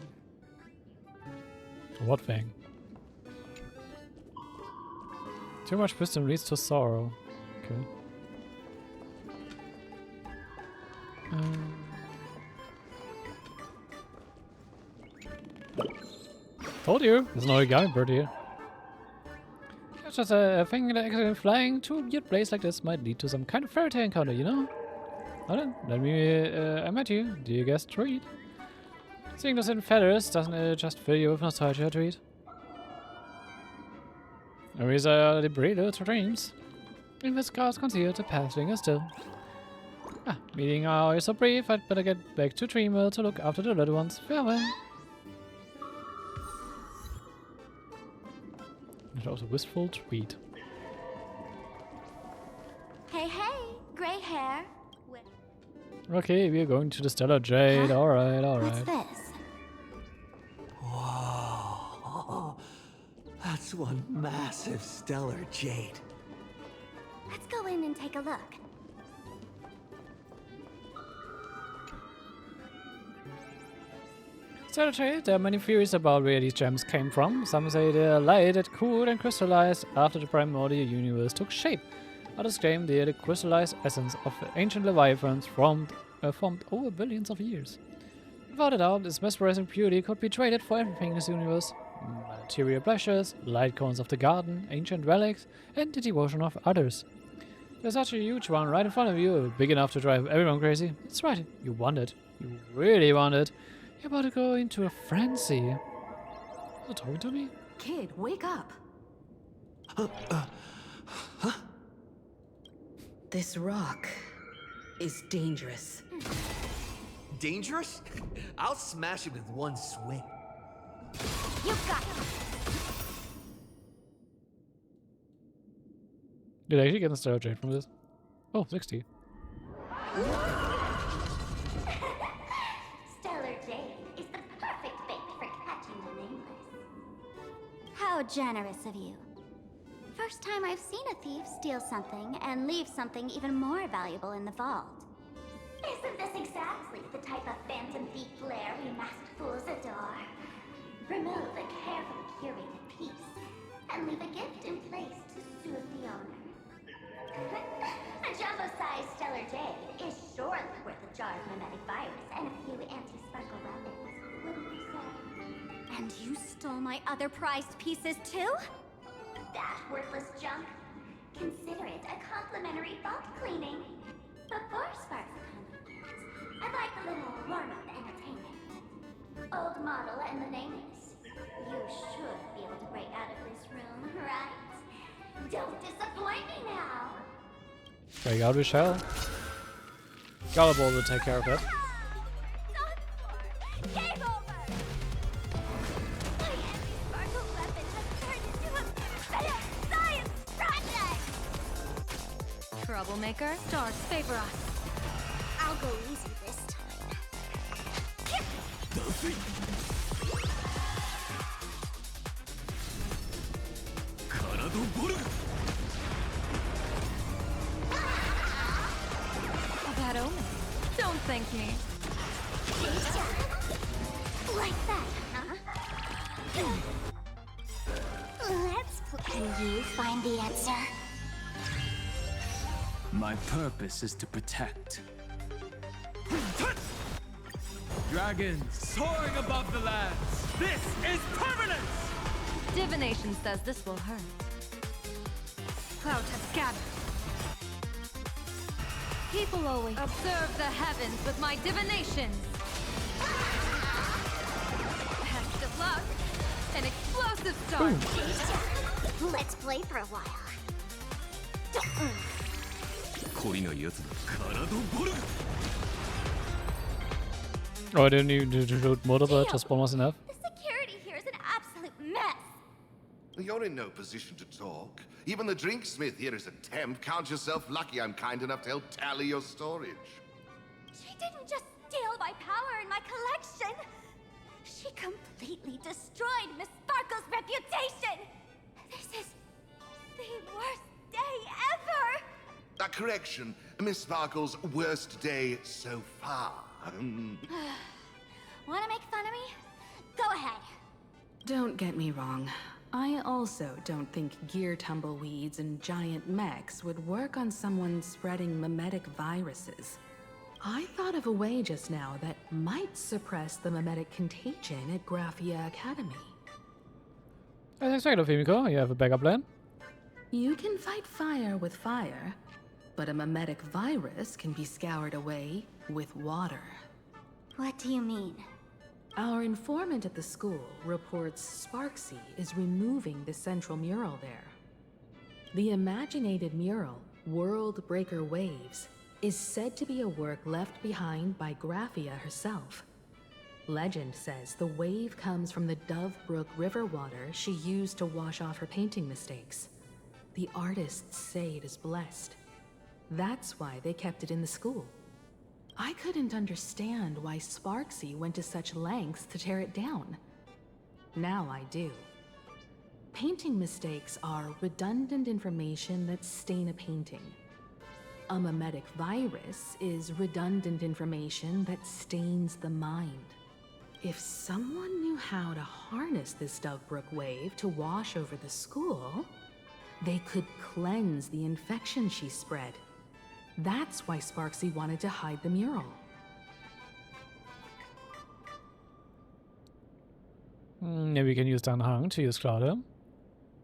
What thing? Too much wisdom leads to sorrow. Okay. Told you, there's no origami bird here. It's just a thing that actually flying to a weird place like this might lead to some kind of fairy tale encounter, you know? Hold on, let me, I met you. Do you guess treat? Seeing those hidden feathers, doesn't it just fill you with nostalgia, treat? Or is the burrito to dreams? In this cause concealed, the path lingers still. Ah, meeting hour is so brief, I'd better get back to Dreamworld to look after the little ones. Farewell. That was a wistful tweet.
Hey, gray hair.
Okay, we're going to the Stellar Jade. Alright, alright.
What's this?
Whoa. That's one massive stellar jade.
Let's go in and take a look.
Stellar Jade, there are many theories about where these gems came from. Some say they're light that cooled and crystallized after the primordial universe took shape. Others claim they are the crystallized essence of ancient leviathans formed over billions of years. Without a doubt, its mesmerizing beauty could be traded for everything in this universe. Material pleasures, light cones of the garden, ancient relics, and the devotion of others. There's such a huge one right in front of you, big enough to drive everyone crazy. That's right, you want it. You really want it. You're about to go into a frenzy. Are you talking to me?
Kid, wake up.
Huh?
This rock is dangerous.
Dangerous? I'll smash it with one swing.
You got it.
Did I actually get a Stellar Jade from this? Oh, 60.
Stellar Jade is the perfect bait for catching the nameless. How generous of you. First time I've seen a thief steal something and leave something even more valuable in the vault. Isn't this exactly the type of phantom thief flair we masked fools adore? Remove a carefully curated piece and leave a gift in place to soothe the owner. A jumbo-sized Stellar Jade is surely worth a jar of mimetic virus and a few anti-sparkle weapons, wouldn't you say? And you stole my other prized pieces too? That worthless junk? Consider it a complimentary vault cleaning. Before Sparxie comes, I'd like a little warm-up entertainment. Old model and the nameless. You should be able to break out of this room, right? Don't disappoint me now.
Break out we shall. Gullible will take care of it.
Game over! My anti-sparkle weapon has turned into a science project!
Troublemaker, stars favor us.
I'll go easy this time.
A bad omen. Don't thank me.
Like that, huh? Let's play. Can you find the answer?
My purpose is to protect. Dragons soaring above the lands. This is permanence!
Divination says this will hurt. Clouds have scattered. People always observe the heavens with my divinations. Best of luck. An explosive start.
Let's play for a while.
Oh, I didn't even do multiple, just one was enough.
The security here is an absolute mess.
You're in no position to talk. Even the drinksmith here is a temp. Count yourself lucky I'm kind enough to help tally your storage.
She didn't just steal my power and my collection. She completely destroyed Miss Sparkle's reputation. This is the worst day ever.
A correction, Miss Sparkle's worst day so far.
Want to make fun of me? Go ahead.
Don't get me wrong. I also don't think gear tumbleweeds and giant mechs would work on someone spreading mimetic viruses. I thought of a way just now that might suppress the mimetic contagion at Graphia Academy.
As expected, Fumiko, you have a backup plan?
You can fight fire with fire, but a mimetic virus can be scoured away with water.
What do you mean?
Our informant at the school reports Sparxie is removing the central mural there. The imaginated mural, World Breaker Waves, is said to be a work left behind by Graphia herself. Legend says the wave comes from the Dove Brook river water she used to wash off her painting mistakes. The artists say it is blessed. That's why they kept it in the school. I couldn't understand why Sparxie went to such lengths to tear it down. Now I do. Painting mistakes are redundant information that stain a painting. A mimetic virus is redundant information that stains the mind. If someone knew how to harness this Dovebrook wave to wash over the school, they could cleanse the infection she spread. That's why Sparxie wanted to hide the mural.
Maybe we can use Dan Hang to use Claudia.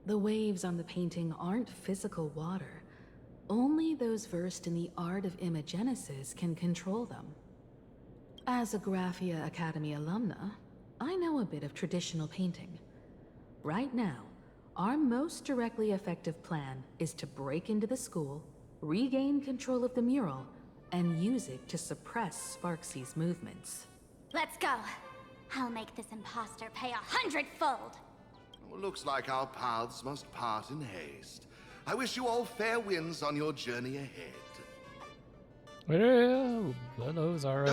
The waves on the painting aren't physical water. Only those versed in the art of imagenesis can control them. As a Graphia Academy alumna, I know a bit of traditional painting. Right now, our most directly effective plan is to break into the school, regain control of the mural, and use it to suppress Sparxie's movements.
Let's go. I'll make this imposter pay 100-fold.
Well, looks like our paths must part in haste. I wish you all fair winds on your journey ahead.
Well, those are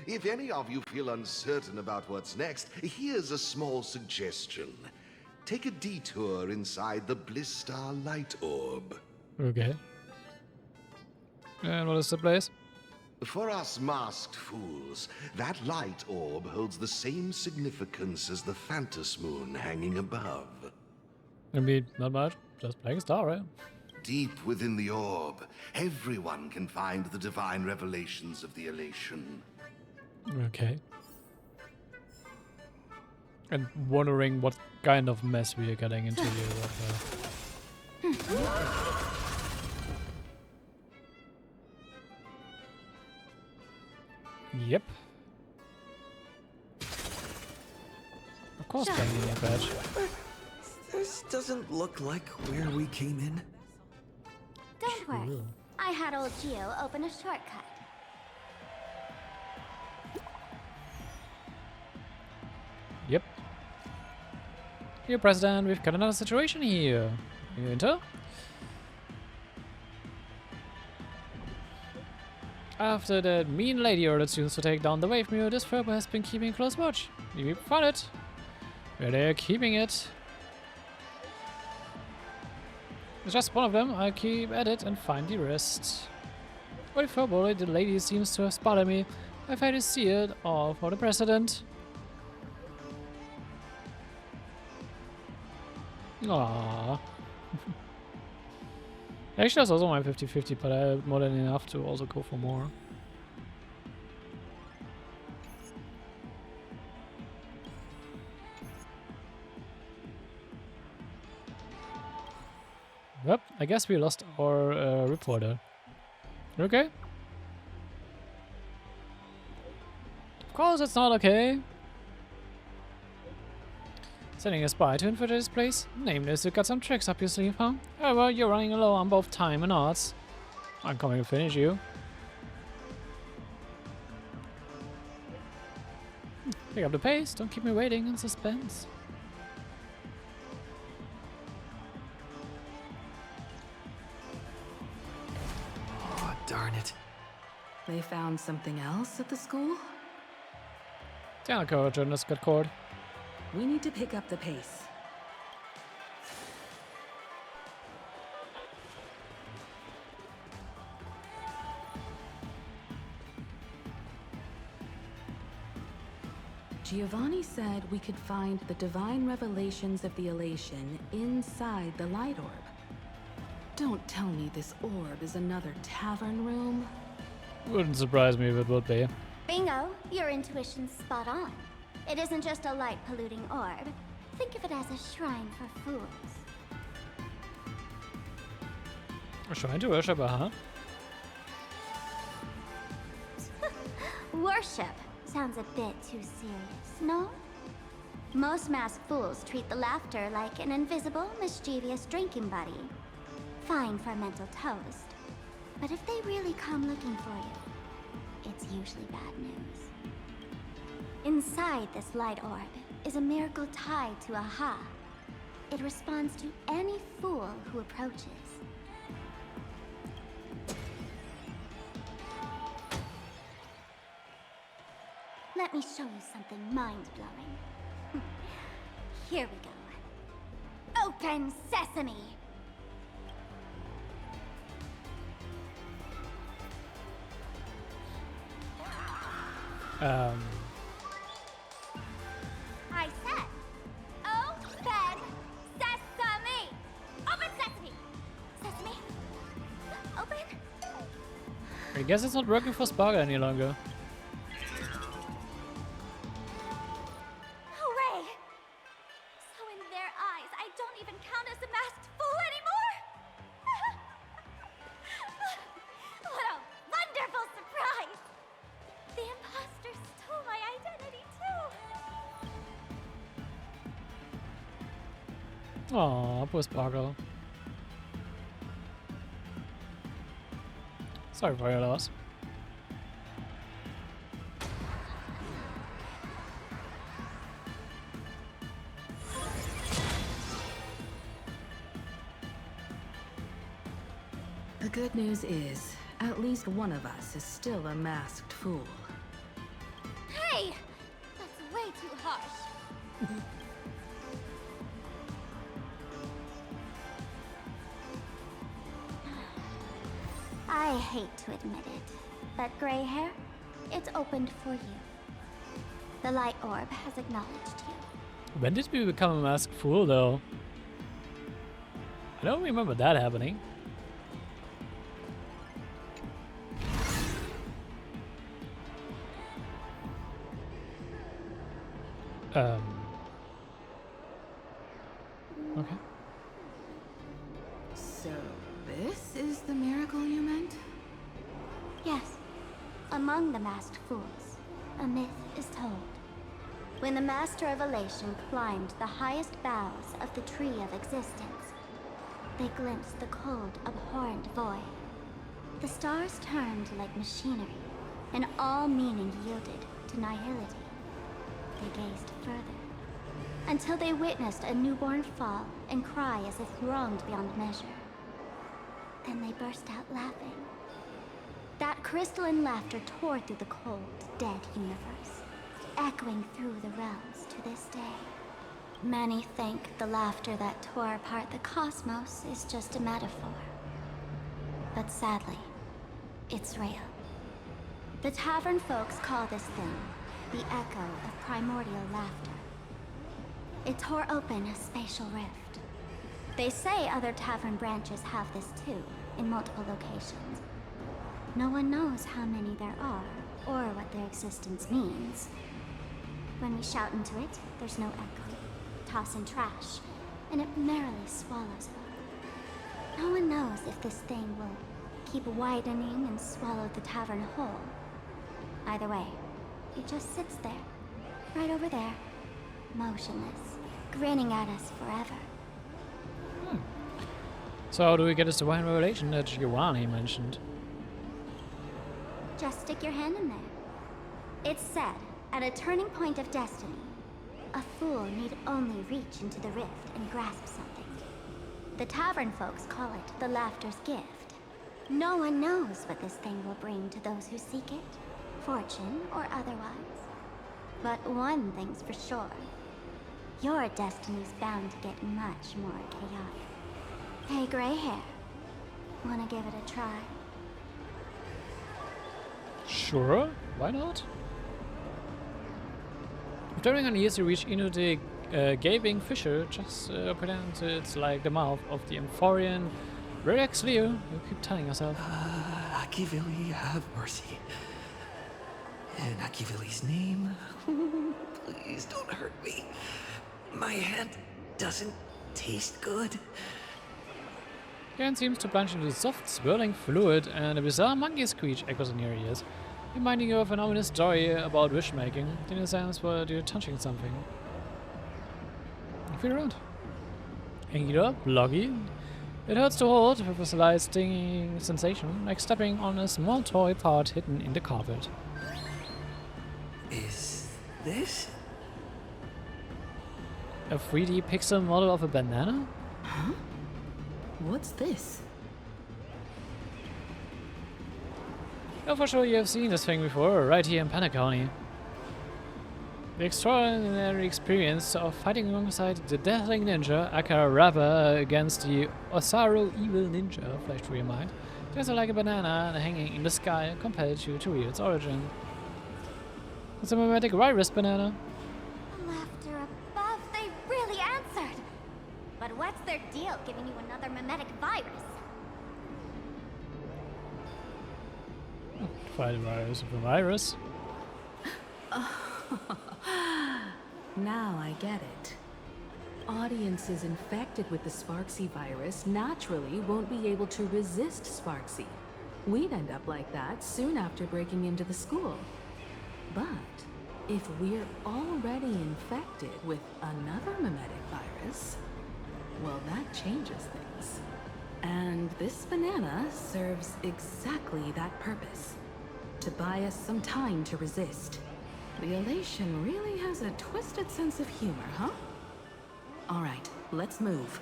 If any of you feel uncertain about what's next, here's a small suggestion. Take a detour inside the Blistar Light Orb.
Okay. And what is the place?
For us masked fools, that light orb holds the same significance as the Phantos Moon hanging above.
I mean, not much. Just playing a star, right?
Deep within the orb, everyone can find the divine revelations of the elation.
Okay. And wondering what kind of mess we are getting into here. Yep. Of course, banging a badge.
This doesn't look like where we came in.
Don't worry. I had old Geo open a shortcut.
Yep. Here, President, we've got another situation here. You enter? After that mean lady ordered students to take down the wave mirror, this Furbo has been keeping close watch. You found it. Where they are keeping it. It's just one of them. I'll keep at it and find the rest. Well, Furbo, the lady seems to have spotted me. I've had to see it all for the President. Aww. Actually, that's also my 50-50, but I have more than enough to also go for more. Yep, I guess we lost our reporter. Okay. Of course it's not okay. Sending a spy to infiltrate this place? Nameless, you got some tricks up your sleeve, huh? Oh well, you're running low on both time and arts. I'm coming to finish you. Pick up the pace, don't keep me waiting in suspense.
Oh, darn it.
They found something else at the school?
Down go, journalist got cord.
We need to pick up the pace. Giovanni said we could find the divine revelations of the elation inside the light orb. Don't tell me this orb is another tavern room.
Wouldn't surprise me if it would be.
Bingo, your intuition's spot on. It isn't just a light-polluting orb. Think of it as a shrine for fools.
A shrine to worship, huh?
Worship sounds a bit too serious, no? Most masked fools treat the laughter like an invisible, mischievous drinking buddy. Fine for a mental toast. But if they really come looking for you, it's usually bad news. Inside this light orb is a miracle tied to a ha. It responds to any fool who approaches. Let me show you something mind-blowing. Here we go. Open sesame! I said, open sesame! Open sesame! Sesame? Open?
I guess it's not working for Sparga any longer.
Hooray! So in their eyes, I don't even count as a masked fool anymore? What a wonderful surprise! The imposter stole my identity too!
Aw, poor Spargo. Sorry for your loss.
The good news is, at least one of us is still a masked fool.
Hey! That's way too harsh. I hate to admit it, but gray hair, it's opened for you. The light orb has acknowledged you.
When did we become a masked fool, though? I don't remember that happening. Okay.
So, this is the miracle you meant?
Yes. Among the masked fools, a myth is told. When the Master of Elation climbed the highest boughs of the Tree of Existence, they glimpsed the cold, abhorrent void. The stars turned like machinery, and all meaning yielded to nihility. They gazed further, until they witnessed a newborn fall and cry as if wronged beyond measure. Then they burst out laughing. That crystalline laughter tore through the cold, dead universe, echoing through the realms to this day. Many think the laughter that tore apart the cosmos is just a metaphor. But sadly, it's real. The tavern folks call this thing the echo of primordial laughter. It tore open a spatial rift. They say other tavern branches have this too, in multiple locations. No one knows how many there are, or what their existence means. When we shout into it, there's no echo. Toss in trash, and it merrily swallows up. No one knows if this thing will keep widening and swallow the tavern whole. Either way, it just sits there, right over there, motionless, grinning at us forever.
So how do we get this divine revelation that Giovanni mentioned?
Just stick your hand in there. It's said, At a turning point of destiny, a fool need only reach into the rift and grasp something. The tavern folks call it the Laughter's Gift. No one knows what this thing will bring to those who seek it, fortune or otherwise. But one thing's for sure. Your destiny's bound to get much more chaotic. Hey, gray hair. Wanna give it a try?
Sure, why not? During an easy reach into the gaping fissure, just pretend it's like the mouth of the Amphorian. Relax, Leo, you keep telling yourself.
Akivili, have mercy. In Akivili's name, please don't hurt me. My hand doesn't taste good.
Gan seems to plunge into soft, swirling fluid, and a bizarre monkey screech echoes in your ears, reminding you of an ominous story about wish-making, in a sense where you're touching something. Feel around. Either bloggy. It hurts to hold, with a slight stinging sensation, like stepping on a small toy part hidden in the carpet.
Is this?
A 3D pixel model of a banana?
Huh? What's this?
Oh, for sure you have seen this thing before, right here in Penacony. The extraordinary experience of fighting alongside the dazzling ninja aka Rapper against the Osaru evil ninja flashed through your mind. Just like a banana hanging in the sky compelled you to read its origin. It's a mimetic virus banana.
Laughter above, they really answered! But what's their deal giving you another mimetic virus?
Fight a virus with a virus.
Now I get it. Audiences infected with the Sparxie virus naturally won't be able to resist Sparxie. We'd end up like that soon after breaking into the school. But if we're already infected with another mimetic virus, well, that changes things. And this banana serves exactly that purpose. To buy us some time to resist. The elation really has a twisted sense of humor, huh? All right, let's move.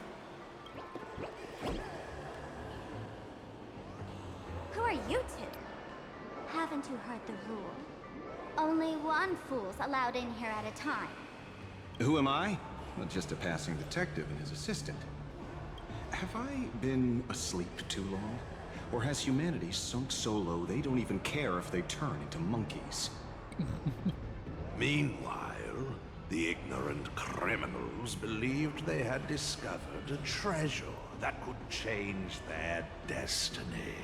Who are you two? Haven't you heard the rule? Only one fool's allowed in here at a time.
Who am I? Well, just a passing detective and his assistant. Have I been asleep too long? Or has humanity sunk so low they don't even care if they turn into monkeys?
Meanwhile, the ignorant criminals believed they had discovered a treasure that could change their destiny,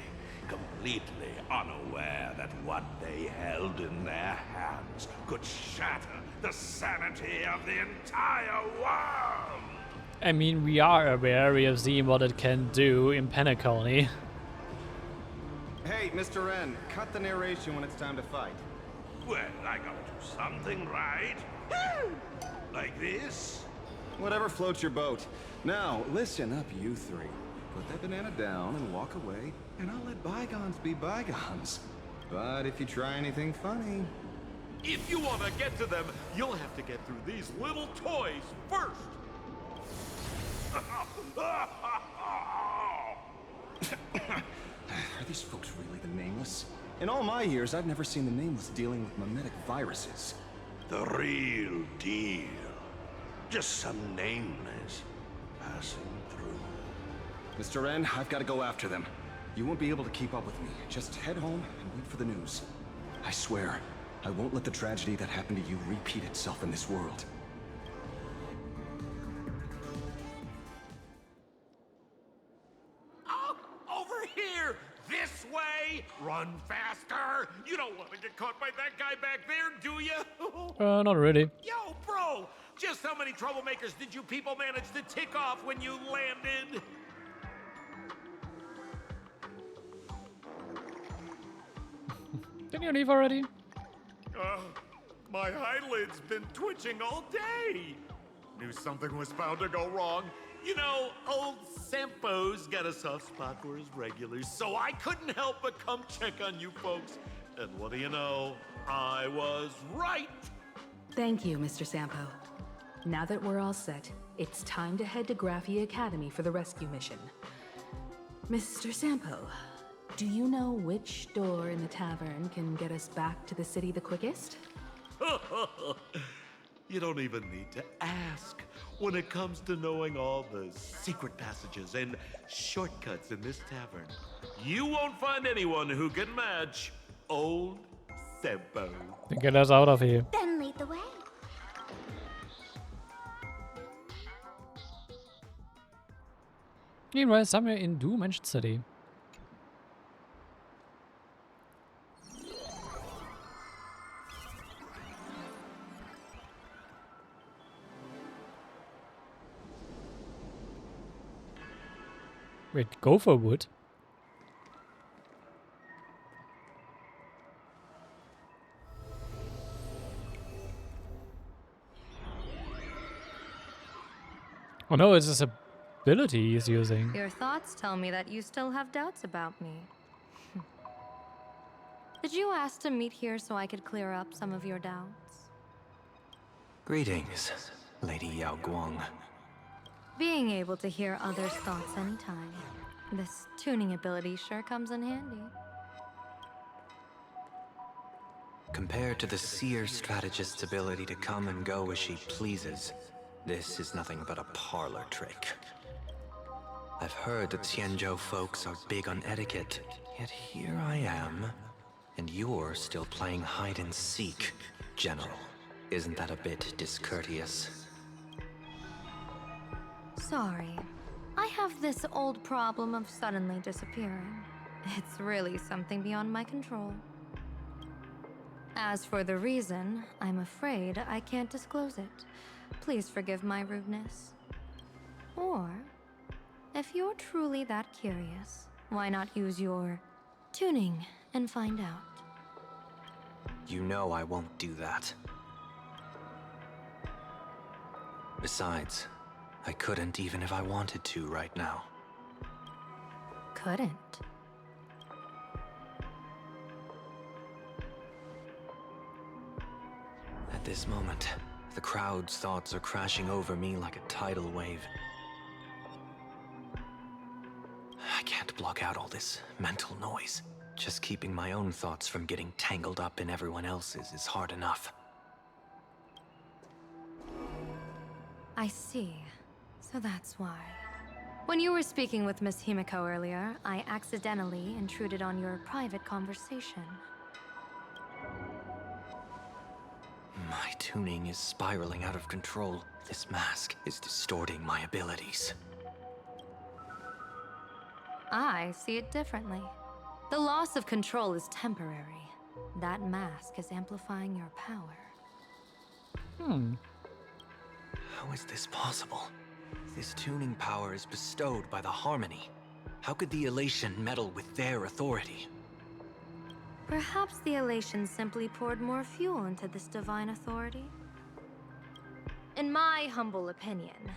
completely unaware that what they held in their hands could shatter the sanity of the entire world!
I mean, we are aware, we have seen what it can do in Penacony.
Hey, Mr. Wren, cut the narration when it's time to fight.
Well, I gotta do something right. Like this?
Whatever floats your boat. Now, listen up, you three. Put that banana down and walk away, and I'll let bygones be bygones. But if you try anything funny...
If you want to get to them, you'll have to get through these little toys first.
Are these folks really the Nameless? In all my years, I've never seen the Nameless dealing with mimetic viruses.
The real deal. Just some nameless passing through.
Mr. Wren, I've got to go after them. You won't be able to keep up with me. Just head home and wait for the news. I swear, I won't let the tragedy that happened to you repeat itself in this world.
Over here! This way! Run faster! You don't want to get caught by that guy back there, do you?
Not really.
Yo, bro! Just how many troublemakers did you people manage to tick off when you landed?
Didn't you leave already?
My eyelid's been twitching all day. Knew something was bound to go wrong. You know, old Sampo's got a soft spot for his regulars, so I couldn't help but come check on you folks. And what do you know? I was right.
Thank you, Mr. Sampo. Now that we're all set, it's time to head to Graphia Academy for the rescue mission. Mr. Sampo, do you know which door in the tavern can get us back to the city the quickest?
You don't even need to ask. When it comes to knowing all the secret passages and shortcuts in this tavern, you won't find anyone who can match old Sempo.
Then get us out of here.
Then lead the way.
Meanwhile, somewhere in Doom Mansion City. Wait, Gopher Wood? Oh no, it's his ability he's using.
Your thoughts tell me that you still have doubts about me. Did you ask to meet here so I could clear up some of your doubts?
Greetings, Lady Yao Guang.
Being able to hear others' thoughts anytime. This tuning ability sure comes in handy.
Compared to the seer strategist's ability to come and go as she pleases, this is nothing but a parlor trick. I've heard that Xianzhou folks are big on etiquette, yet here I am, and you're still playing hide and seek, General. Isn't that a bit discourteous?
Sorry. I have this old problem of suddenly disappearing. It's really something beyond my control. As for the reason, I'm afraid I can't disclose it. Please forgive my rudeness. Or, if you're truly that curious, why not use your tuning and find out?
You know I won't do that. Besides, I couldn't even if I wanted to right now.
Couldn't?
At this moment, the crowd's thoughts are crashing over me like a tidal wave. I can't block out all this mental noise. Just keeping my own thoughts from getting tangled up in everyone else's is hard enough.
I see. So that's why. When you were speaking with Miss Himiko earlier, I accidentally intruded on your private conversation.
My tuning is spiraling out of control. This mask is distorting my abilities.
I see it differently. The loss of control is temporary. That mask is amplifying your power.
How is this possible? This tuning power is bestowed by the Harmony. How could the Elation meddle with their authority?
Perhaps the Elation simply poured more fuel into this divine authority? In my humble opinion,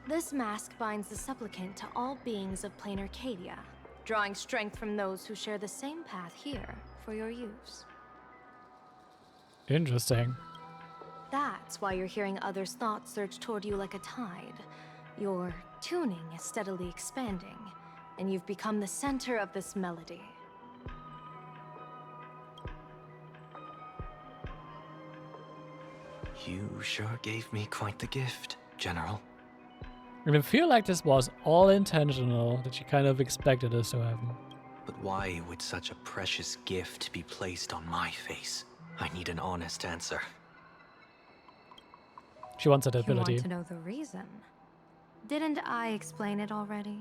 this mask binds the supplicant to all beings of plain Arcadia, drawing strength from those who share the same path here for your use.
Interesting.
That's why you're hearing others' thoughts surge toward you like a tide. Your tuning is steadily expanding, and you've become the center of this melody.
You sure gave me quite the gift, General.
And I feel like this was all intentional, that she kind of expected this to happen.
But why would such a precious gift be placed on my face? I need an honest answer.
She wants that ability.
You want to know the reason? Didn't I explain it already?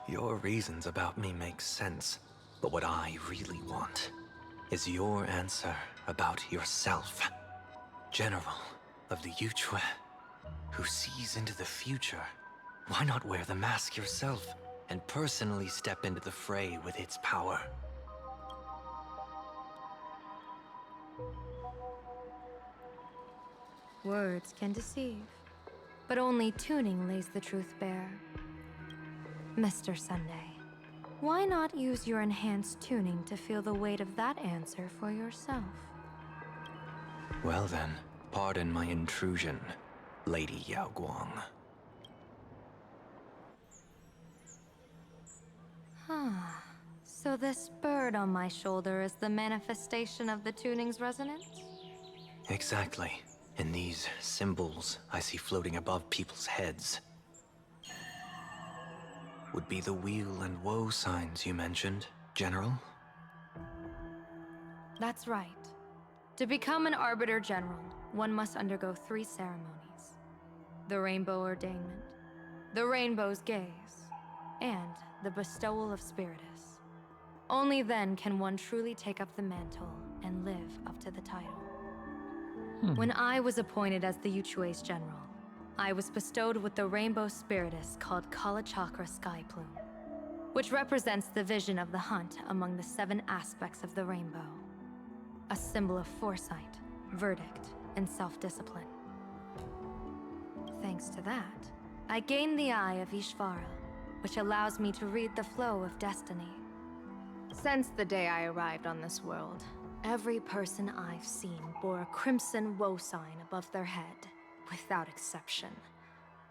Your reasons about me make sense, but what I really want is your answer about yourself. General of the Yuchue, who sees into the future. Why not wear the mask yourself and personally step into the fray with its power?
Words can deceive, but only tuning lays the truth bare. Mr. Sunday, why not use your enhanced tuning to feel the weight of that answer for yourself?
Well then, pardon my intrusion, Lady Yao Guang.
So this bird on my shoulder is the manifestation of the tuning's resonance?
Exactly. And these symbols I see floating above people's heads would be the wheel and woe signs you mentioned, General?
That's right. To become an Arbiter General, one must undergo 3 ceremonies. The Rainbow Ordainment, the Rainbow's Gaze, and the Bestowal of Spiritus. Only then can one truly take up the mantle and live up to the title. When I was appointed as the Yuchue's general, I was bestowed with the Rainbow Spiritus called Kalachakra Sky Plume, which represents the vision of the hunt among the 7 aspects of the rainbow. A symbol of foresight, verdict, and self-discipline. Thanks to that, I gained the Eye of Ishvara, which allows me to read the flow of destiny. Since the day I arrived on this world, every person I've seen bore a crimson woe sign above their head, without exception.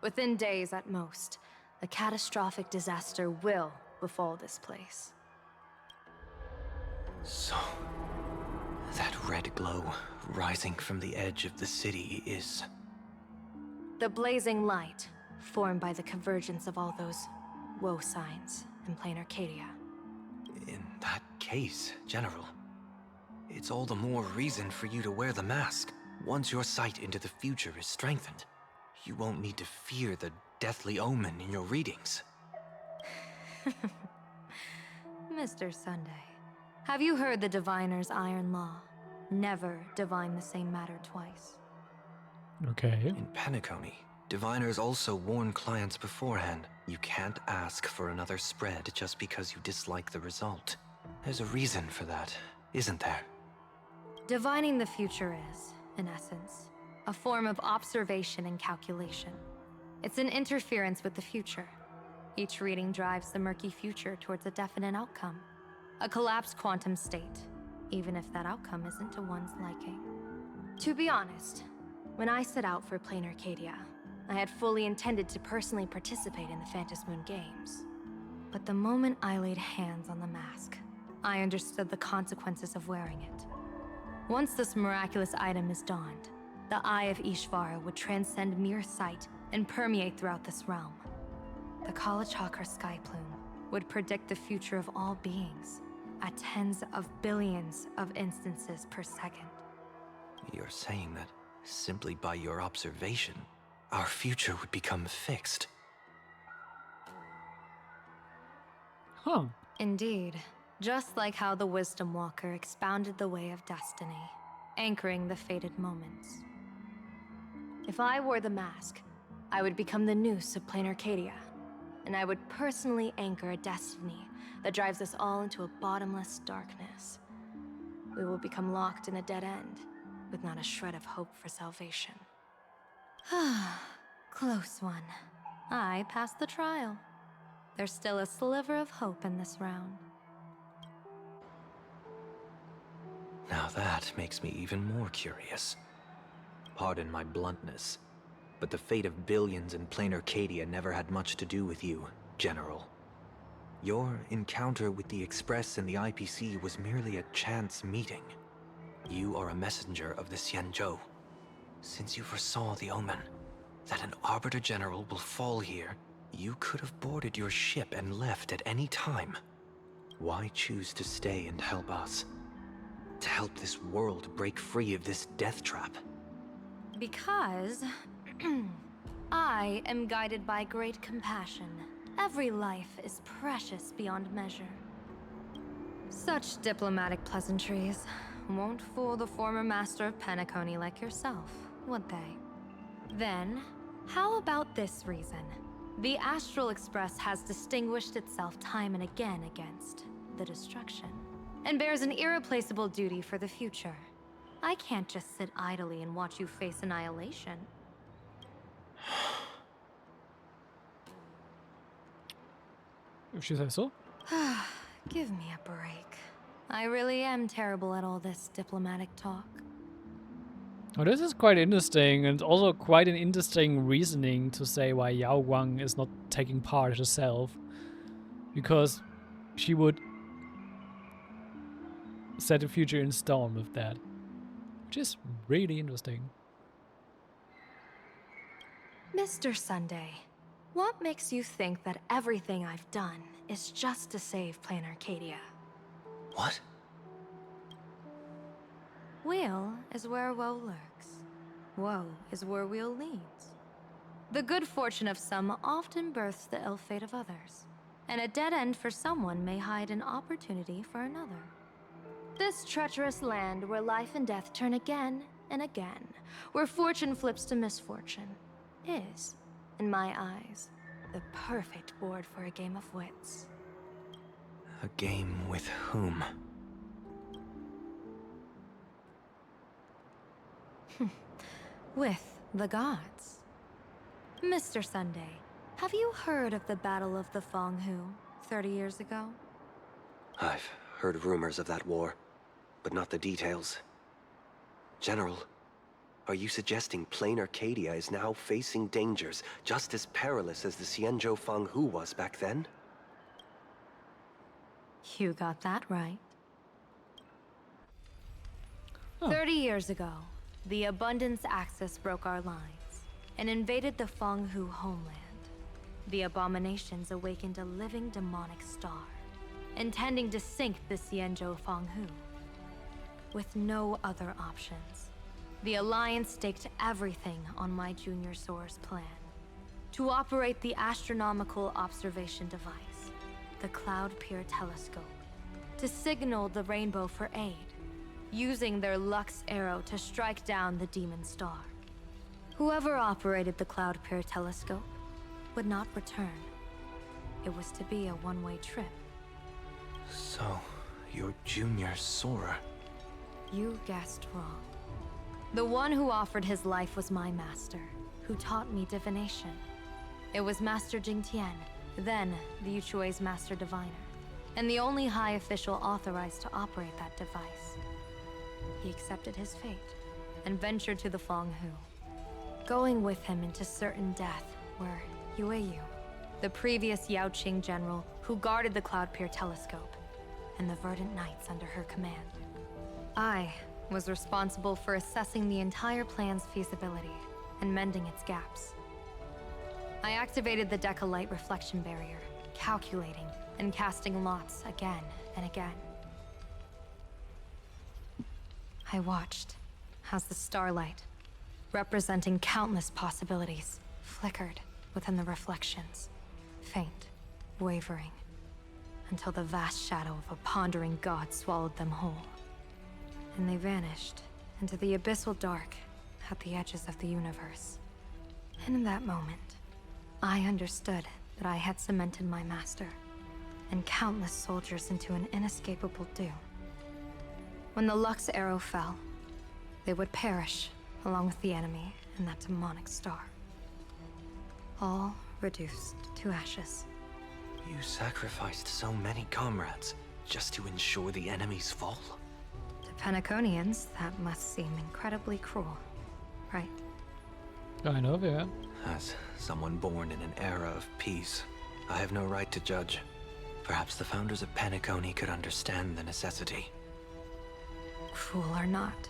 Within days at most, a catastrophic disaster will befall this place.
So, that red glow rising from the edge of the city is...
The blazing light, formed by the convergence of all those woe signs in plain Arcadia.
In that case, General, it's all the more reason for you to wear the mask. Once your sight into the future is strengthened, you won't need to fear the deathly omen in your readings.
Mr. Sunday, have you heard the diviner's iron law? Never divine the same matter twice.
Okay.
In Penacony, diviners also warn clients beforehand. You can't ask for another spread just because you dislike the result. There's a reason for that, isn't there?
Divining the future is, in essence, a form of observation and calculation. It's an interference with the future. Each reading drives the murky future towards a definite outcome. A collapsed quantum state, even if that outcome isn't to one's liking. To be honest, when I set out for Plain Arcadia, I had fully intended to personally participate in the Phantom Moon Games. But the moment I laid hands on the mask, I understood the consequences of wearing it. Once this miraculous item is donned, the Eye of Ishvara would transcend mere sight and permeate throughout this realm. The Kalachakra Sky Plume would predict the future of all beings at tens of billions of instances per second.
You're saying that simply by your observation, our future would become fixed.
Huh.
Indeed. Just like how the Wisdom Walker expounded the way of destiny, anchoring the fated moments. If I wore the mask, I would become the noose of Plain Arcadia, and I would personally anchor a destiny that drives us all into a bottomless darkness. We will become locked in a dead end, with not a shred of hope for salvation. Close one. I passed the trial. There's still a sliver of hope in this round.
Now that makes me even more curious. Pardon my bluntness, but the fate of billions in Plain Arcadia never had much to do with you, General. Your encounter with the Express and the IPC was merely a chance meeting. You are a messenger of the Xianzhou. Since you foresaw the omen, that an Arbiter General will fall here, you could have boarded your ship and left at any time. Why choose to stay and help us? To help this world break free of this death trap?
Because I am guided by great compassion. Every life is precious beyond measure. Such diplomatic pleasantries won't fool the former master of Penacony like yourself, would they? Then, how about this reason? The Astral Express has distinguished itself time and again against the destruction, and bears an irreplaceable duty for the future. I can't just sit idly and watch you face annihilation.
If she says so.
Give me a break. I really am terrible at all this diplomatic talk.
Well, this is quite interesting, and also quite an interesting reasoning to say why Yao Guang is not taking part herself. Because she would set the future in stone with that. Which is really interesting.
Mr. Sunday, what makes you think that everything I've done is just to save Plain Arcadia?
What?
Weal is where woe lurks. Woe is where weal leads. The good fortune of some often births the ill fate of others, and a dead end for someone may hide an opportunity for another. This treacherous land where life and death turn again and again, where fortune flips to misfortune, is, in my eyes, the perfect board for a game of wits.
A game with whom?
With the gods. Mr. Sunday, have you heard of the Battle of the Fong Hu 30 years ago?
I've heard rumors of that war, but not the details. General, are you suggesting Plain Arcadia is now facing dangers just as perilous as the Xianzhou Fang Hu was back then?
You got that right.
Oh.
30 years ago, the Abundance Axis broke our lines and invaded the Fang Hu homeland. The abominations awakened a living demonic star, intending to sink the Xianzhou Fang Hu. With no other options, the Alliance staked everything on my junior soar's plan. To operate the astronomical observation device, the Cloud Peer Telescope, to signal the rainbow for aid, using their Lux arrow to strike down the demon star. Whoever operated the Cloud Peer Telescope would not return. It was to be a one-way trip.
So, your junior Sora.
You guessed wrong. The one who offered his life was my master, who taught me divination. It was Master Jing Tian, then the Yuchui's Master Diviner, and the only high official authorized to operate that device. He accepted his fate and ventured to the Fang Hu, going with him into certain death were Yueyu, the previous Yaoqing general who guarded the Cloud Peer Telescope, and the Verdant Knights under her command. I was responsible for assessing the entire plan's feasibility and mending its gaps. I activated the Decalight reflection barrier, calculating and casting lots again and again. I watched as the starlight, representing countless possibilities, flickered within the reflections, faint, wavering, until the vast shadow of a pondering god swallowed them whole. And they vanished into the abyssal dark at the edges of the universe. And in that moment, I understood that I had cemented my master and countless soldiers into an inescapable doom. When the Lux arrow fell, they would perish along with the enemy and that demonic star. All reduced to ashes.
You sacrificed so many comrades just to ensure the enemy's fall?
To Penaconians, that must seem incredibly cruel, right?
Kind of, yeah.
As someone born in an era of peace, I have no right to judge. Perhaps the founders of Penacony could understand the necessity.
Cruel or not,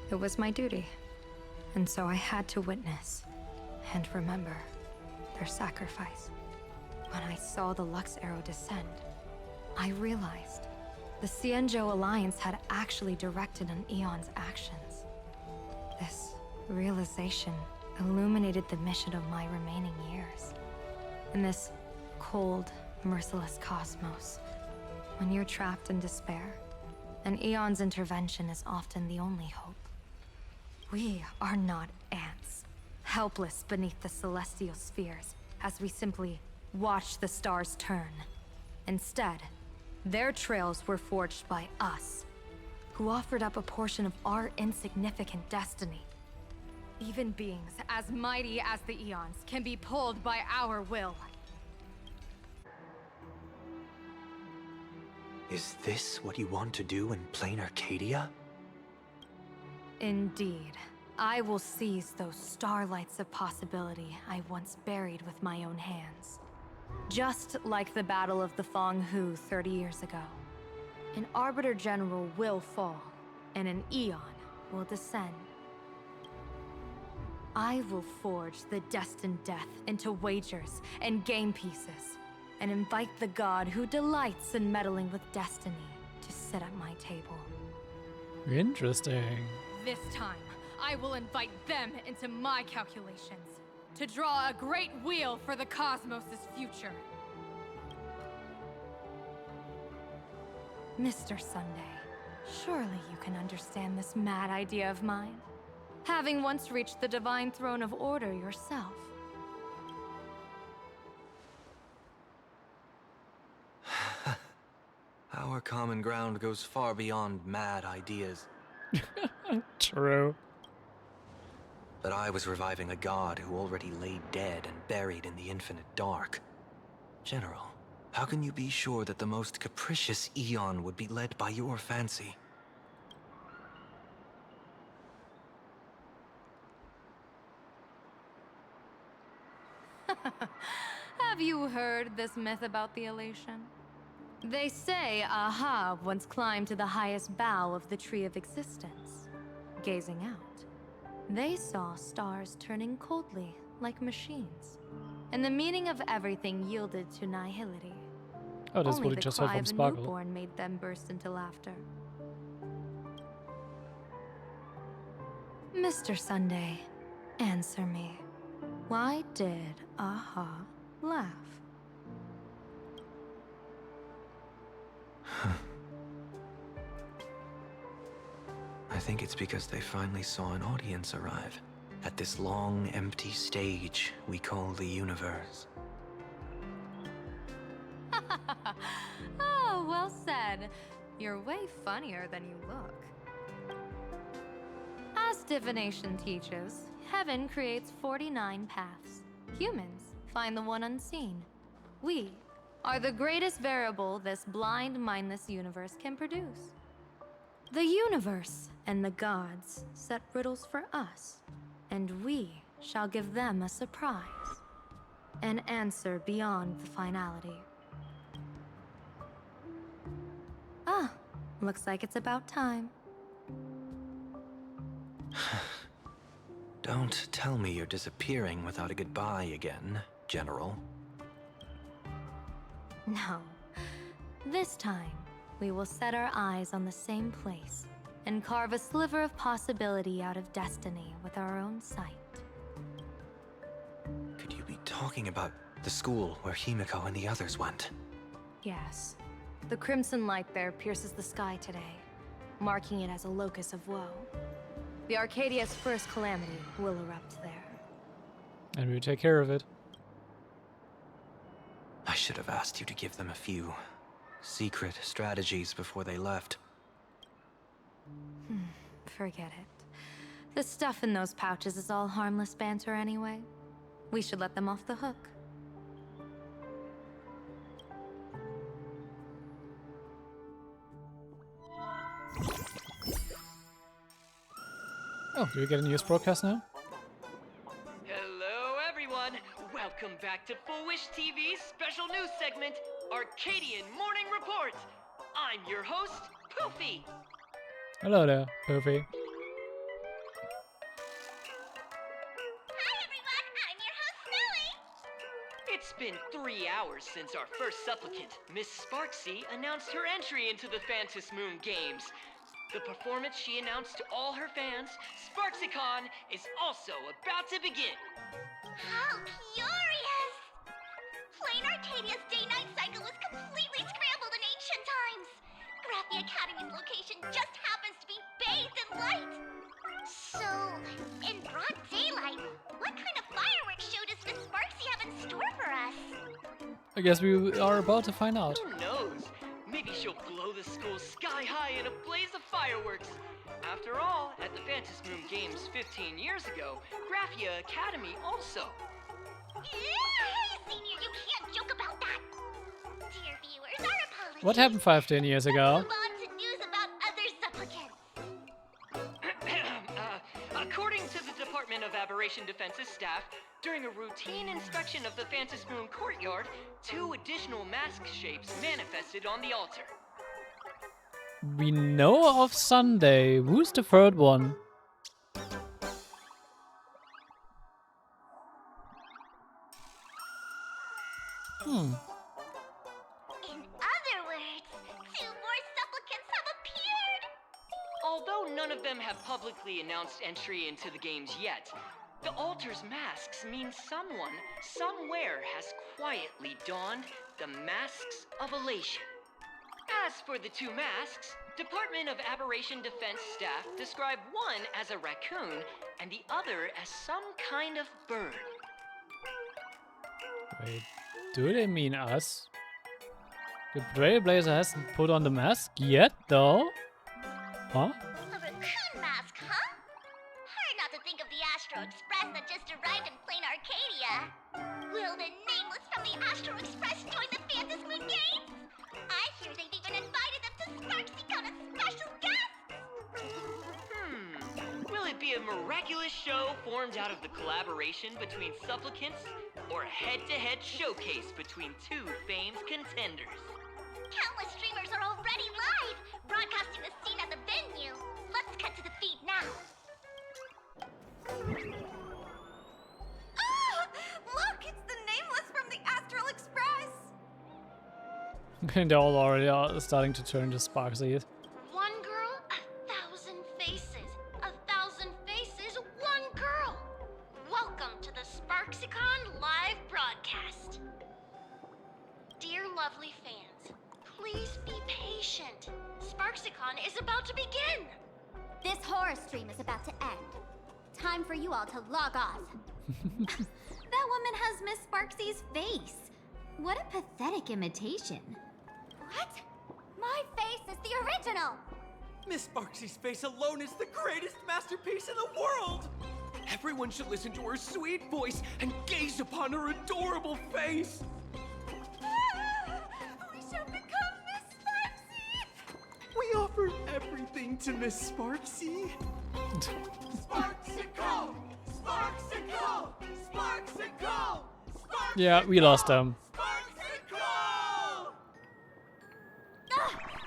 it was my duty. And so I had to witness and remember their sacrifice. When I saw the Lux arrow descend, I realized the Xianzhou Alliance had actually directed an Eon's actions. This realization illuminated the mission of my remaining years. In this cold, merciless cosmos, when you're trapped in despair, an Eon's intervention is often the only hope. We are not ants, helpless beneath the celestial spheres as we simply watch the stars turn. Instead, their trails were forged by us, who offered up a portion of our insignificant destiny. Even beings as mighty as the Eons can be pulled by our will.
Is this what you want to do in Plain Arcadia?
Indeed. I will seize those starlights of possibility I once buried with my own hands. Just like the Battle of the Fong Hu 30 years ago. An Arbiter General will fall, and an Eon will descend. I will forge the destined death into wagers and game pieces, and invite the god who delights in meddling with destiny to sit at my table.
Interesting.
This time, I will invite them into my calculations, to draw a great wheel for the cosmos' future. Mr. Sunday, surely you can understand this mad idea of mine, having once reached the divine throne of order yourself.
Our common ground goes far beyond mad ideas.
True.
But I was reviving a god who already lay dead and buried in the infinite dark. General, how can you be sure that the most capricious Eon would be led by your fancy?
Have you heard this myth about the elation? They say Aha once climbed to the highest bough of the Tree of Existence. Gazing out, they saw stars turning coldly like machines, and the meaning of everything yielded to nihility.
Oh, that's
Only
what he
the
just heard
cry
from
of a
Sparkle.
newborn made them burst into laughter. Mr. Sunday, answer me. Why did Aha laugh?
I think it's because they finally saw an audience arrive at this long, empty stage we call the universe.
Oh, well said. You're way funnier than you look. As divination teaches, heaven creates 49 paths. Humans find the one unseen. We are the greatest variable this blind, mindless universe can produce. The universe and the gods set riddles for us, and we shall give them a surprise. An answer beyond the finality. Ah, looks like it's about time.
Don't tell me you're disappearing without a goodbye again, General.
No. This time, we will set our eyes on the same place and carve a sliver of possibility out of destiny with our own sight.
Could you be talking about the school where Himiko and the others went?
Yes. The crimson light there pierces the sky today, marking it as a locus of woe. The Arcadia's first calamity will erupt there.
And we take care of it.
I should have asked you to give them a few secret strategies before they left.
Forget it. The stuff in those pouches is all harmless banter anyway. We should let them off the hook.
Oh, do we get a news broadcast now?
Hello, everyone. Welcome back to Full Wish TV's special news segment, Arcadian Morning Report. I'm your host, Poofy.
Hello there, Poofy.
Hi, everyone. I'm your host, Snowy.
It's been 3 hours since our first supplicant, Miss Sparxie, announced her entry into the Phantom Moon Games. The performance she announced to all her fans, SparxieCon, is also about to begin.
How curious! Plain Arcadia's day-night cycle was completely scrambled in ancient times. Graphia Academy's location just happens to be bathed in light. So, in broad daylight, what kind of fireworks show does Miss Sparxie have in store for us?
I guess we are about to find out.
Who knows? Maybe she'll blow the school sky high in a blaze of fireworks. After all, at the Phantom Moon Games 15 years ago, Graphia Academy also.
Hey, Senior, you can't joke about that. Dear viewers, our apologies.
What happened 15 years ago?
Move on to news about other supplicants.
According Phantom Moon courtyard, 2 additional mask shapes manifested on the altar.
We know of Sunday. Who's the third one?
In other words, 2 more supplicants have appeared!
Although none of them have publicly announced entry into the games yet, the altar's masks mean someone, somewhere has quietly donned the masks of elation. As for the 2 masks, Department of Aberration Defense staff describe one as a raccoon and the other as some kind of bird.
Wait, do they mean us? The Trailblazer hasn't put on the mask yet, though. Huh?
A raccoon mask, huh? Hard not to think of the Astro Express that just arrived in plain Arcadia. Will the Nameless from the Astro Express join the Phantom Moon Games? I hear they've even invited them to Sparxie as special guests!
Will it be a miraculous show formed out of the collaboration between supplicants, or a head-to-head showcase between 2 famed contenders?
Countless streamers are already live, broadcasting the scene at the venue. Let's cut to the feed now. Oh! Look, it's the Nameless from the Astral Express!
They're all already starting to turn to Sparxie.
One girl, 1,000 faces. 1,000 faces, one girl. Welcome to the SparxieCon live broadcast. Dear lovely fans, please be patient. SparxieCon is about to begin.
This horror stream is about to end. Time for you all to log off. That woman has Miss Sparxie's face. What a pathetic imitation. What? My face is the original!
Miss Sparxie's face alone is the greatest masterpiece in the world! Everyone should listen to her sweet voice and gaze upon her adorable face!
We shall become Miss Sparxie!
We offer everything to Miss Sparxie.
Sparxico! Sparxico! Sparxico!
Yeah, we lost them.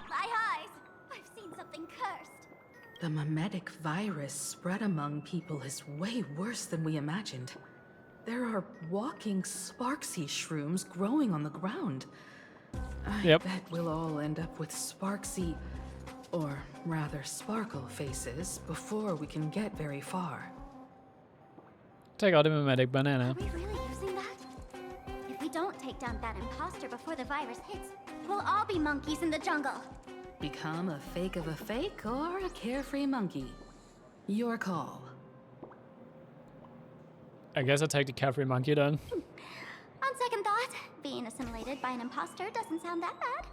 My eyes! I've seen something cursed.
The mimetic virus spread among people is way worse than we imagined. There are walking Sparxie shrooms growing on the ground. I bet we'll all end up with Sparxie, or rather Sparkle faces, before we can get very far.
Take out the mimetic banana.
Are we really using that? If we don't take down that imposter before the virus hits, we'll all be monkeys in the jungle.
Become a fake of a fake or a carefree monkey. Your call.
I guess I'll take the carefree monkey then.
On second thought, being assimilated by an imposter doesn't sound that bad.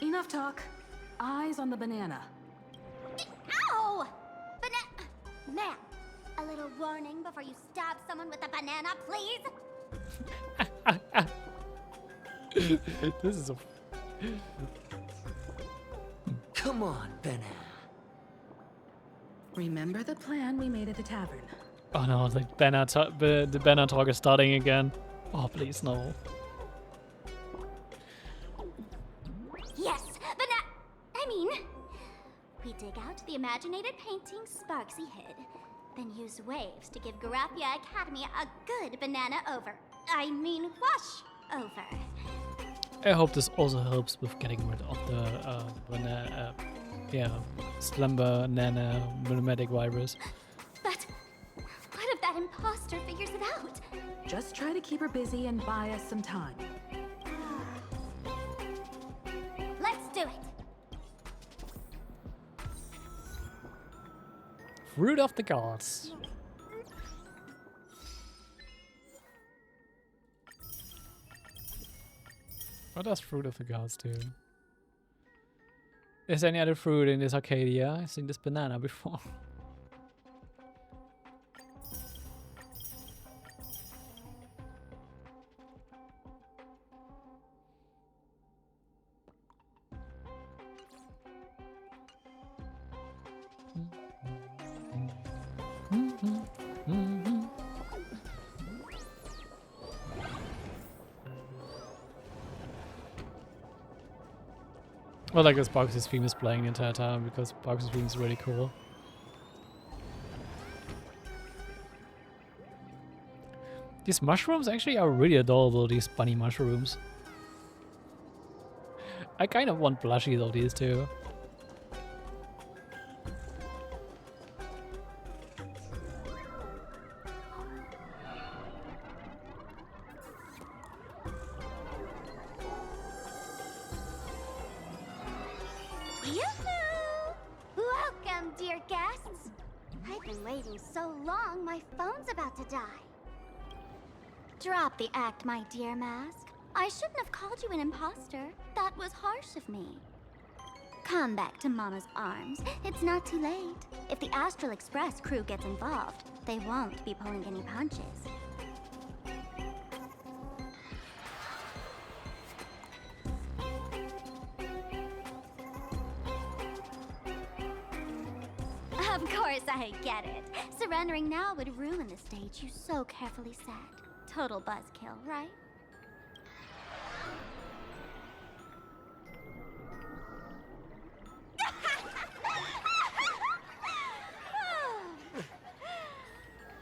Enough talk. Eyes on the banana.
Ow! Ma'am, a little warning before you stab someone with a banana, please?
This is a...
Come on, banana.
Remember the plan we made at the tavern.
Oh no, the banner talk is starting again. Oh, please, no.
Yes, we dig out the imaginated painting Sparxie hid, then use waves to give Graphia Academy a good banana over. I mean wash over.
I hope this also helps with getting rid of the banana, slumber nana mimetic virus.
But what if that imposter figures it out?
Just try to keep her busy and buy us some time.
Let's do it.
Fruit of the gods. What does fruit of the gods do? Is there any other fruit in this Arcadia? I've seen this banana before. Or like as Sparxie's theme is playing the entire time, because Sparxie's theme is really cool. These mushrooms actually are really adorable, these bunny mushrooms. I kind of want plushies of these too.
Yoo-hoo! Welcome, dear guests. I've been waiting so long, my phone's about to die. Drop the act, my dear Mask. I shouldn't have called you an imposter. That was harsh of me. Come back to Mama's arms. It's not too late. If the Astral Express crew gets involved, they won't be pulling any punches. Of course I get it. Surrendering now would ruin the stage you so carefully set. Total buzzkill, right?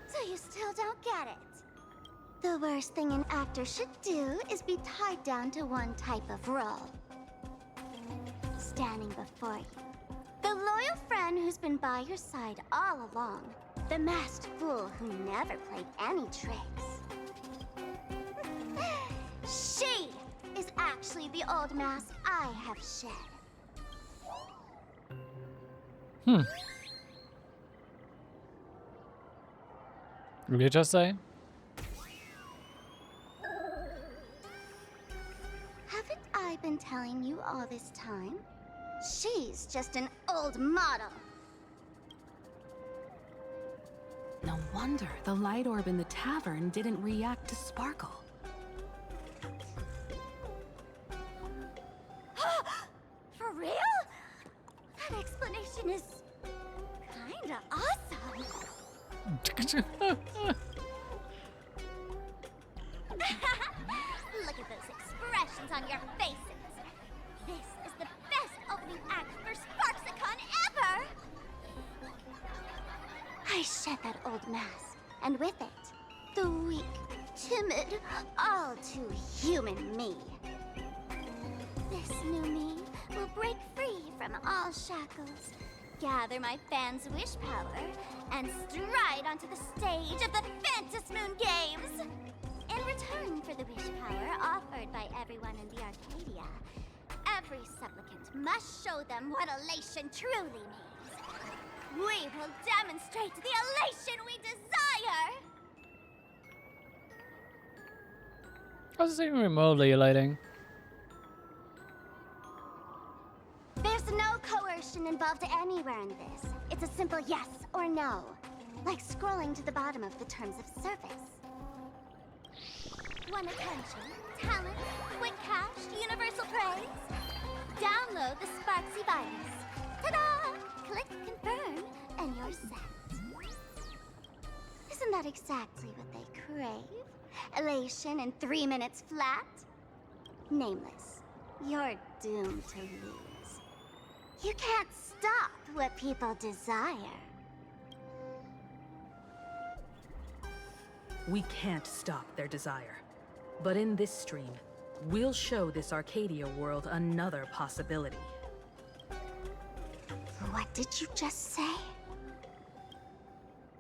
So you still don't get it? The worst thing an actor should do is be tied down to one type of role. Standing before you. The loyal friend who's been by your side all along. The masked fool who never played any tricks. She is actually the old mask I have shed.
Will you just say?
Haven't I been telling you all this time? She's just an old model.
No wonder the light orb in the tavern didn't react to Sparkle.
For real? That explanation is kinda awesome. Look at those expressions on your faces. This is the best opening act for Sparxicon ever! I shed that old mask, and with it, the weak, timid, all too human me. This new me will break free from all shackles, gather my fans' wish power, and stride onto the stage of the Fantasmoon Games! In return for the wish power offered by everyone in the Arcadia, every supplicant must show them what elation truly means. We will demonstrate the elation we desire!
How's this even remotely elating?
There's no coercion involved anywhere in this. It's a simple yes or no. Like scrolling to the bottom of the terms of service. Want attention, talent, quick cash, universal praise? Download the Sparxie virus. Ta-da! Click confirm, and you're set. Isn't that exactly what they crave? Elation in 3 minutes flat? Nameless, you're doomed to lose. You can't stop what people desire.
We can't stop their desire. But in this stream, we'll show this Arcadia world another possibility.
What did you just say?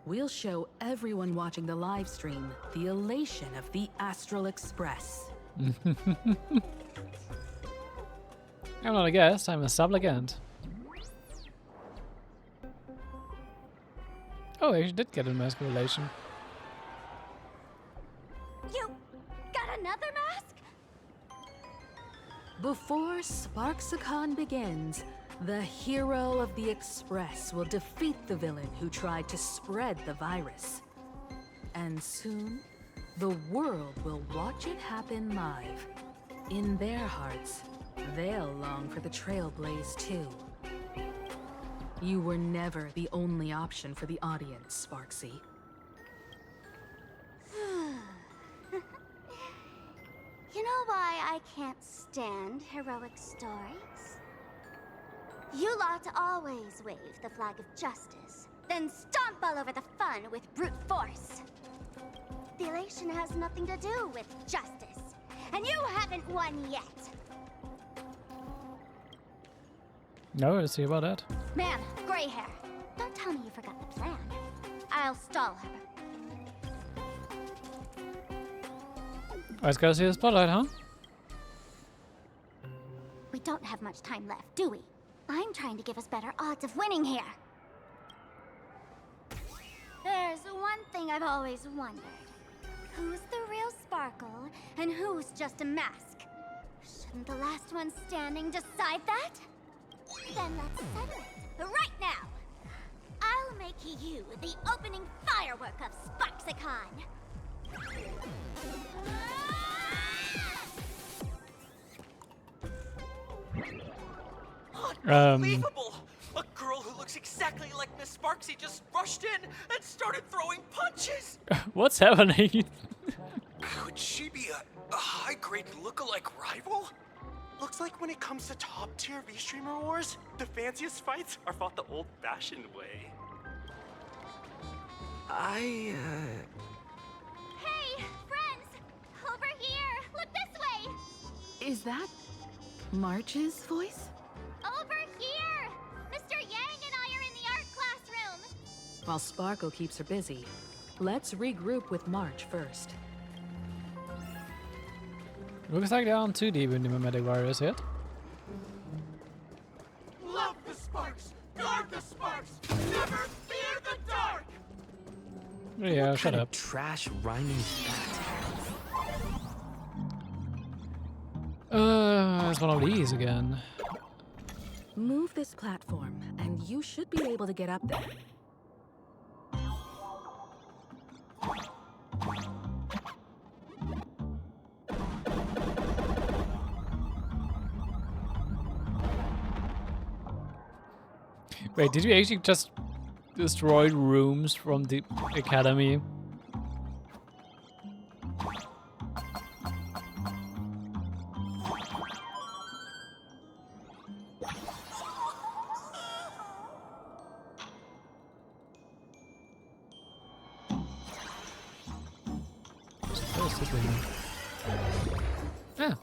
We'll show everyone watching the live stream the elation of the Astral Express.
I'm not a guest, I'm a supplicant. Oh, I did get a mask relation.
You got another mask?
Before Sparxicon begins, the hero of the Express will defeat the villain who tried to spread the virus. And soon, the world will watch it happen live. In their hearts, they'll long for the Trailblaze too. You were never the only option for the audience, Sparxie.
You know why I can't stand heroic stories? You lot always wave the flag of justice, then stomp all over the fun with brute force. The elation has nothing to do with justice, and you haven't won yet.
No, let's see about that.
Ma'am, gray hair. Don't tell me you forgot the plan. I'll stall her.
I just gotta see the spotlight, huh?
We don't have much time left, do we? I'm trying to give us better odds of winning here. There's one thing I've always wondered. Who's the real Sparkle, and who's just a mask? Shouldn't the last one standing decide that? Then let's settle it, right now! I'll make you the opening firework of Sparxicon!
Unbelievable! A girl who looks exactly like Miss Sparxie just rushed in and started throwing punches!
What's happening?
Could she be a high-grade lookalike rival?
Looks like when it comes to top-tier V-Streamer wars, the fanciest fights are fought the old-fashioned way.
Hey, friends! Over here! Look this way!
Is that March's voice?
Over here! Mr. Yang and I are in the art classroom!
While Sparkle keeps her busy, let's regroup with March first.
Looks like they aren't too deep in the mimetic virus yet.
Love the sparks! Guard the sparks! Never fear the dark!
Yeah, shut up.
Trash rhyming
It's one of these again.
Move this platform, and you should be able to get up there.
Wait, did you actually just destroy rooms from the academy? Yeah.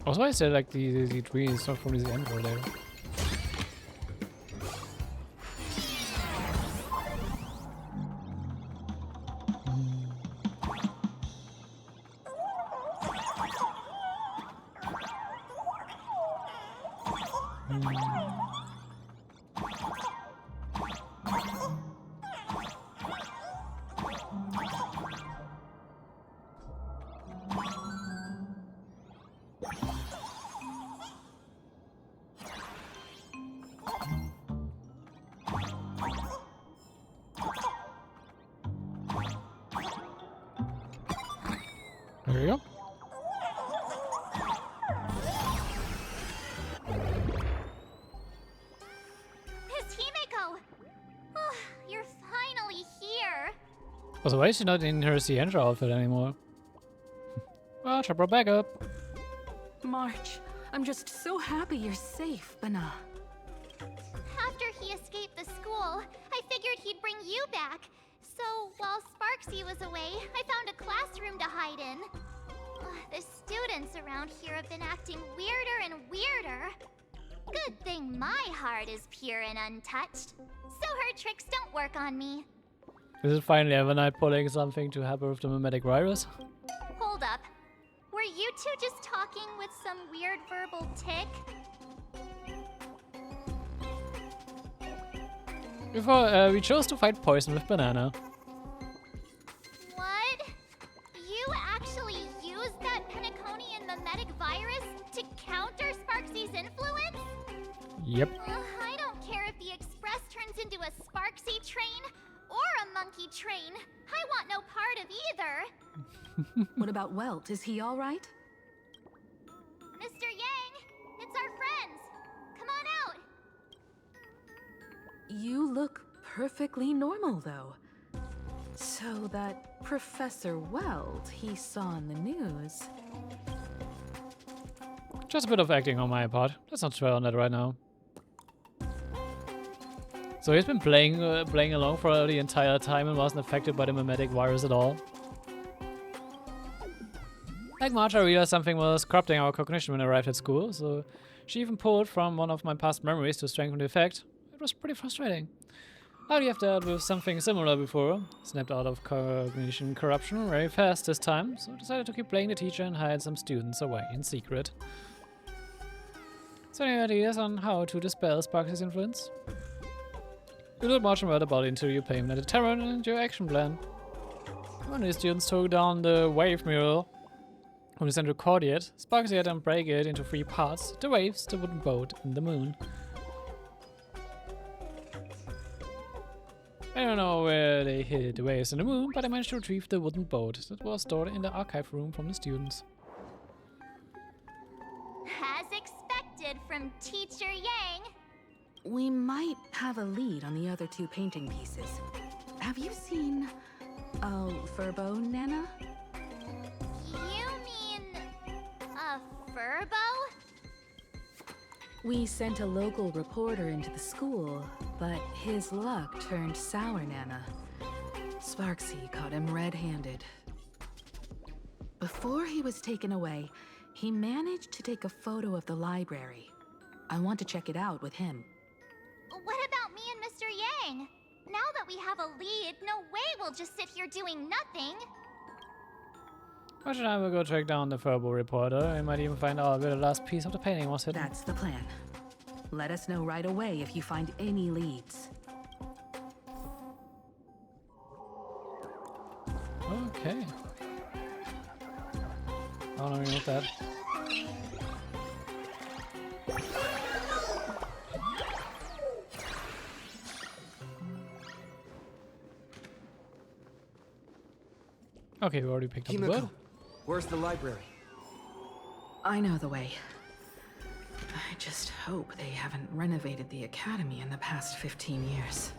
Also, I said like the tree is not from the end over there. There you go.
Miss Himeko! Oh, you're finally here!
Also, why is she not in her Sientra outfit anymore? Well, she brought back up.
March, I'm just so happy you're safe, Bana.
After he escaped the school, I figured he'd bring you back. So, while Sparxie was away, I found a classroom to hide in. The students around here have been acting weirder and weirder. Good thing my heart is pure and untouched, so her tricks don't work on me.
Is it finally Evernight pulling something to help her with the mimetic virus?
Hold up. Were you two just talking with some weird verbal tick?
Before, we chose to fight poison with banana.
What? You actually used that Penaconian mimetic virus to counter Sparxie's influence?
Yep.
I don't care if the Express turns into a Sparxie train or a monkey train. I want no part of either.
What about Welt? Is he all right?
Mr. Yang, it's our friends. Come on out.
You look perfectly normal, though. So that Professor Weld he saw in the news.
Just a bit of acting on my part. Let's not dwell on that right now. So he's been playing along for the entire time and wasn't affected by the mimetic virus at all. Like March, I realized something was corrupting our cognition when I arrived at school, so she even pulled from one of my past memories to strengthen the effect. It was pretty frustrating. I already have dealt with something similar before. Snapped out of cognition corruption very fast this time, so decided to keep playing the teacher and hide some students away in secret. So any ideas on how to dispel Sparxie's influence? You will march and word about it until you pay him the Terran and your action plan. When the students took down the wave mural on the central courtyard, Sparxie had them break it into 3 parts: the waves, the wooden boat, and the moon. I don't know where they hid the waves and the moon, but I managed to retrieve the wooden boat that was stored in the archive room from the students.
As expected from Teacher Yang.
We might have a lead on the other 2 painting pieces. Have you seen Furbo, Nana?
You mean a Furbo?
We sent a local reporter into the school, but his luck turned sour, Nana.
Sparxie caught him red-handed.
Before he was taken away, he managed to take a photo of the library. I want to check it out with him.
What about me and Mr. Yang? Now that we have a lead, no way we'll just sit here doing nothing.
Why should I go track down the Furbo reporter? I might even find out where the last piece of the painting was hidden.
That's the plan. Let us know right away if you find any leads.
Okay. I don't know about that. Okay, we already picked up the book.
Where's the library?
I know the way. I just hope they haven't renovated the academy in the past 15 years.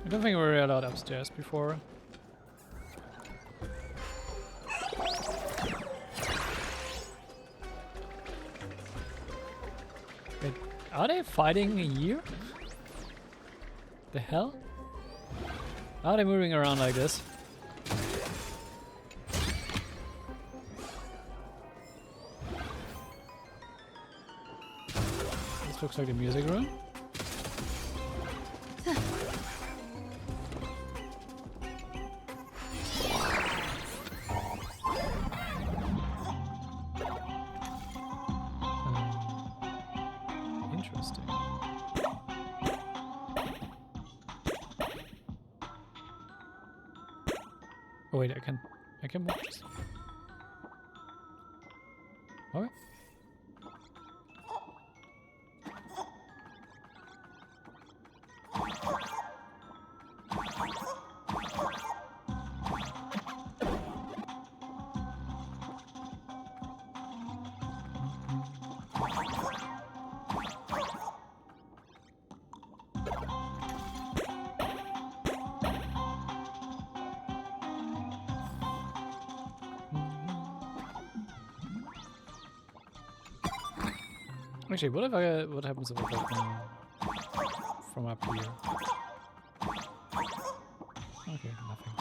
I don't think we were allowed upstairs before. Wait, are they fighting here? The hell? How are they moving around like this? This looks like the music room. Interesting. Oh wait, I can move this. Okay. Actually, what happens if I go from up here? Okay, nothing.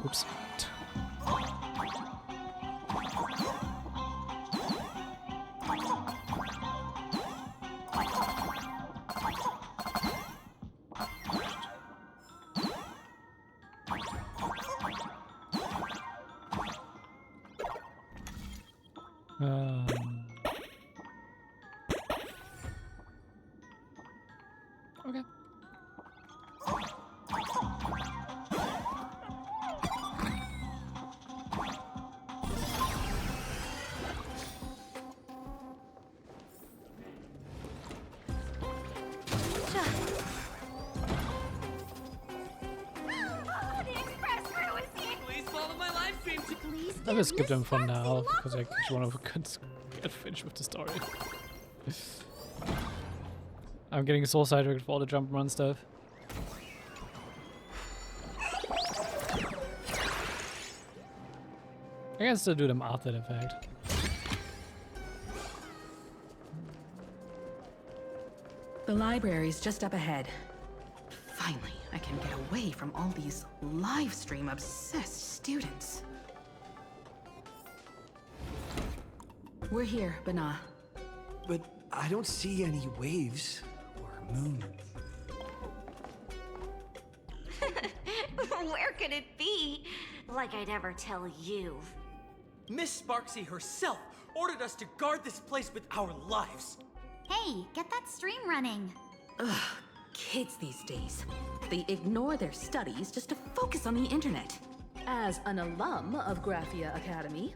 Oops. Okay.
Please follow my live stream to please.
I will skip them for now because I just want to get finished with the story. I'm getting so sidetracked for all the jump run stuff. I can still do them after the fact.
The library's just up ahead. Finally, I can get away from all these live stream obsessed students. We're here, Bana.
But I don't see any waves or moon.
Where could it be? Like I'd ever tell you.
Miss Sparxie herself ordered us to guard this place with our lives.
Hey, get that stream running.
Ugh, kids these days. They ignore their studies just to focus on the internet. As an alum of Graphia Academy,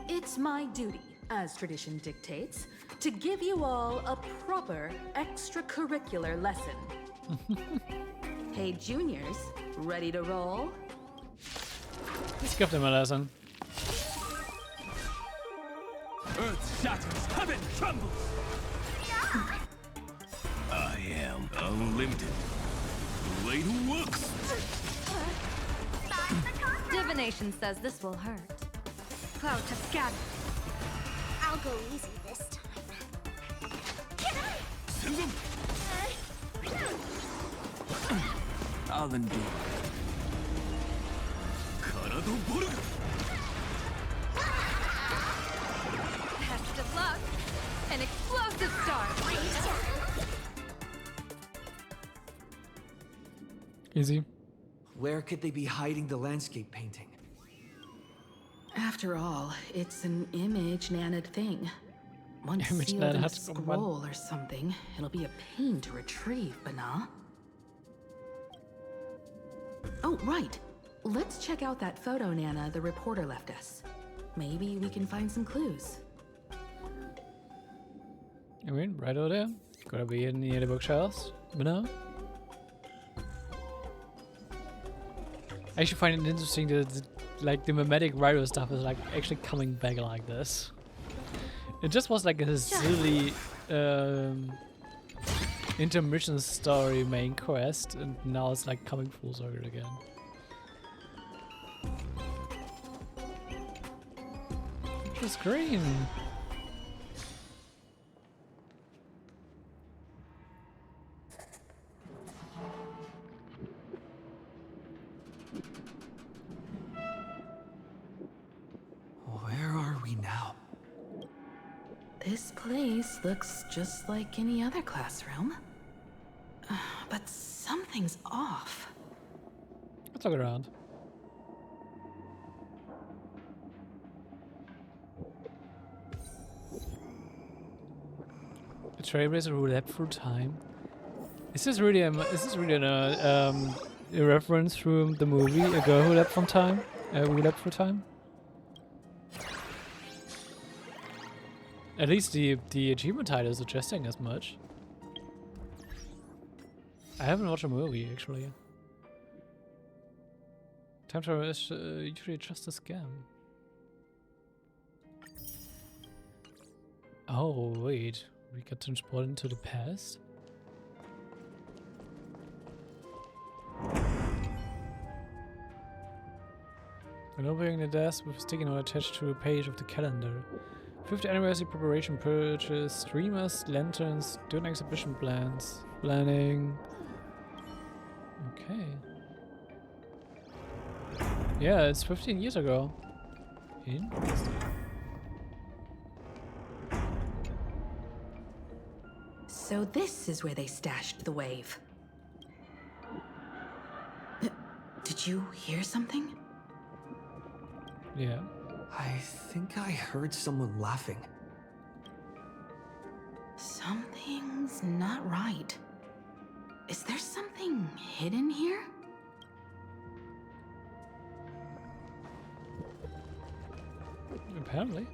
it's my duty, as tradition dictates, to give you all a proper extracurricular lesson. Hey, juniors, ready to roll?
Let's give them a lesson.
Earth shatters, heaven trembles. I am unlimited. The blade works.
Divination says this will hurt. Cloud to scatter.
I'll go easy this time.
Send them. I'll endure. Karado Boruga.
Best of luck. An explosive start.
Easy.
Where could they be hiding the landscape painting?
After all, it's an image-nanted thing. Once
Image
sealed in a
nanted,
scroll or something, it'll be a pain to retrieve, Bana. Oh, right. Let's check out that photo, Nana, the reporter left us. Maybe we can find some clues.
I mean, right over there. Gotta be in near the bookshelves. But no. I actually find it interesting that like the mimetic writer stuff is like actually coming back like this. It just was like a silly intermission story main quest, and now it's like coming full circle again. It's green.
Where are we now?
This place looks just like any other classroom. But something's off.
Let's look around. A trailblazer who leapt through time. Is this really a reference from the movie A Girl Who Leapt from Time? Who leapt through time? At least the achievement title is suggesting as much. I haven't watched a movie actually. Time travel is usually just a scam. Oh wait, we got transported into the past? An opening the desk with a sticky note attached to a page of the calendar. 50th anniversary preparation purchase, streamers, lanterns, student exhibition plans, planning. Okay. Yeah, it's 15 years ago. Interesting.
So this is where they stashed the wave. Did you hear something?
Yeah.
I think I heard someone laughing.
Something's not right. Is there something hidden here?
Apparently.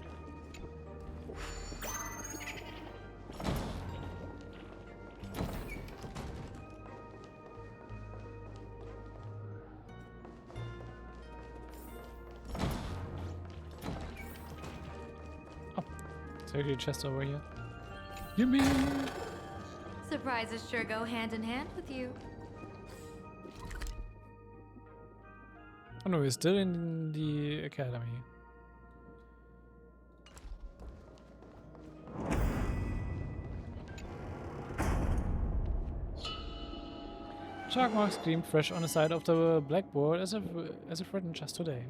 Oh, there's actually a chest over here. Gimme!
Surprises sure go hand in hand with you.
Oh no, we're still in the academy. Chalk marks gleamed fresh on the side of the blackboard as if written just today.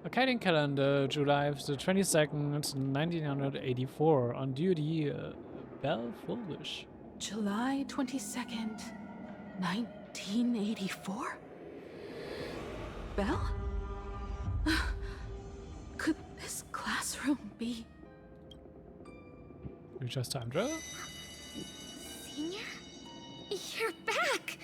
Arcadian calendar, July the 22nd, 1984. On duty, Belle Fulvish.
July 22nd, 1984? Belle? Could this classroom be...
We just time travel?
Senior? You're back!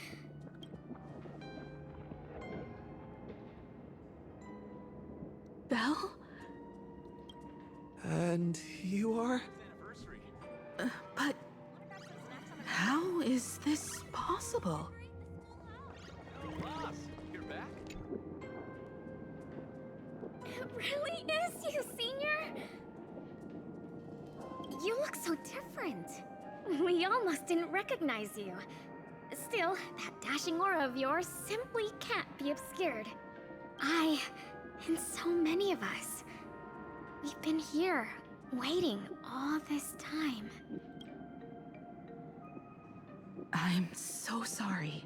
Belle?
And you are?
But how is this possible?
You're back?
It really is you, Senior! You look so different. We almost didn't recognize you. Still, that dashing aura of yours simply can't be obscured. I, and so many of us, we've been here, waiting all this time.
I'm so sorry.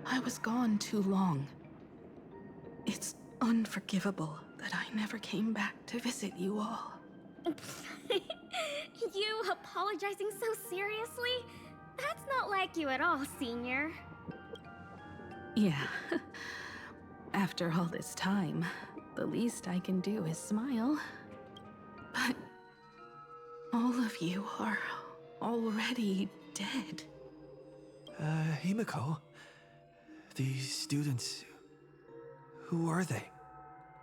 I was gone too long. It's unforgivable that I never came back to visit you all.
You apologizing so seriously? That's not like you at all, Senior.
Yeah. After all this time, the least I can do is smile. But all of you are already dead.
Himiko, these students, who are they?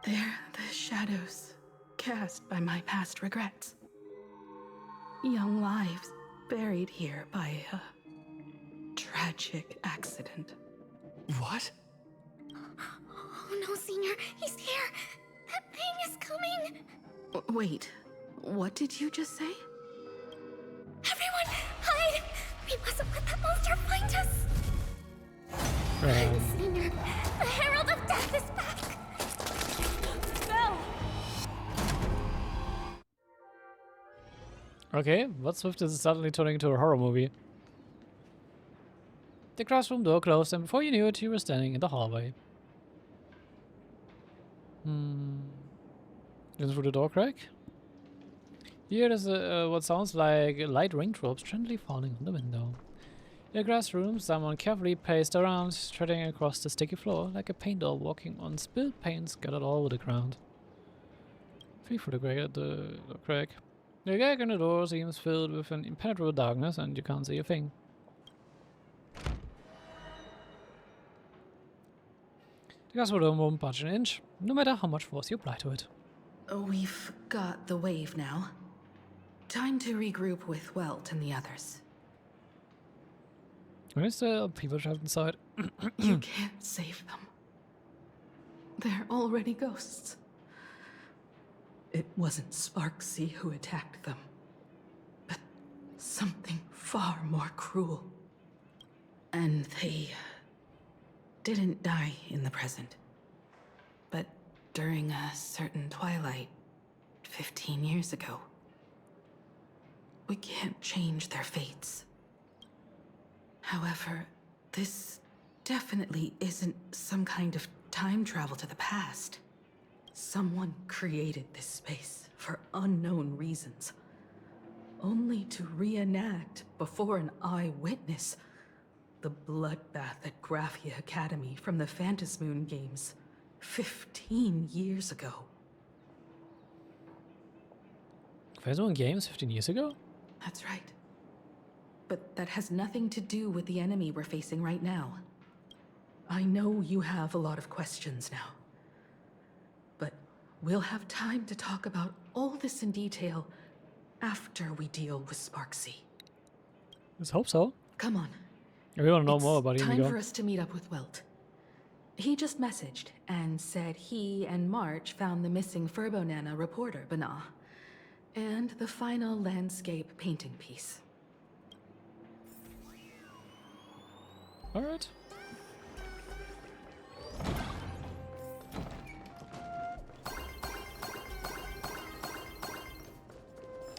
They're the shadows cast by my past regrets. Young lives buried here by a tragic accident.
What?
Oh no, Senior, he's here! That thing is coming!
Wait, what did you just say?
Everyone, hide! We mustn't let that monster find us! Senior, the Herald of Death is back! No!
Okay, what's with this suddenly turning into a horror movie? The classroom door closed, and before you knew it, you were standing in the hallway. Listen through the door crack. Here is what sounds like light raindrops gently falling on the window. In the classroom, someone carefully paced around, treading across the sticky floor like a paint doll walking on spilled paint scattered all over the ground. Feel for the crack. The gag in the door seems filled with an impenetrable darkness, and you can't see a thing. The classroom won't budge an inch, no matter how much force you apply to it.
We've got the wave now. Time to regroup with Welt and the others.
When is the people trapped inside?
You can't save them. They're already ghosts. It wasn't Sparxie who attacked them, but something far more cruel. And they didn't die in the present, but during a certain twilight 15 years ago. We can't change their fates. However, this definitely isn't some kind of Time travel to the past. Someone created this space for unknown reasons, only to reenact before an eyewitness the bloodbath at Graphia Academy from the Phantasmoon games 15 years ago.
Phantasmoon games 15 years ago?
That's right. But that has nothing to do with the enemy we're facing right now. I know you have a lot of questions now. But we'll have time to talk about all this in detail after we deal with Sparxie.
Let's hope so.
Come on.
We want to know more about
It's
Inigo.
time for us to meet up with Welt. He just messaged and said he and March found the missing Furbonana reporter, Bana, and the final landscape painting piece.
Alright.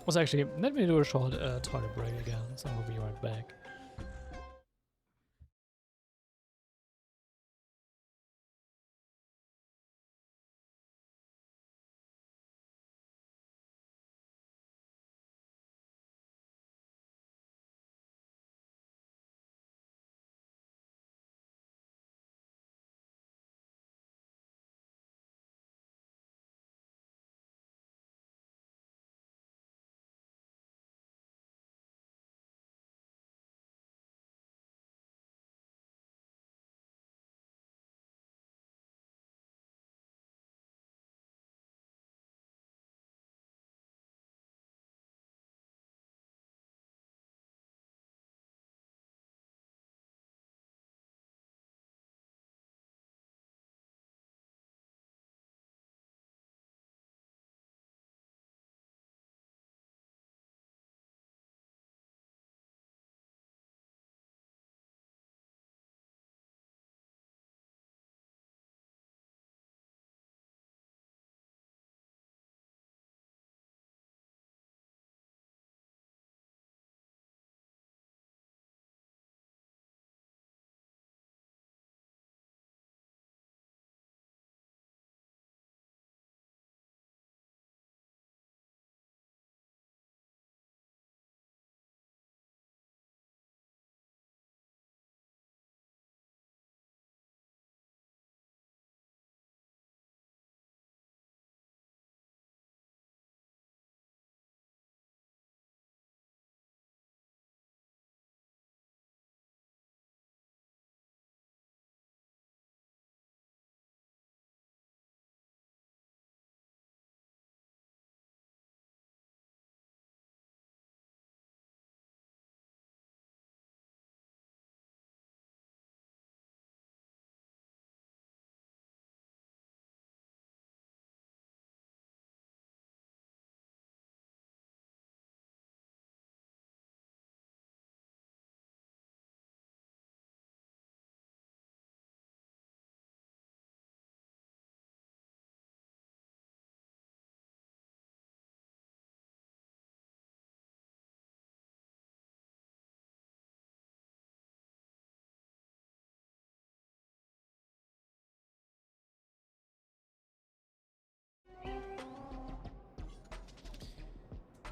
Also, actually, let me do a short toilet break again, so we'll be right back.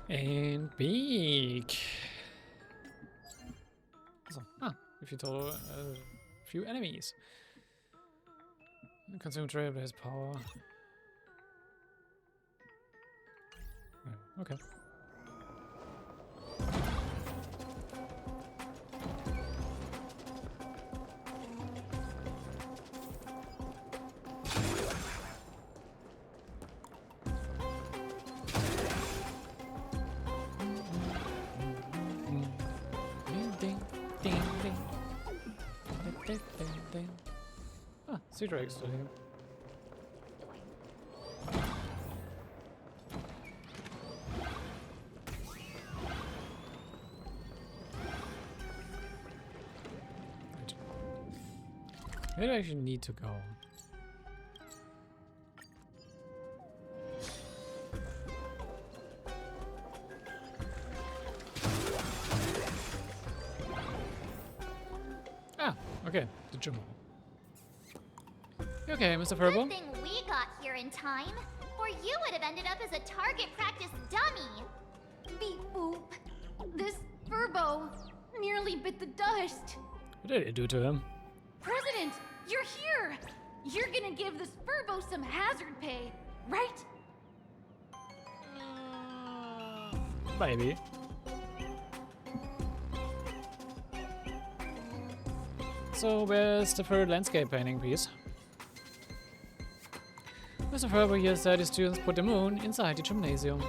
And big. So, if you told a few enemies. Consume trade his power. Okay. Sea Drake's still here. Where do I actually need to go? Okay, the gym hall. Okay, Mr.
Good
Furbo.
thing we got here in time, or you would have ended up as a target practice dummy.
Beep boop. This Furbo nearly bit the dust.
What did it do to him?
President, you're here! You're gonna give this Furbo some hazard pay, right?
Maybe. So where's the third landscape painting piece? Mr. Furbo here said his students put the moon inside the gymnasium.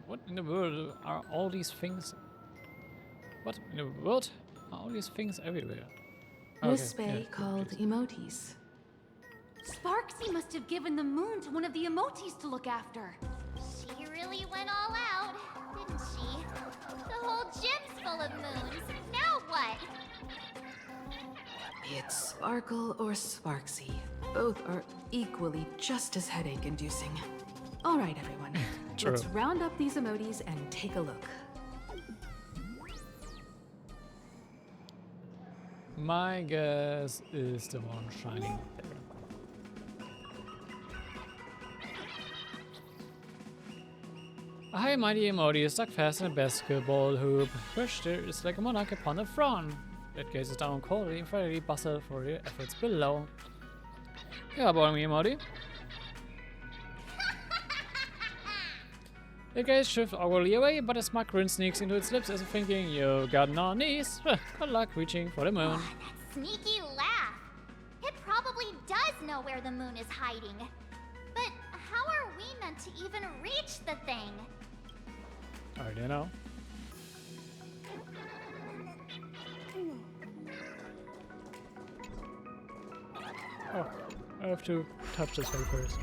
What in the world are all these things? What in the world are all these things everywhere?
This
Okay,
bay
yeah,
called emotes.
Sparxie must have given the moon to one of the emotes to look after.
She really went all out, didn't she? The whole gym's full of moons. Now what?
It's Sparkle or Sparxie. Both are equally just as headache-inducing. All right, everyone.
True.
Let's round up these emotes and take a look.
My guess is the one shining there. A high mighty emoji is stuck fast in a basketball hoop. Perched there is like a monarch upon a throne. That gazes down coldly and fairly bustle for your efforts below. You are boring me, emoji. The gaze shifts awkwardly away, but a smug grin sneaks into its lips as if thinking, you got no knees. Good luck reaching for the moon.
That sneaky laugh. It probably does know where the moon is hiding. But how are we meant to even reach the thing?
I don't know. Oh, I have to touch this thing first.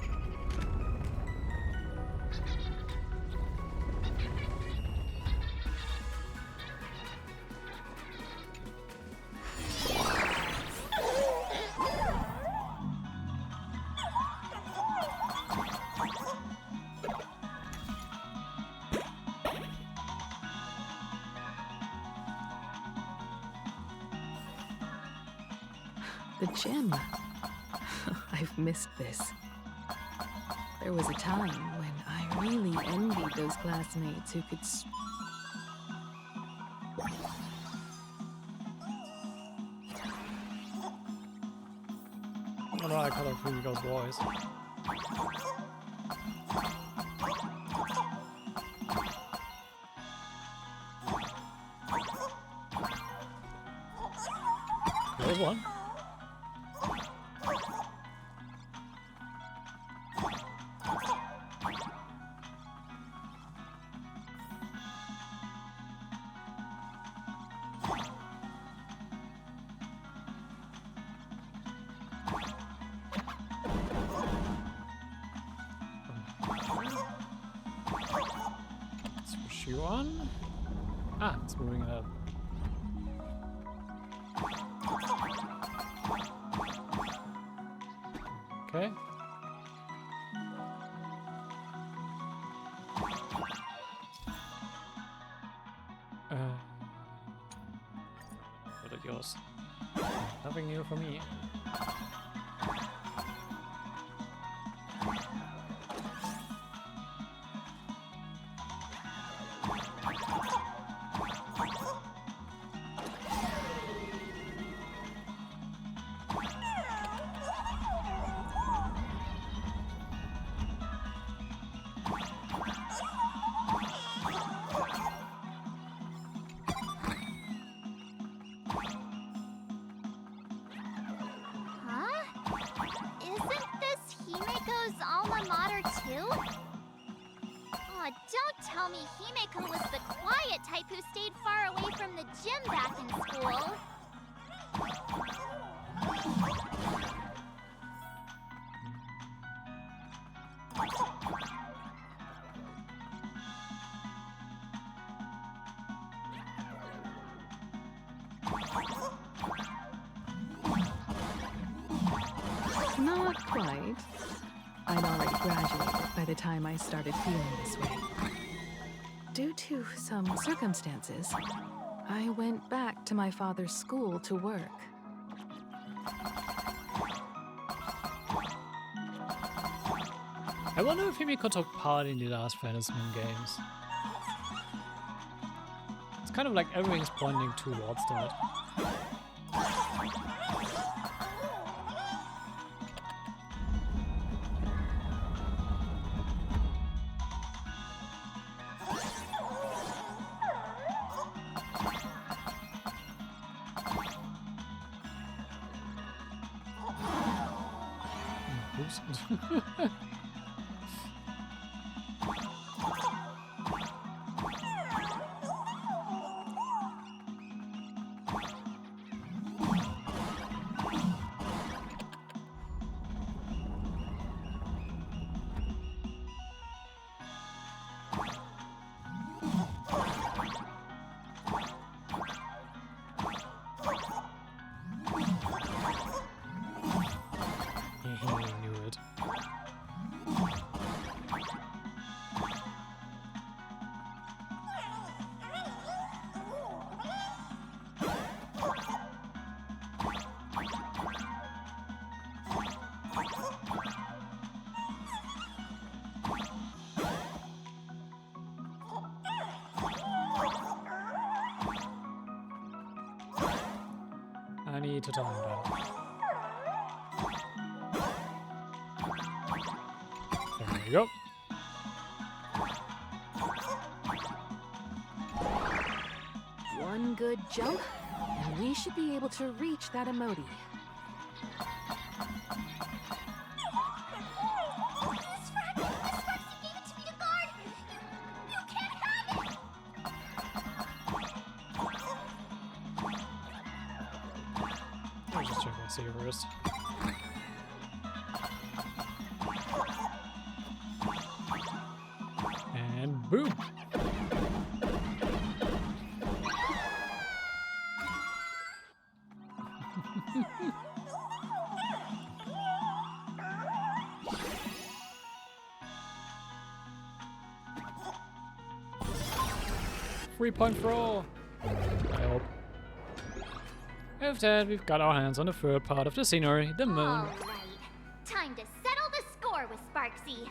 The gym. I've missed this. There was a time when I really envied those classmates who could
I don't know, I kind of really those boys. There's one. Switch you on. Ah, it's moving it up. Okay. What are yours? Nothing new for me.
Huh? Isn't this Himeko's alma mater too? Aw, don't tell me Himeko was the quiet type who stayed far away from the gym back in school.
Not quite. I'd already graduated by the time I started feeling this way. Due to some circumstances, I went back to my father's school to work.
I wonder if Himiko took part in the last Fantasy Moon games. It's kind of like everything's pointing towards that. Oops. Knew it. I need to tell him about it. There we go.
One good jump, and we should be able to reach that emoji.
I'll just check my save first. And boom! 3-point throw! I hope. With that, we've got our hands on the third part of the scenery, the moon.
All right. Time to settle the score with Sparxie.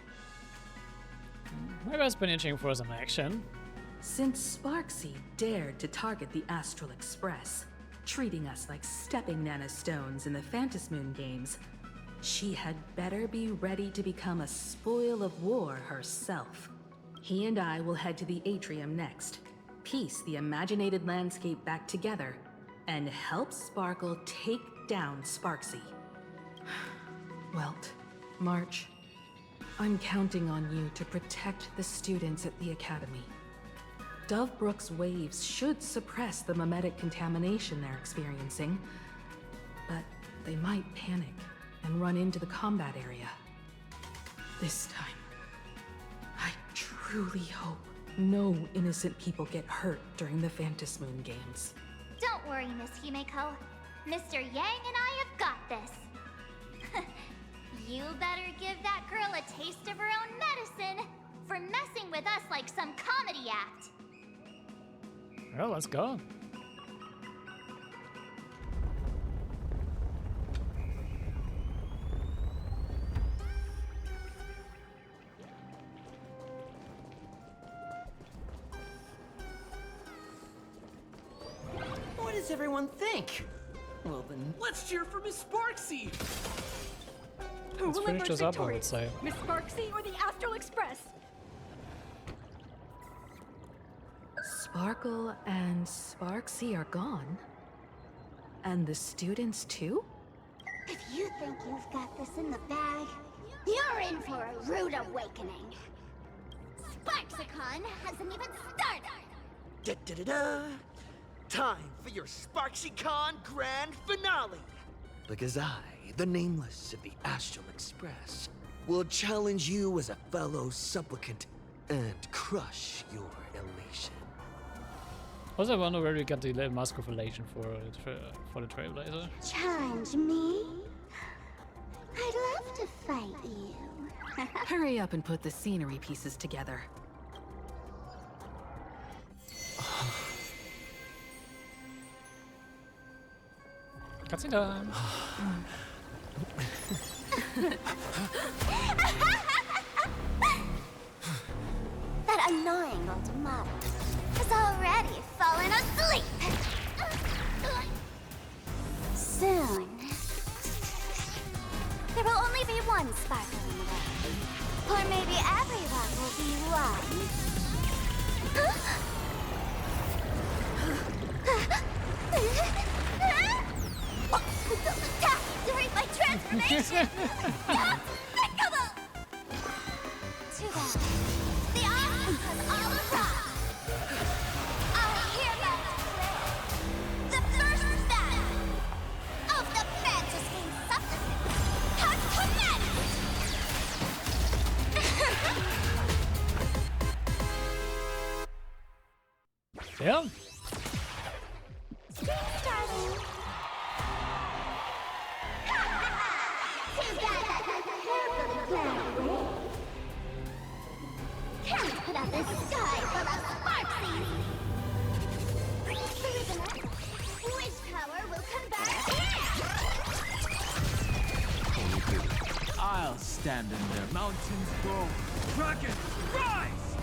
Maybe I've been itching for some action.
Since Sparxie dared to target the Astral Express, treating us like stepping nanostones in the Phantasmoon games, she had better be ready to become a spoil of war herself. He and I will head to the atrium next, piece the imaginated landscape back together, and help Sparkle take down Sparxie.
Welt, March, I'm counting on you to protect the students at the Academy.
Dovebrook's waves should suppress the mimetic contamination they're experiencing, but they might panic and run into the combat area. This time, I truly hope no innocent people get hurt during the Phantasmoon games.
Don't worry, Miss Himeko. Mr. Yang and I have got this. You better give that girl a taste of her own medicine for messing with us like some comedy act.
Well, let's go.
What does everyone think? Well then, let's cheer for Miss Sparxie!
Who
Let's
will
finish
emerge
this up, I would
victorious?
say.
Miss Sparxie or the Astral Express?
Sparkle and Sparxie are gone. And the students too?
If you think you've got this in the bag, you're in for a rude awakening. Sparxicon hasn't even started!
Da-da-da-da! Time for your SparxieCon Grand Finale! Because I, the Nameless of the Astral Express, will challenge you as a fellow supplicant and crush your elation.
Also, I wonder where we got the little mask of elation for the Trailblazer.
Challenge me? I'd love to fight you.
Hurry up and put the scenery pieces together.
Cutscene time.
That annoying old model has already fallen asleep. Soon, there will only be one sparkle in the world. Or maybe everyone will be one. Don't attack during my transformation! Despicable! Too bad. The audience has all arrived. I hereby declare the first battle of the Fantasy Supplement has commenced!
Yeah.
Stream starting. Too bad that carefully planned way. Can't put out this sky full of Sparxies. Which power will come back here?
I'll stand in there. Mountains grow. Dragons, rise!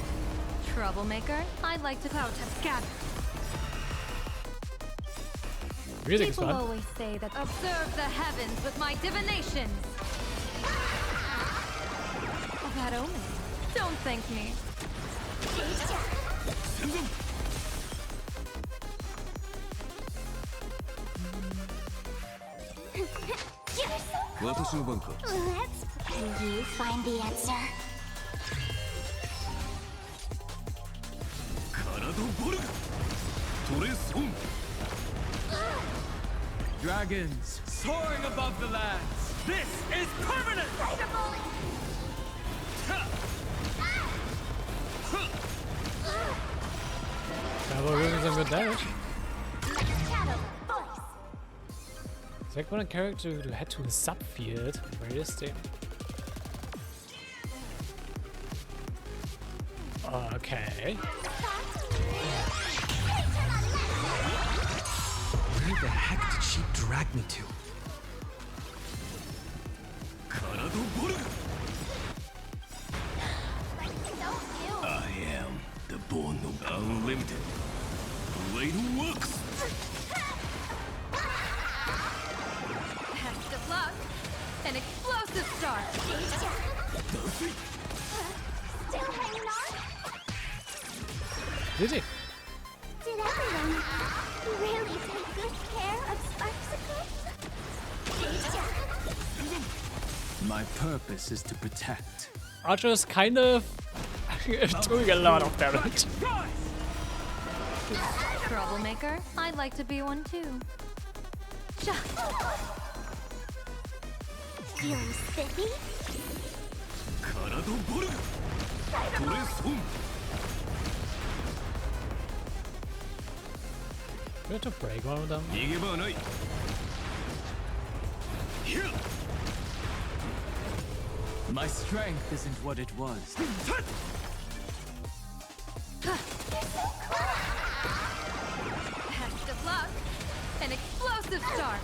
Troublemaker, I'd like to out have scattered.
Music is
People
fun.
always say that observe the heavens with my divinations. A bad omen. Don't thank me.
私の番か。Let's. Can you find the answer?
Dragons soaring above the lands. This is permanent.
Yeah, we're doing some good damage. Select one character to head to the subfield. Where is it? Okay.
Where the heck did she drag me to?
I am the Born of Unlimited. Blade works!
Best of luck. An explosive start.
Still hanging on?
Did he?
Did everyone really take good care of Sparxie?
My purpose is to protect.
Archer is kind of doing a lot of damage.
Troublemaker, I'd like to be one too.
Feeling spiffy?
We have to break one of them.
My strength isn't what it was.
Best of luck. An explosive start.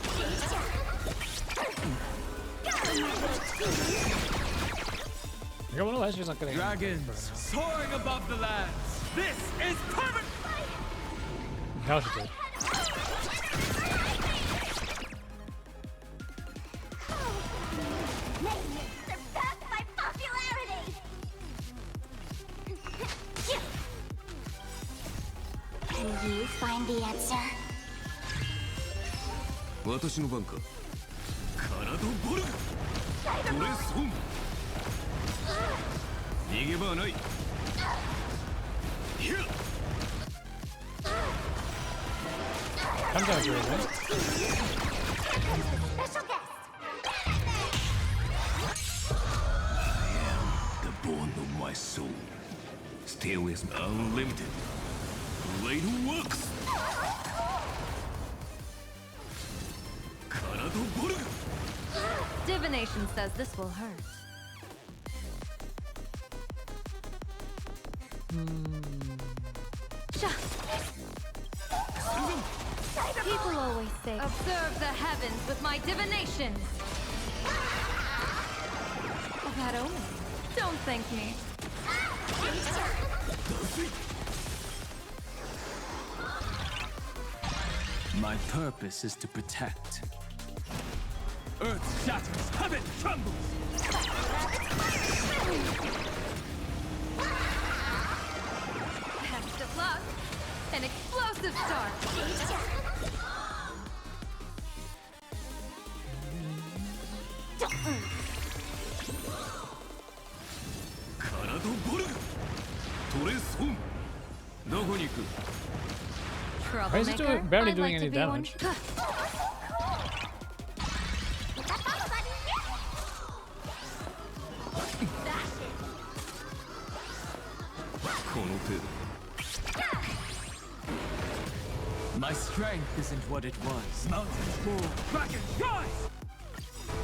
I don't know why she's not getting
Dragons soaring above the lands. This is permanent.
Now she did.
Surpassed by popularity! Can you find the answer?
私の番か。体ボルグ。トレスホン。逃げ場はない。ヒュッ。
Comes out here, right?
Special guest!
I am the bone of my soul. Stay with me. Unlimited. Blade works.
Divination says this will hurt. People always say, observe the heavens with my divinations. A bad omen. Don't thank me.
My purpose is to protect. Earth shatters, heaven trembles!
Best of luck. An explosive start.
Why is it barely doing any damage?
My strength isn't what it was. Mountains fall, dragons rise!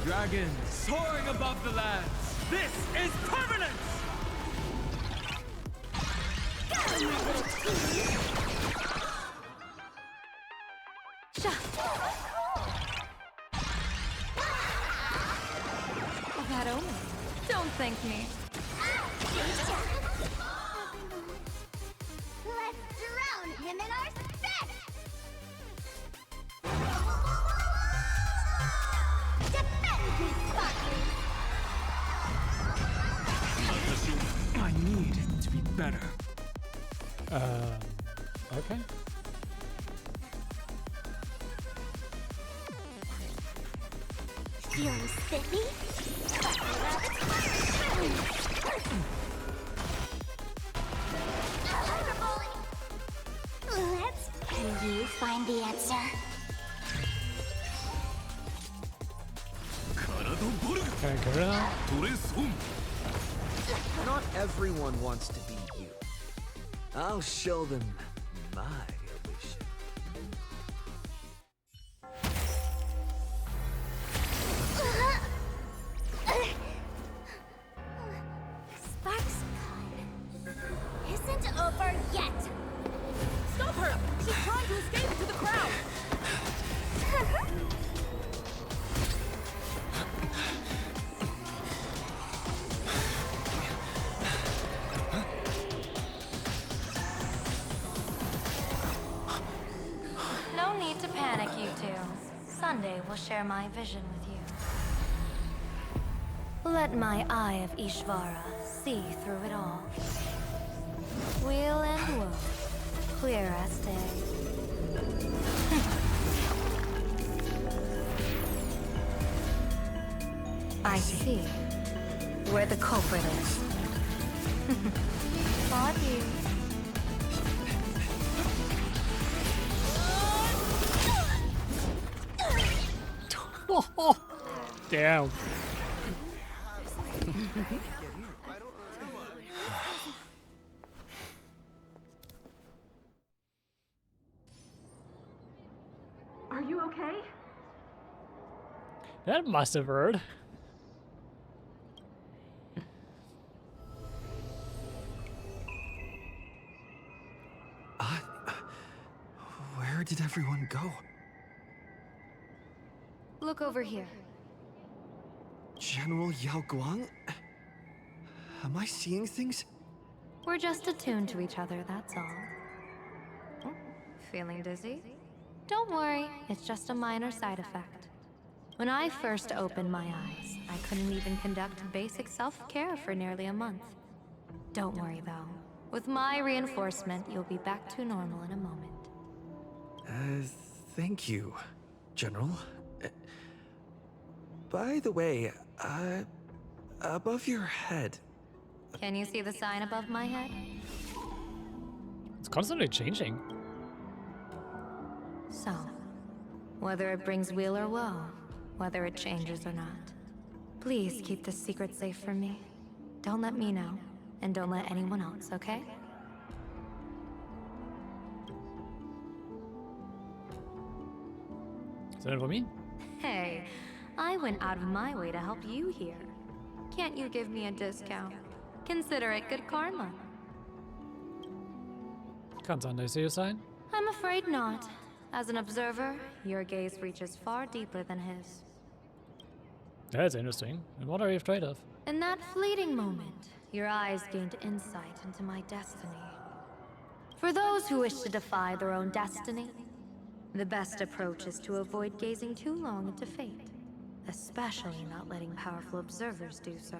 Dragons soaring above the lands. This is permanence!
A bad omen. Don't thank me.
Let's drown him in our spit! Defend me, Sparxie!
I need to be better.
Okay.
Feeling spiffy? Can you find the answer?
Can I go now?
Not everyone wants to be you. I'll show them my illusion.
Sparxie isn't over yet.
Stop her! She's trying to escape into the crowd!
No need to panic, you two. Sunday will share my vision with you. Let my eye of Ishvara see through it all. Weal and woe, clear as day. I see where the culprit is. Got you.
Oh, damn.
Are you okay?
That must have hurt.
Where did everyone go?
Look over here.
General Yao Guang? Am I seeing things?
We're just attuned to each other, that's all. Oh, feeling dizzy? Don't worry, it's just a minor side effect. When I first opened my eyes, I couldn't even conduct basic self-care for nearly a month. Don't worry though. With my reinforcement, you'll be back to normal in a moment.
Thank you, General. By the way, above your head...
Can you see the sign above my head?
It's constantly changing.
So, whether it brings weal or woe, whether it changes or not, please keep this secret safe from me. Don't let me know, and don't let anyone else, okay?
Is that for me?
Hey, I went out of my way to help you here. Can't you give me a discount? Consider it good karma.
Can't Sunday see your sign?
I'm afraid not. As an observer, your gaze reaches far deeper than his.
That's interesting. And what are you afraid of?
In that fleeting moment, your eyes gained insight into my destiny. For those who wish to defy their own destiny, the best approach is to avoid gazing too long into fate, especially not letting powerful observers do so.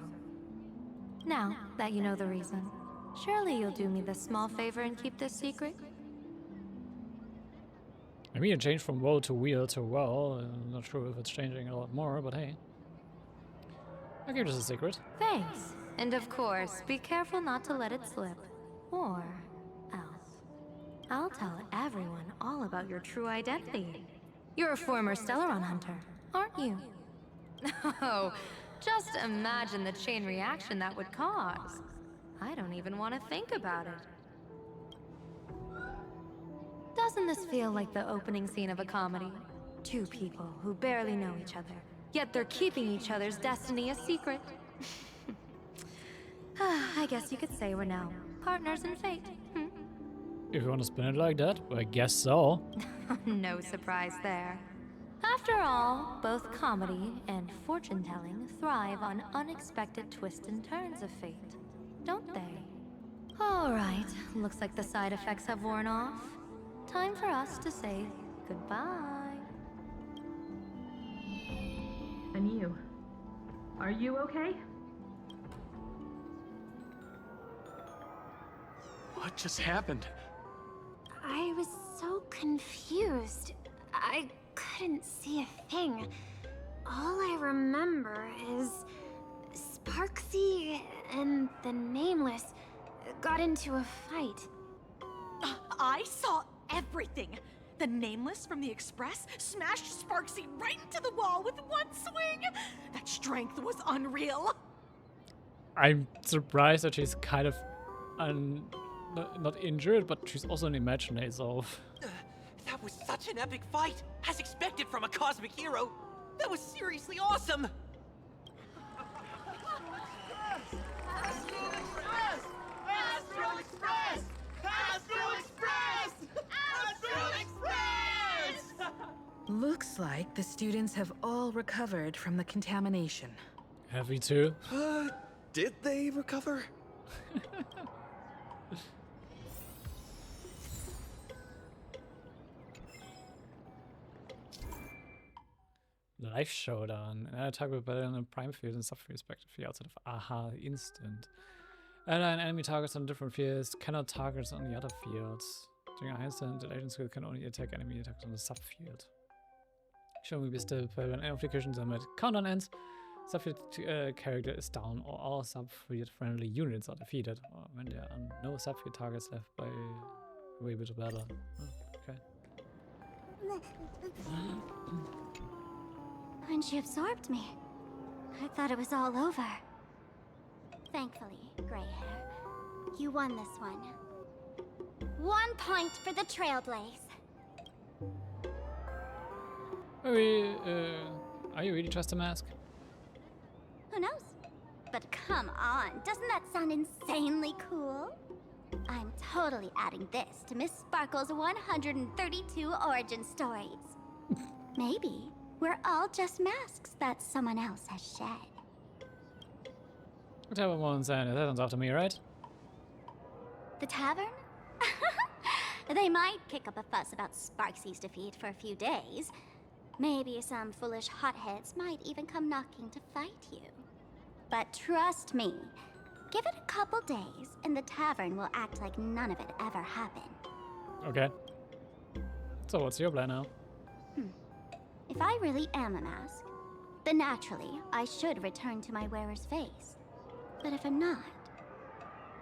Now that you know the reason, surely you'll do me this small favor and keep this secret?
I mean, it changed from woe to wheel to well. I'm not sure if it's changing a lot more, but hey. I'll keep this a secret.
Thanks. And of course, be careful not to let it slip. Or else. I'll tell everyone all about your true identity. You're a former Stellaron hunter, aren't you? Oh, just imagine the chain reaction that would cause. I don't even want to think about it. Doesn't this feel like the opening scene of a comedy? Two people who barely know each other, yet they're keeping each other's destiny a secret. I guess you could say we're now partners in fate.
If you want to spin it like that, I guess so.
No surprise there. After all, both comedy and fortune-telling thrive on unexpected twists and turns of fate, don't they? All right, looks like the side effects have worn off. Time for us to say goodbye.
And you? Are you okay?
What just happened?
I was so confused. I couldn't see a thing. All I remember is Sparxie and the Nameless got into a fight.
I saw everything. The Nameless from the Express smashed Sparxie right into the wall with one swing. That strength was unreal.
I'm surprised that she's kind of not injured, but she's also an Imaginate, so...
That was such an epic fight, as expected from a cosmic hero. That was seriously awesome.
Astral Express! Astral Express! Astral Express! Astral Express!
Looks like the students have all recovered from the contamination.
Have we too?
Did they recover?
Life Showdown. An attack with better than a prime field and sub respectively outside of Aha instant. An enemy targets on different fields cannot target on the other fields. During an instant, the agent skill can only attack enemy attacks on the subfield. Show me still play when any applications are met. Countdown ends. Subfield character is down, or all subfield friendly units are defeated, or when there are no subfield targets left by way bit battle. Oh, okay.
When she absorbed me, I thought it was all over. Thankfully, Grey Hair, you won this one. 1 point for the Trailblaze.
Are you really just a mask?
Who knows? But come on, doesn't that sound insanely cool? I'm totally adding this to Miss Sparkle's 132 origin stories. Maybe we're all just masks that someone else has shed.
Whatever one saying, that one's after me, right?
The tavern? They might kick up a fuss about Sparxie's defeat for a few days. Maybe some foolish hotheads might even come knocking to fight you. But trust me, give it a couple days and the tavern will act like none of it ever happened.
Okay. So what's your plan now?
If I really am a mask, then naturally I should return to my wearer's face. But if I'm not,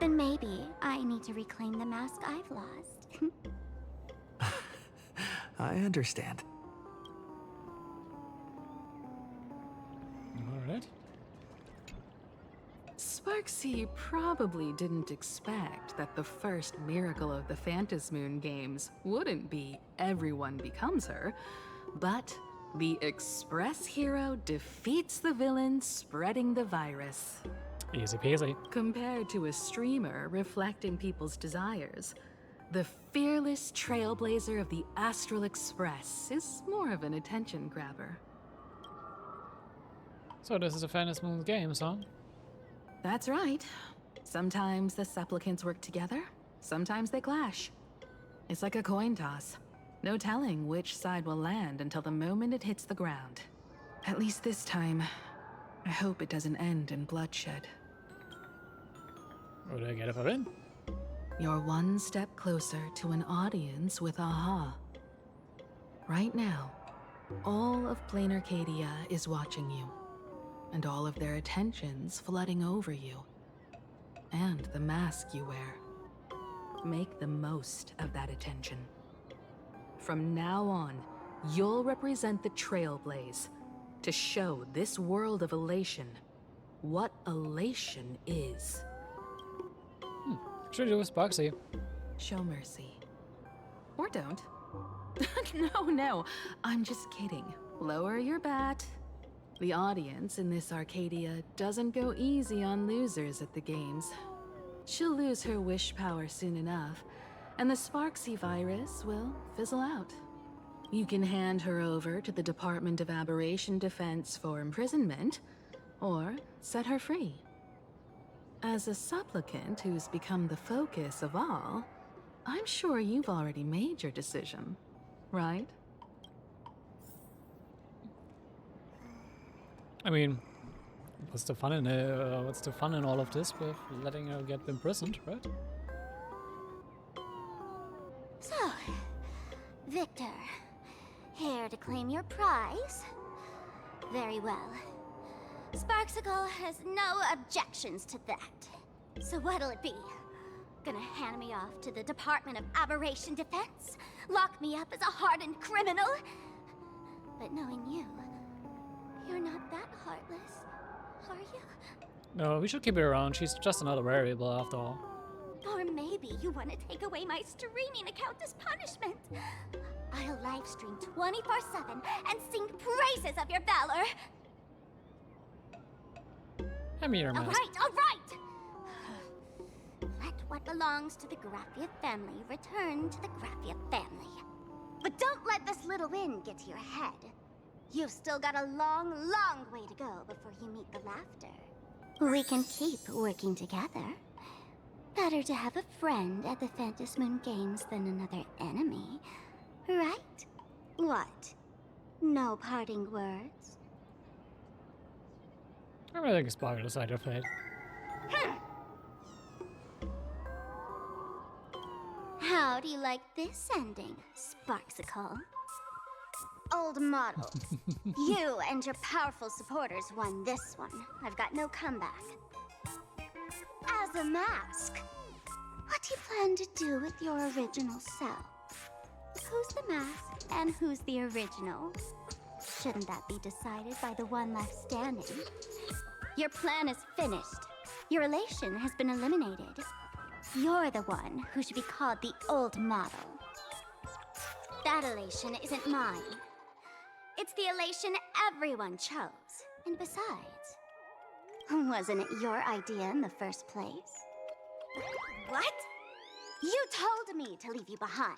then maybe I need to reclaim the mask I've lost.
I understand.
Alright.
Sparxie probably didn't expect that the first miracle of the Phantasmoon games wouldn't be everyone becomes her, but the Express hero defeats the villain spreading the virus.
Easy peasy.
Compared to a streamer reflecting people's desires, The fearless trailblazer of the Astral Express is more of an attention grabber.
So this is a Fantasy Moon Games, huh?
That's right. Sometimes the supplicants work together, sometimes they clash. It's like a coin toss. No telling which side will land until the moment it hits the ground. At least this time, I hope it doesn't end in bloodshed.
What do I get if I win?
You're one step closer to an audience with Aha. Right now, all of Plain Arcadia is watching you, and all of their attention's flooding over you. And the mask you wear. Make the most of that attention. From now on, you'll represent the Trailblaze to show this world of elation what elation is.
Should do with Sparxie.
Show mercy. Or don't. No, I'm just kidding. Lower your bat. The audience in this Arcadia doesn't go easy on losers at the games. She'll lose her wish power soon enough, and the Sparxie virus will fizzle out. You can hand her over to the Department of Aberration Defense for imprisonment, or set her free. As a supplicant who's become the focus of all, I'm sure you've already made your decision, right?
I mean, what's the fun in all of this with letting her get imprisoned, right?
So, Victor, here to claim your prize? Very well. Sparxicle has no objections to that. So what'll it be? Gonna hand me off to the Department of Aberration Defense? Lock me up as a hardened criminal? But knowing you, you're not that heartless, are you?
No, we should keep her around. She's just another variable after all.
Or maybe you want to take away my streaming account as punishment. I'll livestream 24/7 and sing praises of your valor.
Hand me your mask.
All right! Let what belongs to the Graphia family return to the Graphia family. But don't let this little win get to your head. You've still got a long, long way to go before you meet the laughter. We can keep working together. Better to have a friend at the Fantasy Moon Games than another enemy, right? What? No parting words?
I really think Sparkle decided your fate.
How do you like this ending, Sparxicle? Old model. You and your powerful supporters won this one. I've got no comeback. As a mask, what do you plan to do with your original self? Who's the mask and who's the original? Shouldn't that be decided by the one left standing? Your plan is finished. Your relation has been eliminated. You're the one who should be called the old model. That elation isn't mine. It's the elation everyone chose. And besides, wasn't it your idea in the first place? What? You told me to leave you behind.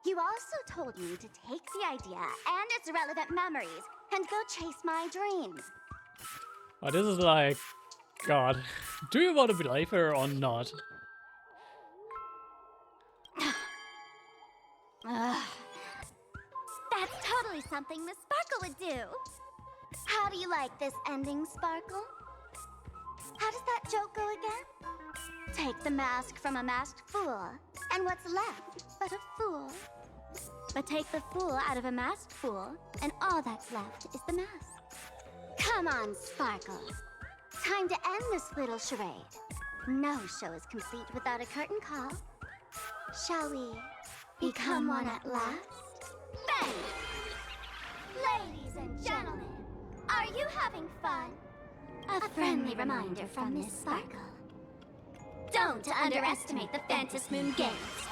You also told me to take the idea and its relevant memories and go chase my dreams.
Oh, this is like, God, do you want to believe her or not?
That's totally something Miss Sparkle would do. How do you like this ending, Sparkle? How does that joke go again? Take the mask from a masked fool, and what's left but a fool? But take the fool out of a masked fool, and all that's left is the mask. Come on, Sparkle. Time to end this little charade. No show is complete without a curtain call. Shall we become one at last? Bang! Ladies and gentlemen, are you having fun? A friendly reminder from Miss Sparkle. Don't underestimate the Fantasy Moon Games.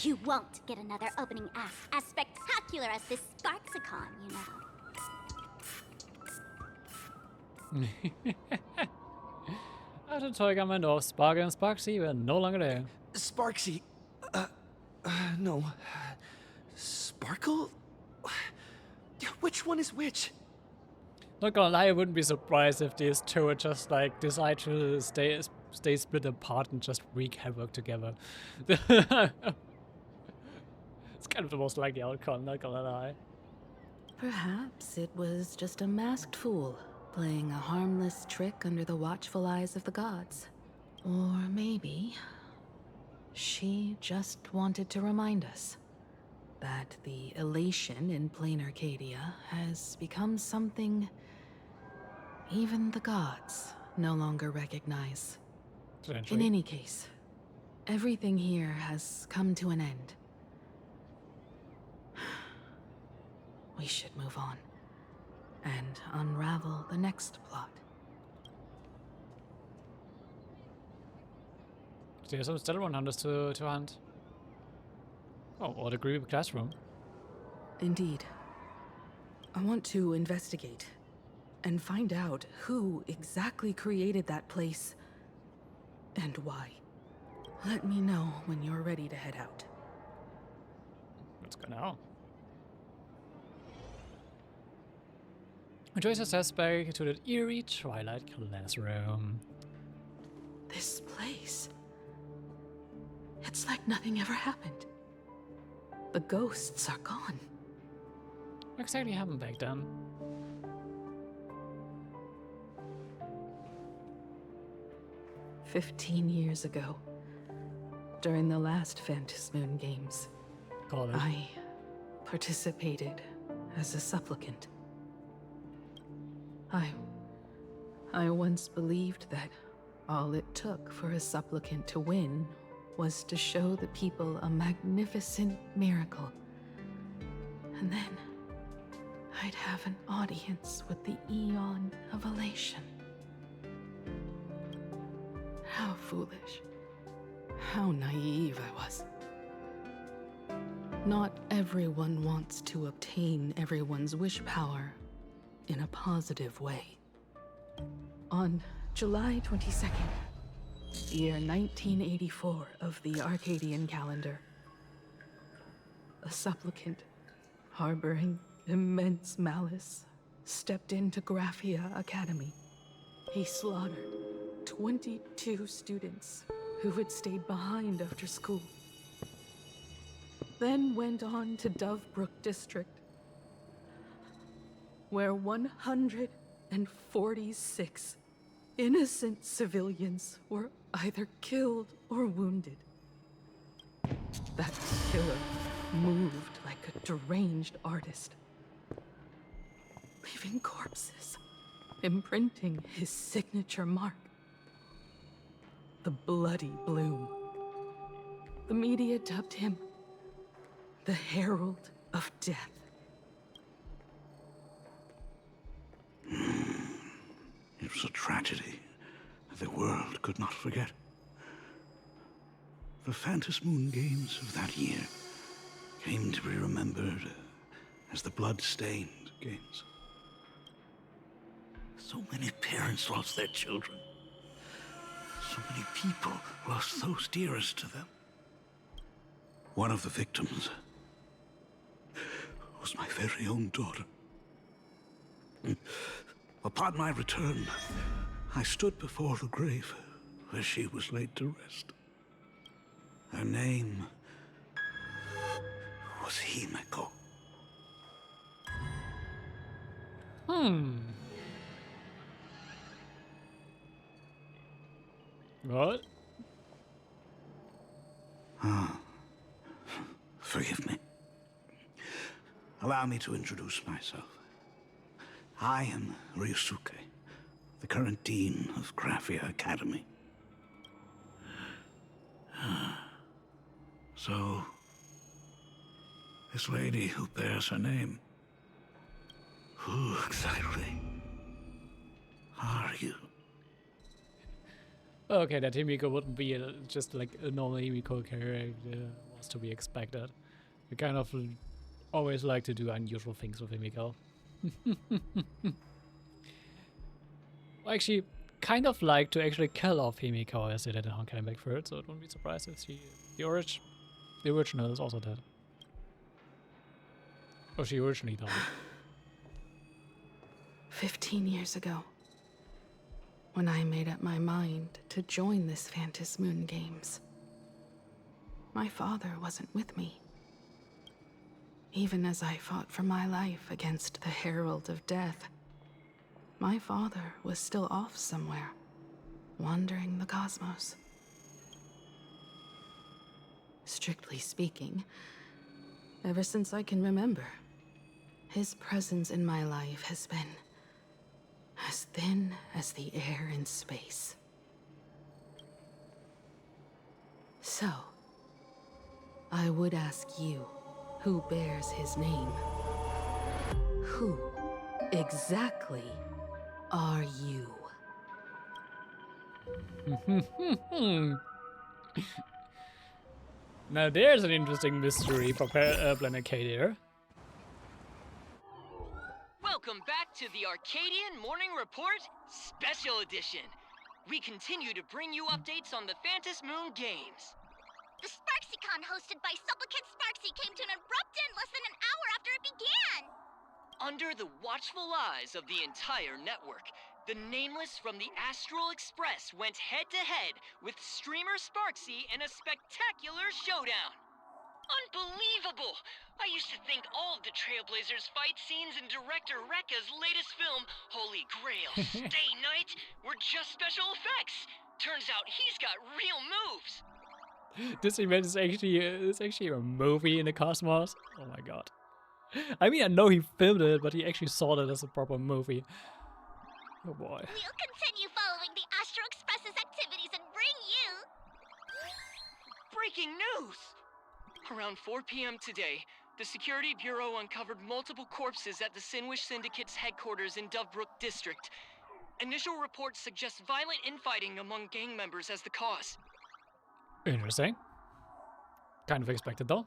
You won't get another opening act as spectacular as this Sparxicon, you know.
After Toygaman of Sparkle and Sparxie were no longer there.
Sparxie, No. Sparkle? Which one is which?
Not gonna lie, I wouldn't be surprised if these two would just like decide to stay split apart and just wreak havoc together. It's kind of the most likely outcome, not gonna lie.
Perhaps it was just a masked fool playing a harmless trick under the watchful eyes of the gods. Or maybe she just wanted to remind us that the elation in plain Arcadia has become something even the gods no longer recognize. In any case, everything here has come to an end. We should move on and unravel the next plot.
There's some still 100s to hand. Oh, or the group classroom.
Indeed. I want to investigate and find out who exactly created that place and why. Let me know when you're ready to head out.
Let's go now. Enjoy success back to the eerie Twilight classroom.
This place. It's like nothing ever happened. The ghosts are gone.
What exactly happened back then?
"15 years ago, during the last Moon Games, I participated as a supplicant. I once believed that all it took for a supplicant to win was to show the people a magnificent miracle. And then I'd have an audience with the Eon of Elation. How foolish. How naive I was. Not everyone wants to obtain everyone's wish power in a positive way. On July 22nd, year 1984 of the Arcadian calendar, a supplicant harboring immense malice stepped into Graphia Academy. He slaughtered 22 students who had stayed behind after school. Then went on to Dovebrook District, where 146 innocent civilians were either killed or wounded. That killer moved like a deranged artist, leaving corpses, imprinting his signature mark. The Bloody Bloom. The media dubbed him the Herald of Death.
It was a tragedy that the world could not forget. The Moon Games of that year came to be remembered as the Blood-Stained Games. So many parents lost their children. So many people lost those dearest to them. One of the victims was my very own daughter. Upon my return, I stood before the grave where she was laid to rest. Her name was Himeko.
What?
Forgive me. Allow me to introduce myself. I am Ryusuke, the current dean of Graphia Academy. So, this lady who bears her name, who exactly are you?
Okay, that Himiko wouldn't be just like a normal Himiko character was to be expected. We kind of always like to do unusual things with Himiko. Actually, kind of like to actually kill off Himiko as they did in Honkai Back Third, so I wouldn't be surprised if she the origin The original is also dead. Oh, she originally died.
15 years ago, when I made up my mind to join this Phantom Moon Games, my father wasn't with me. Even as I fought for my life against the Herald of Death, my father was still off somewhere, wandering the cosmos. Strictly speaking, ever since I can remember, his presence in my life has been as thin as the air in space. So, I would ask you, who bears his name? Who exactly are you?
Now there's an interesting mystery for Planet Cadia.
Welcome back to the Arcadian Morning Report Special Edition. We continue to bring you updates on the Phantom Moon Games.
The SparxieCon hosted by Supplicant Sparxie came to an abrupt end less than an hour after it began!
Under the watchful eyes of the entire network, the Nameless from the Astral Express went head-to-head with streamer Sparxie in a spectacular showdown. Unbelievable! I used to think all of the Trailblazers fight scenes in director Rekka's latest film, Holy Grail Stay Night, were just special effects. Turns out he's got real moves.
This event is actually a movie in the cosmos. Oh my god. I mean, I know he filmed it, but he actually saw it as a proper movie. Oh boy.
We'll continue following the Astro Express's activities and bring you...
Breaking news! Around 4 p.m. today, the Security Bureau uncovered multiple corpses at the Sinwish Syndicate's headquarters in Dovebrook District. Initial reports suggest violent infighting among gang members as the cause.
Interesting. Kind of expected though.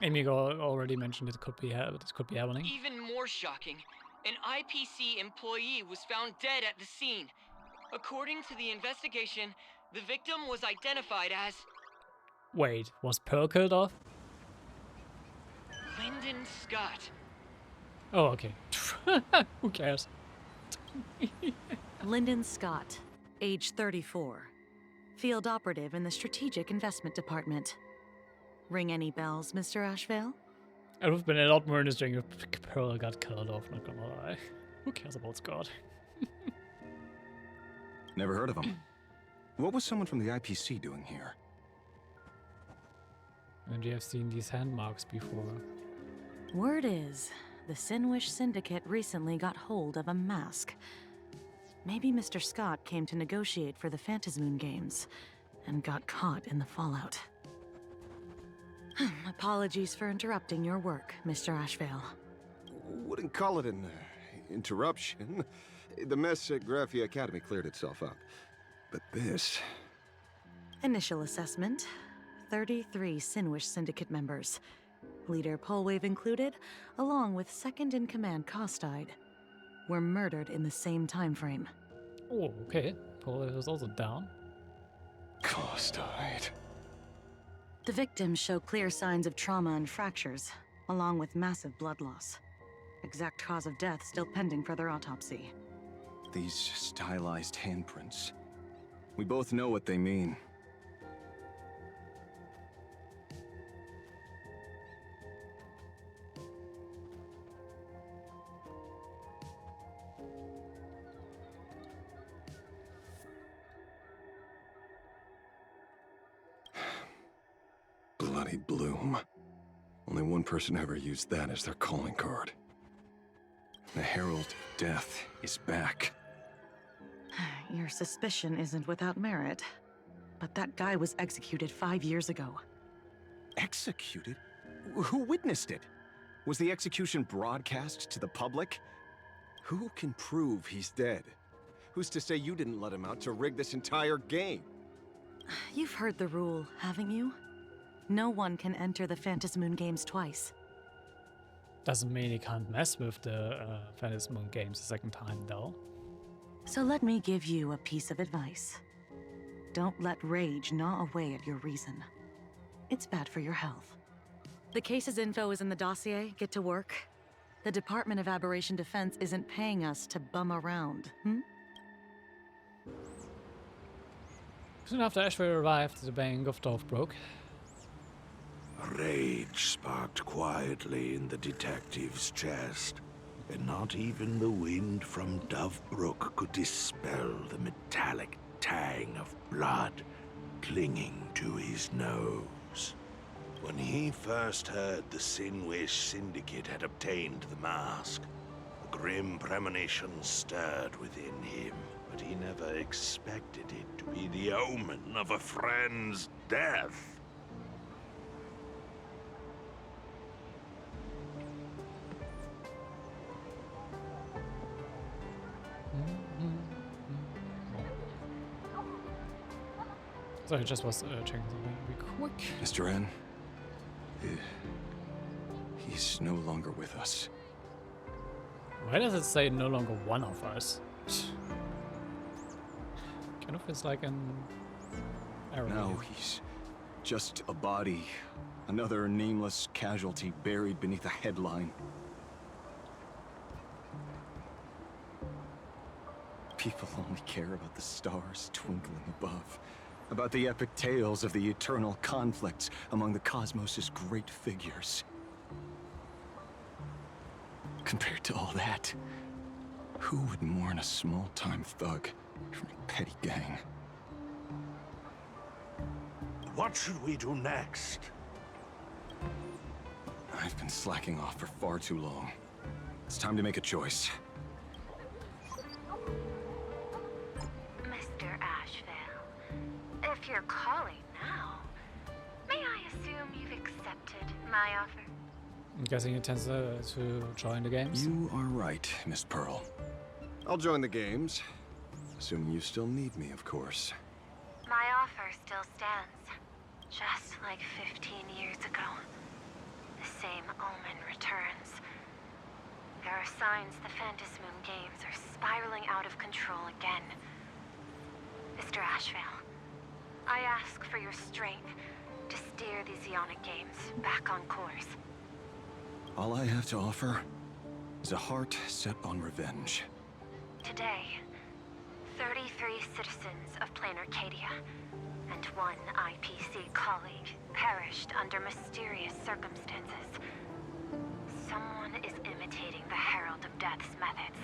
Amy already mentioned it could be happening.
Even more shocking, an IPC employee was found dead at the scene. According to the investigation, the victim was identified as...
Wait, was Pearl killed off?
Lyndon Scott.
Oh, okay. Who cares?
Lyndon Scott, age 34. Field operative in the Strategic Investment Department. Ring any bells, Mr. Ashvale?
It would have been a lot more interesting if Pearl got killed off, not gonna lie. Who cares about Scott?
Never heard of him. What was someone from the IPC doing here?
And you have seen these hand marks before.
Word is, the Sinwish Syndicate recently got hold of a mask. Maybe Mr. Scott came to negotiate for the Phantom Moon Games, and got caught in the fallout. Apologies for interrupting your work, Mr. Ashvale.
Wouldn't call it an interruption. The mess at Graphia Academy cleared itself up. But this...
Initial assessment. 33 Sinwish Syndicate members. Leader Polwave included, along with second-in-command Costide, were murdered in the same time frame.
Oh, okay. Polwave is also down.
Costide.
The victims show clear signs of trauma and fractures, along with massive blood loss. Exact cause of death still pending further autopsy.
These stylized handprints. We both know what they mean. Bloody Bloom. Only one person ever used that as their calling card. The Herald of Death is back.
Your suspicion isn't without merit, but that guy was executed 5 years ago.
Executed? Who witnessed it? Was the execution broadcast to the public? Who can prove he's dead? Who's to say you didn't let him out to rig this entire game?
You've heard the rule, haven't you? No one can enter the Phantom Moon Games twice.
Doesn't mean he can't mess with the Phantom Moon Games a second time, though.
So let me give you a piece of advice. Don't let rage gnaw away at your reason. It's bad for your health. The case's info is in the dossier. Get to work. The Department of Aberration Defense isn't paying us to bum around,
Soon after Ashway arrived, the bang of Dorf broke.
Rage sparked quietly in the detective's chest, and not even the wind from Dovebrook could dispel the metallic tang of blood clinging to his nose. When he first heard the Sinwish Syndicate had obtained the mask, a grim premonition stirred within him, but he never expected it to be the omen of a friend's death.
So I just was checking something real quick.
Mr. N, he's no longer with us.
Why does it say no longer one of us? Kind of feels like an error.
Now he's just a body. Another nameless casualty buried beneath a headline. People only care about the stars twinkling above. About the epic tales of the eternal conflicts among the cosmos' great figures. Compared to all that, who would mourn a small-time thug from a petty gang?
What should we do next?
I've been slacking off for far too long. It's time to make a choice.
Mr. Ashvale, if you're calling now, may I assume you've accepted my offer?
I'm guessing he intends to join the games.
You are right, Miss Pearl. I'll join the games. Assuming you still need me, of course.
My offer still stands. Just like 15 years ago. The same omen returns. There are signs the Phantasmoon games are spiraling out of control again. Mr. Ashvale, I ask for your strength to steer the Zeonic games back on course.
All I have to offer is a heart set on revenge.
Today, 33 citizens of Plain Arcadia and one IPC colleague perished under mysterious circumstances. Someone is imitating the Herald of Death's methods,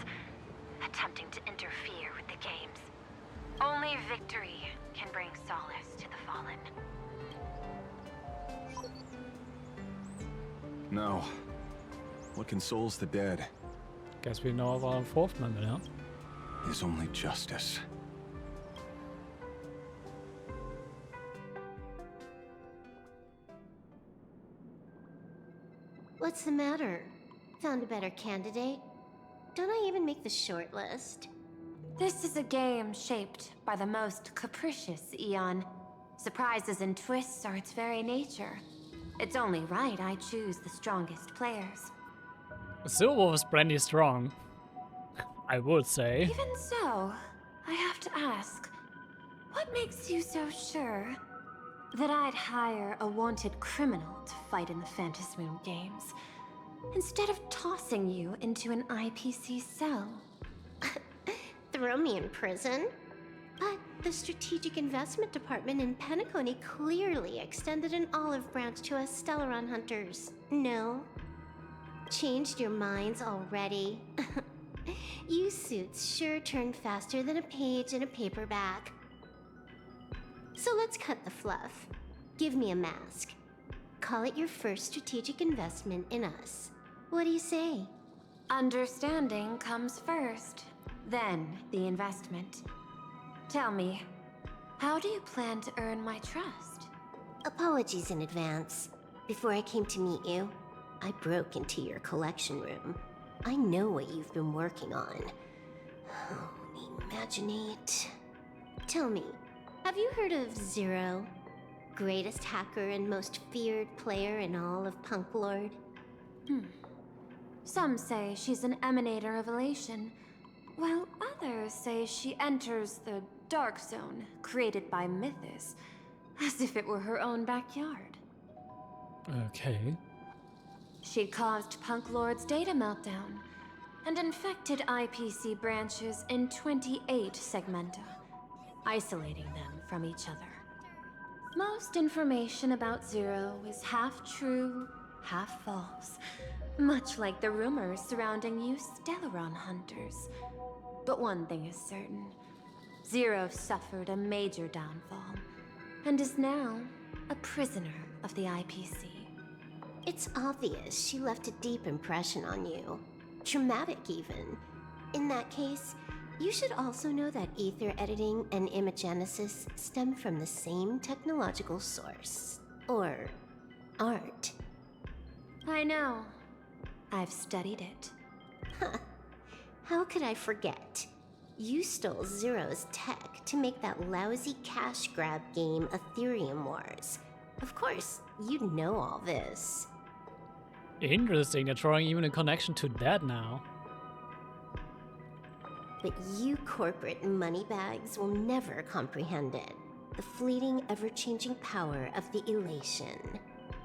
attempting to interfere with the games. Only victory can bring solace to the fallen.
Now, what consoles the dead?
Guess we know of our fourth member now.
Is only justice.
What's the matter? Found a better candidate? Don't I even make the short list?
This is a game shaped by the most capricious Eon. Surprises and twists are its very nature. It's only right I choose the strongest players.
Silverwolf is brandy strong, I would say.
Even so, I have to ask, what makes you so sure that I'd hire a wanted criminal to fight in the Phantasmoon games, instead of tossing you into an IPC cell?
Throw me in prison? But the Strategic Investment Department in Penacony clearly extended an olive branch to us Stellaron hunters. No? Changed your minds already? You suits sure turn faster than a page in a paperback. So let's cut the fluff. Give me a mask. Call it your first strategic investment in us. What do you say?
Understanding comes first, then the investment. Tell me, how do you plan to earn my trust?
Apologies in advance. Before I came to meet you, I broke into your collection room. I know what you've been working on. Oh, imaginate. Tell me, have you heard of Zero? Greatest hacker and most feared player in all of Punk Lord?
Some say she's an emanator of elation, while others say she enters the Dark Zone created by Mythos, as if it were her own backyard.
Okay.
She caused Punk Lord's data meltdown and infected IPC branches in 28 segmenta, isolating them from each other. Most information about Zero is half true, half false, much like the rumors surrounding you Stellaron hunters. But one thing is certain. Zero suffered a major downfall, and is now a prisoner of the IPC.
It's obvious she left a deep impression on you. Traumatic, even. In that case, you should also know that ether editing and imagenesis stem from the same technological source. Or art.
I know. I've studied it.
Huh. How could I forget? You stole Zero's tech to make that lousy cash grab game Ethereum Wars. Of course, you'd know all this.
Interesting, they're drawing even a connection to that now.
But you corporate moneybags will never comprehend it. The fleeting, ever-changing power of the elation.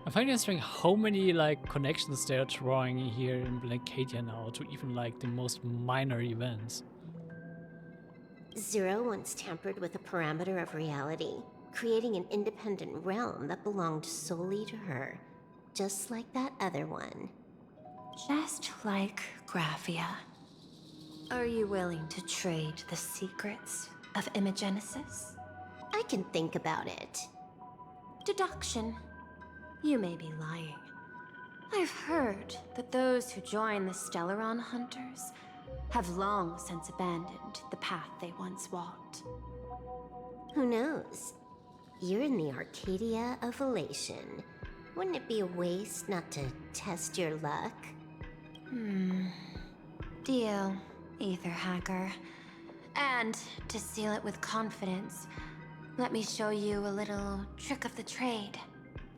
I find it interesting how many like connections they're drawing here in Blankadia now to even like the most minor events.
Zero once tampered with a parameter of reality, creating an independent realm that belonged solely to her. Just like that other one.
Just like Graphia. Are you willing to trade the secrets of imagenesis?
I can think about it.
Deduction. You may be lying. I've heard that those who join the Stellaron Hunters have long since abandoned the path they once walked.
Who knows? You're in the Arcadia of Elation. Wouldn't it be a waste not to test your luck?
Deal, Ether Hacker. And to seal it with confidence, let me show you a little trick of the trade.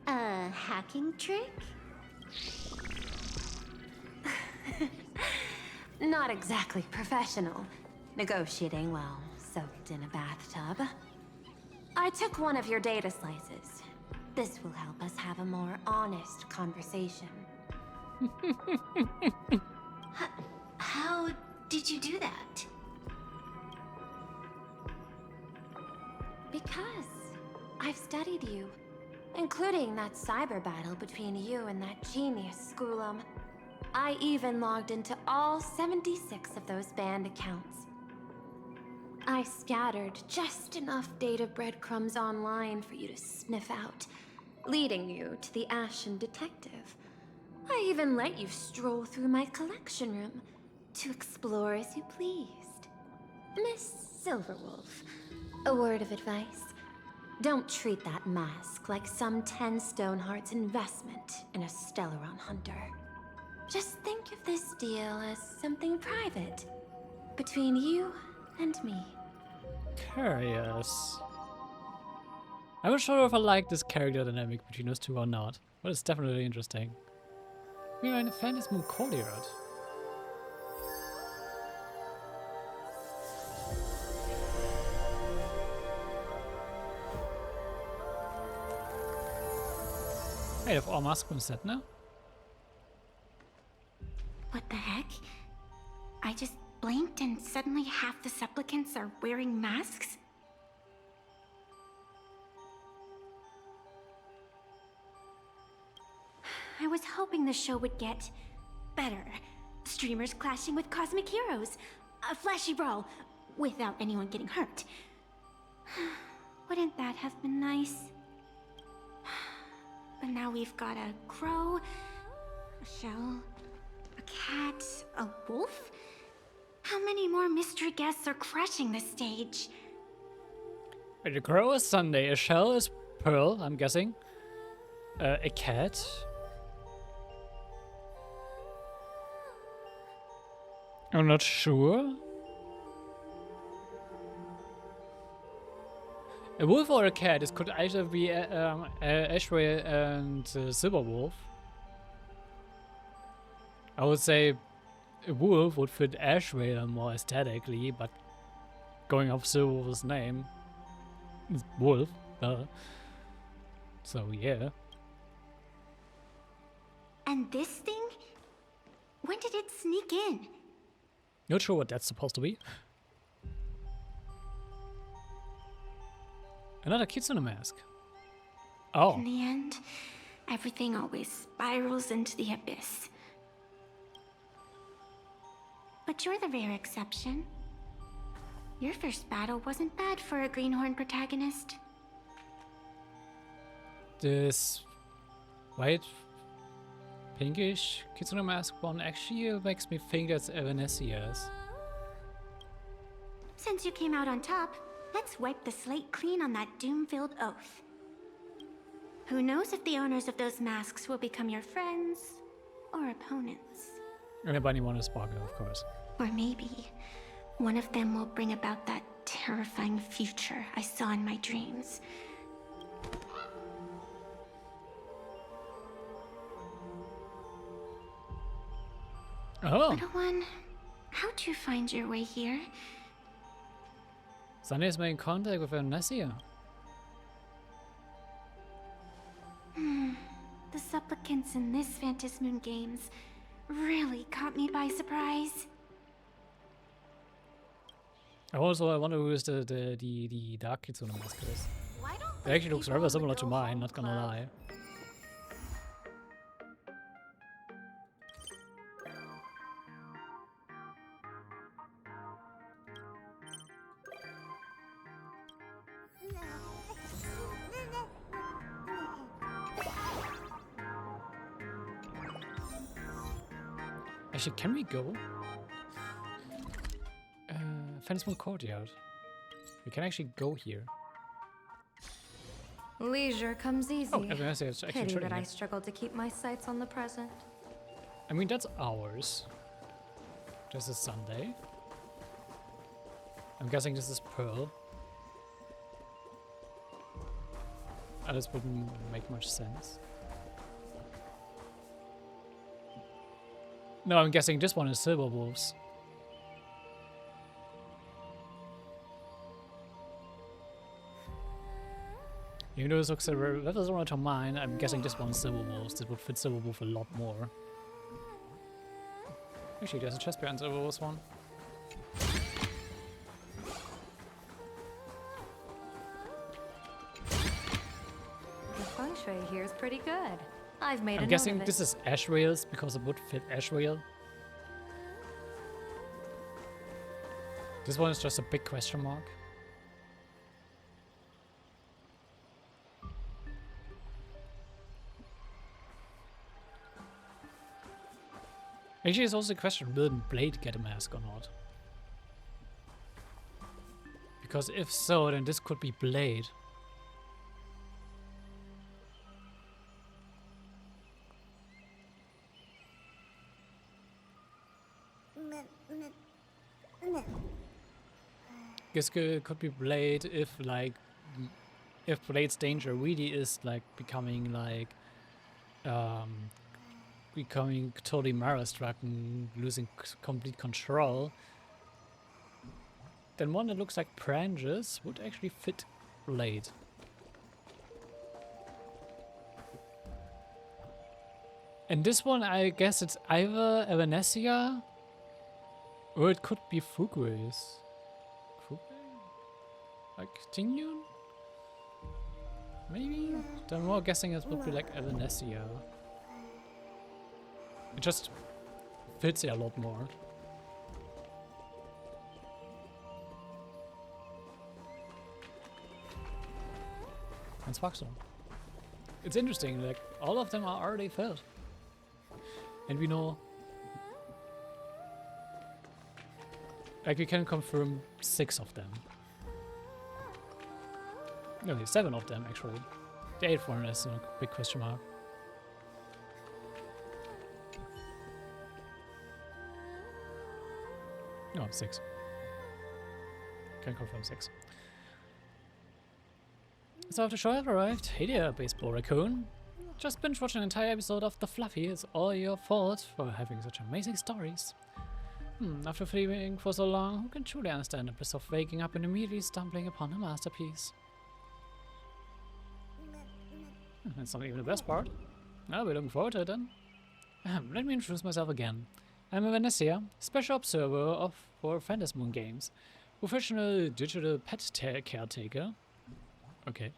A hacking trick?
Not exactly professional. Negotiating while soaked in a bathtub. I took one of your data slices. This will help us have a more honest conversation.
How did you do that?
Because I've studied you, including that cyber battle between you and that genius Schoolum. I even logged into all 76 of those banned accounts. I scattered just enough data breadcrumbs online for you to sniff out, leading you to the Ashen Detective. I even let you stroll through my collection room to explore as you pleased. Miss Silverwolf, a word of advice. Don't treat that mask like some 10 Stoneheart's investment in a Stellaron hunter. Just think of this deal as something private, between you and me.
Curious. I'm not sure if I like this character dynamic between those two or not, but it's definitely interesting. We are in the Fantasy Moon courtyard. Hey, have all masks been set now?
What the heck? I just blinked and suddenly half the supplicants are wearing masks? I was hoping the show would get better. Streamers clashing with cosmic heroes. A flashy brawl without anyone getting hurt. Wouldn't that have been nice? But now we've got a crow, a shell, a cat, a wolf? How many more mystery guests are crashing the stage?
A crow is Sunday, a shell is Pearl, I'm guessing. A cat. I'm not sure. A wolf or a cat? This could either be Ashray and Silverwolf. I would say a wolf would fit Ashwell more aesthetically, but going off Silver's name, it's wolf. So yeah.
And this thing? When did it sneak in?
Not sure what that's supposed to be. Another Kitsune mask. Oh.
In the end, everything always spirals into the abyss. But you're the rare exception. Your first battle wasn't bad for a greenhorn protagonist.
This white, pinkish Kitsune mask one actually makes me think that's Evanesia's.
Since you came out on top, let's wipe the slate clean on that doom-filled oath. Who knows if the owners of those masks will become your friends or opponents?
Anybody want a sparkle, of course.
Or maybe one of them will bring about that terrifying future I saw in my dreams.
Oh.
Little one, how'd you find your way here?
Sunny's made contact with Evanesia.
The supplicants in this Phantasmoon Games really caught me by surprise.
Also, I wonder who is the dark Kitsune mask is. It actually looks rather similar to mine, not gonna lie. Actually, can we go? Phantasmoon Courtyard. We can actually go here.
Leisure comes easy.
Oh, Evanesia is actually
Pity that I
it.
struggle to keep my sights on the present.
I mean, that's ours. This is Sunday. I'm guessing this is Pearl. This wouldn't make much sense. No, I'm guessing this one is Silver Wolves. Even though this looks similar to mine, I'm guessing this one's Silver Wolves. This would fit Silver Wolf a lot more. Actually, there's a chest behind Silver Wolves one.
The feng shui here is pretty good. I've made
I'm
a
guessing
note of
this
it.
is Ashrail's because it would fit Ashrail. This one is just a big question mark. Actually, it's also a question, will Blade get a mask or not? Because if so, then this could be Blade. This could be Blade if, like, if Blade's danger really is, like, becoming, like, becoming totally Mara-struck and losing complete control, then one that looks like Branches would actually fit Blade. And this one, I guess it's either Evanesia or it could be Fugue's. Like Tingyun? Maybe? The more guessing it would be like Evanesia. It just fits it a lot more. And Sparxie. It's interesting, like all of them are already filled. And we know, like we can confirm 6 of them. No, 7 of them actually. The 8th one is a big question mark. No, 6. Can confirm 6. So after the show has arrived, hey there, Baseball Raccoon. Just binge watch an entire episode of The Fluffy. It's all your fault for having such amazing stories. After fleeing for so long, who can truly understand the bliss of waking up and immediately stumbling upon a masterpiece? That's not even the best part. I'll be looking forward to it then. Let me introduce myself again. I'm Vanessa, special observer for Fantasy Moon Games, professional digital pet caretaker. Okay.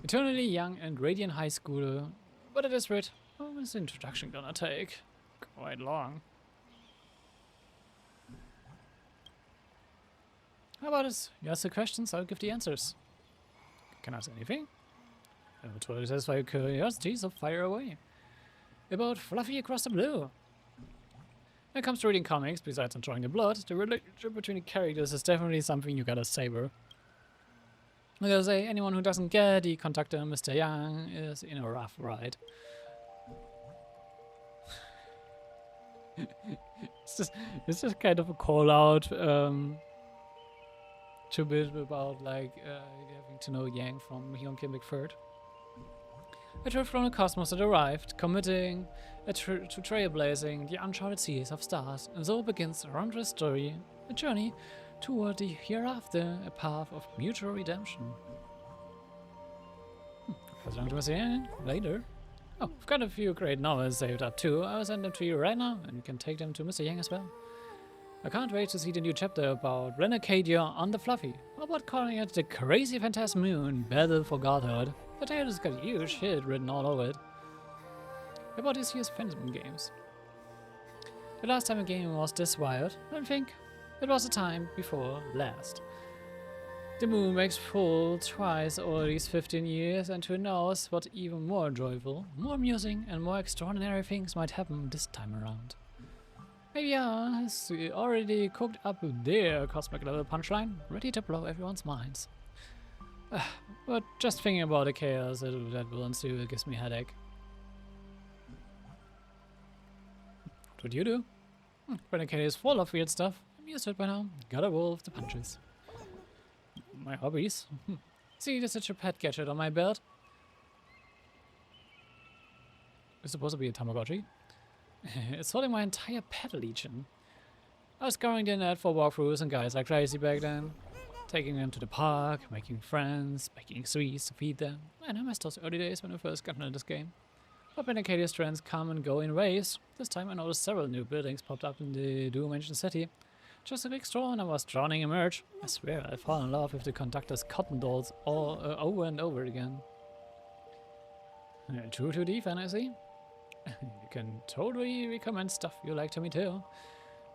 Eternally young and radiant high schooler, but at this rate, how is the introduction gonna take? Quite long. How about this? You ask the questions, I'll give the answers. Can I ask anything? I will totally satisfy your curiosity, so fire away. About Fluffy Across the Blue. When it comes to reading comics, besides enjoying the blood, the relationship between the characters is definitely something you gotta savor. I gotta say, anyone who doesn't get the conductor, Mr. Young, is in a rough ride. It's just kind of a call out to a bit about like having to know Yang from Honkai McFird. A trip from the cosmos had arrived, committing to trailblazing the uncharted seas of stars, and so begins a wondrous story, a journey toward the hereafter, a path of mutual redemption. Pass along to Mr. Yang later. Oh, I've got a few great novels saved up too. I will send them to you right now, and you can take them to Mr. Yang as well. I can't wait to see the new chapter about Renecadia on the Fluffy. How about calling it the Crazy Fantastic Moon Battle for Godhood? The title's got a huge hit written all over it. About this year's Fantasy Moon Games. The last time a game was this wild, I think it was the time before last. The moon makes full twice all these 15 years, and who knows what even more joyful, more amusing, and more extraordinary things might happen this time around. Maybe has already cooked up their cosmic level punchline, ready to blow everyone's minds. But just thinking about the chaos that will ensue gives me a headache. What would you do? Renegade is full of weird stuff. I'm used to it by now. Gotta roll with the punches. My hobbies. See, there's such a pet gadget on my belt. It's supposed to be a Tamagotchi. It's holding my entire pet legion. I was scouring the internet for walkthroughs and guys like crazy back then. Taking them to the park, making friends, making sweets to feed them. And I miss those early days when I first got into this game. But Renegadia's trends come and go in waves. This time I noticed several new buildings popped up in the Dual-Mansion city. Just a big store and I was drowning in merch. I swear I fall in love with the conductor's cotton dolls all over and over again. True to the fantasy. You can totally recommend stuff you like to me too.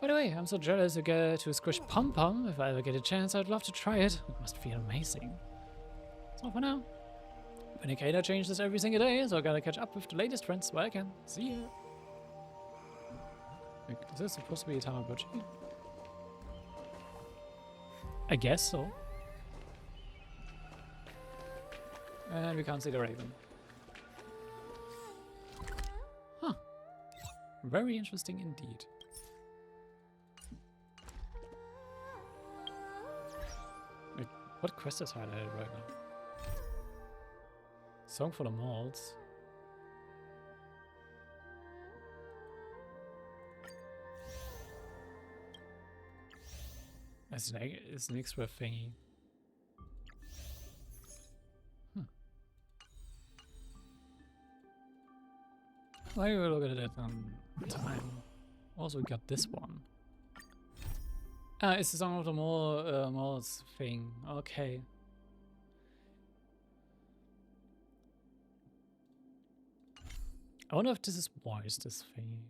By the way, I'm so jealous to get to squish Pom Pom. If I ever get a chance, I'd love to try it. It must feel amazing. So for now, Renegade changes every single day, so I gotta catch up with the latest trends while I can. See ya. Is this supposed to be a Tamagotchi? I guess so. And we can't see the raven. Huh. Very interesting indeed. Wait, what quest is highlighted right now? Song for the Malls. It's an extra thingy. Why do we look at it on time? Also, we got this one. Ah, it's the Song of the Malls thing. Okay. I wonder if this is wise, this thingy.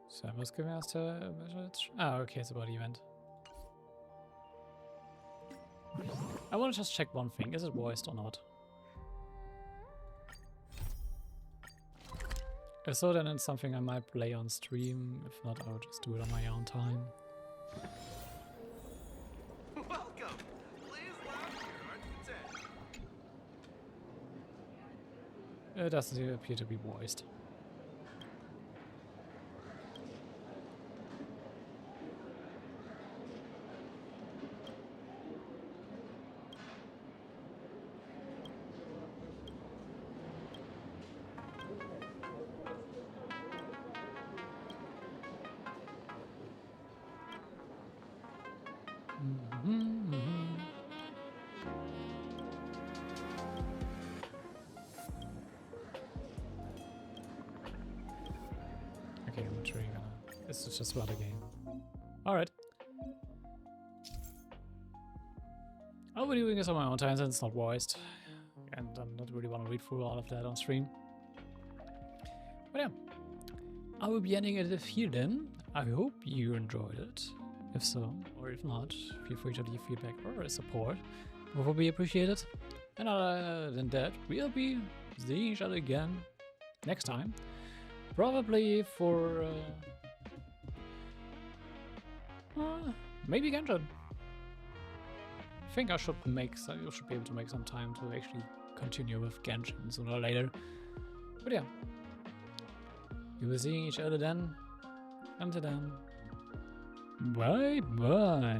So I was giving us to okay, it's about the event. I want to just check one thing, is it voiced or not? If so, then it's something I might play on stream. If not, I'll just do it on my own time.
Welcome! Please laugh
doesn't appear to be voiced. Okay, I'm not really gonna. This is just about a game. Alright. I'll be doing this on my own time since it's not voiced. And I don't really want to read through all of that on stream. But yeah. I will be ending it here then. I hope you enjoyed it. If so, or if not, feel free to leave feedback or support. Both will be appreciated. And other than that, we'll be seeing each other again next time. Probably for maybe Genshin. I think I should be able to make some time to actually continue with Genshin sooner or later. But yeah, we will see each other then. Until then, bye bye.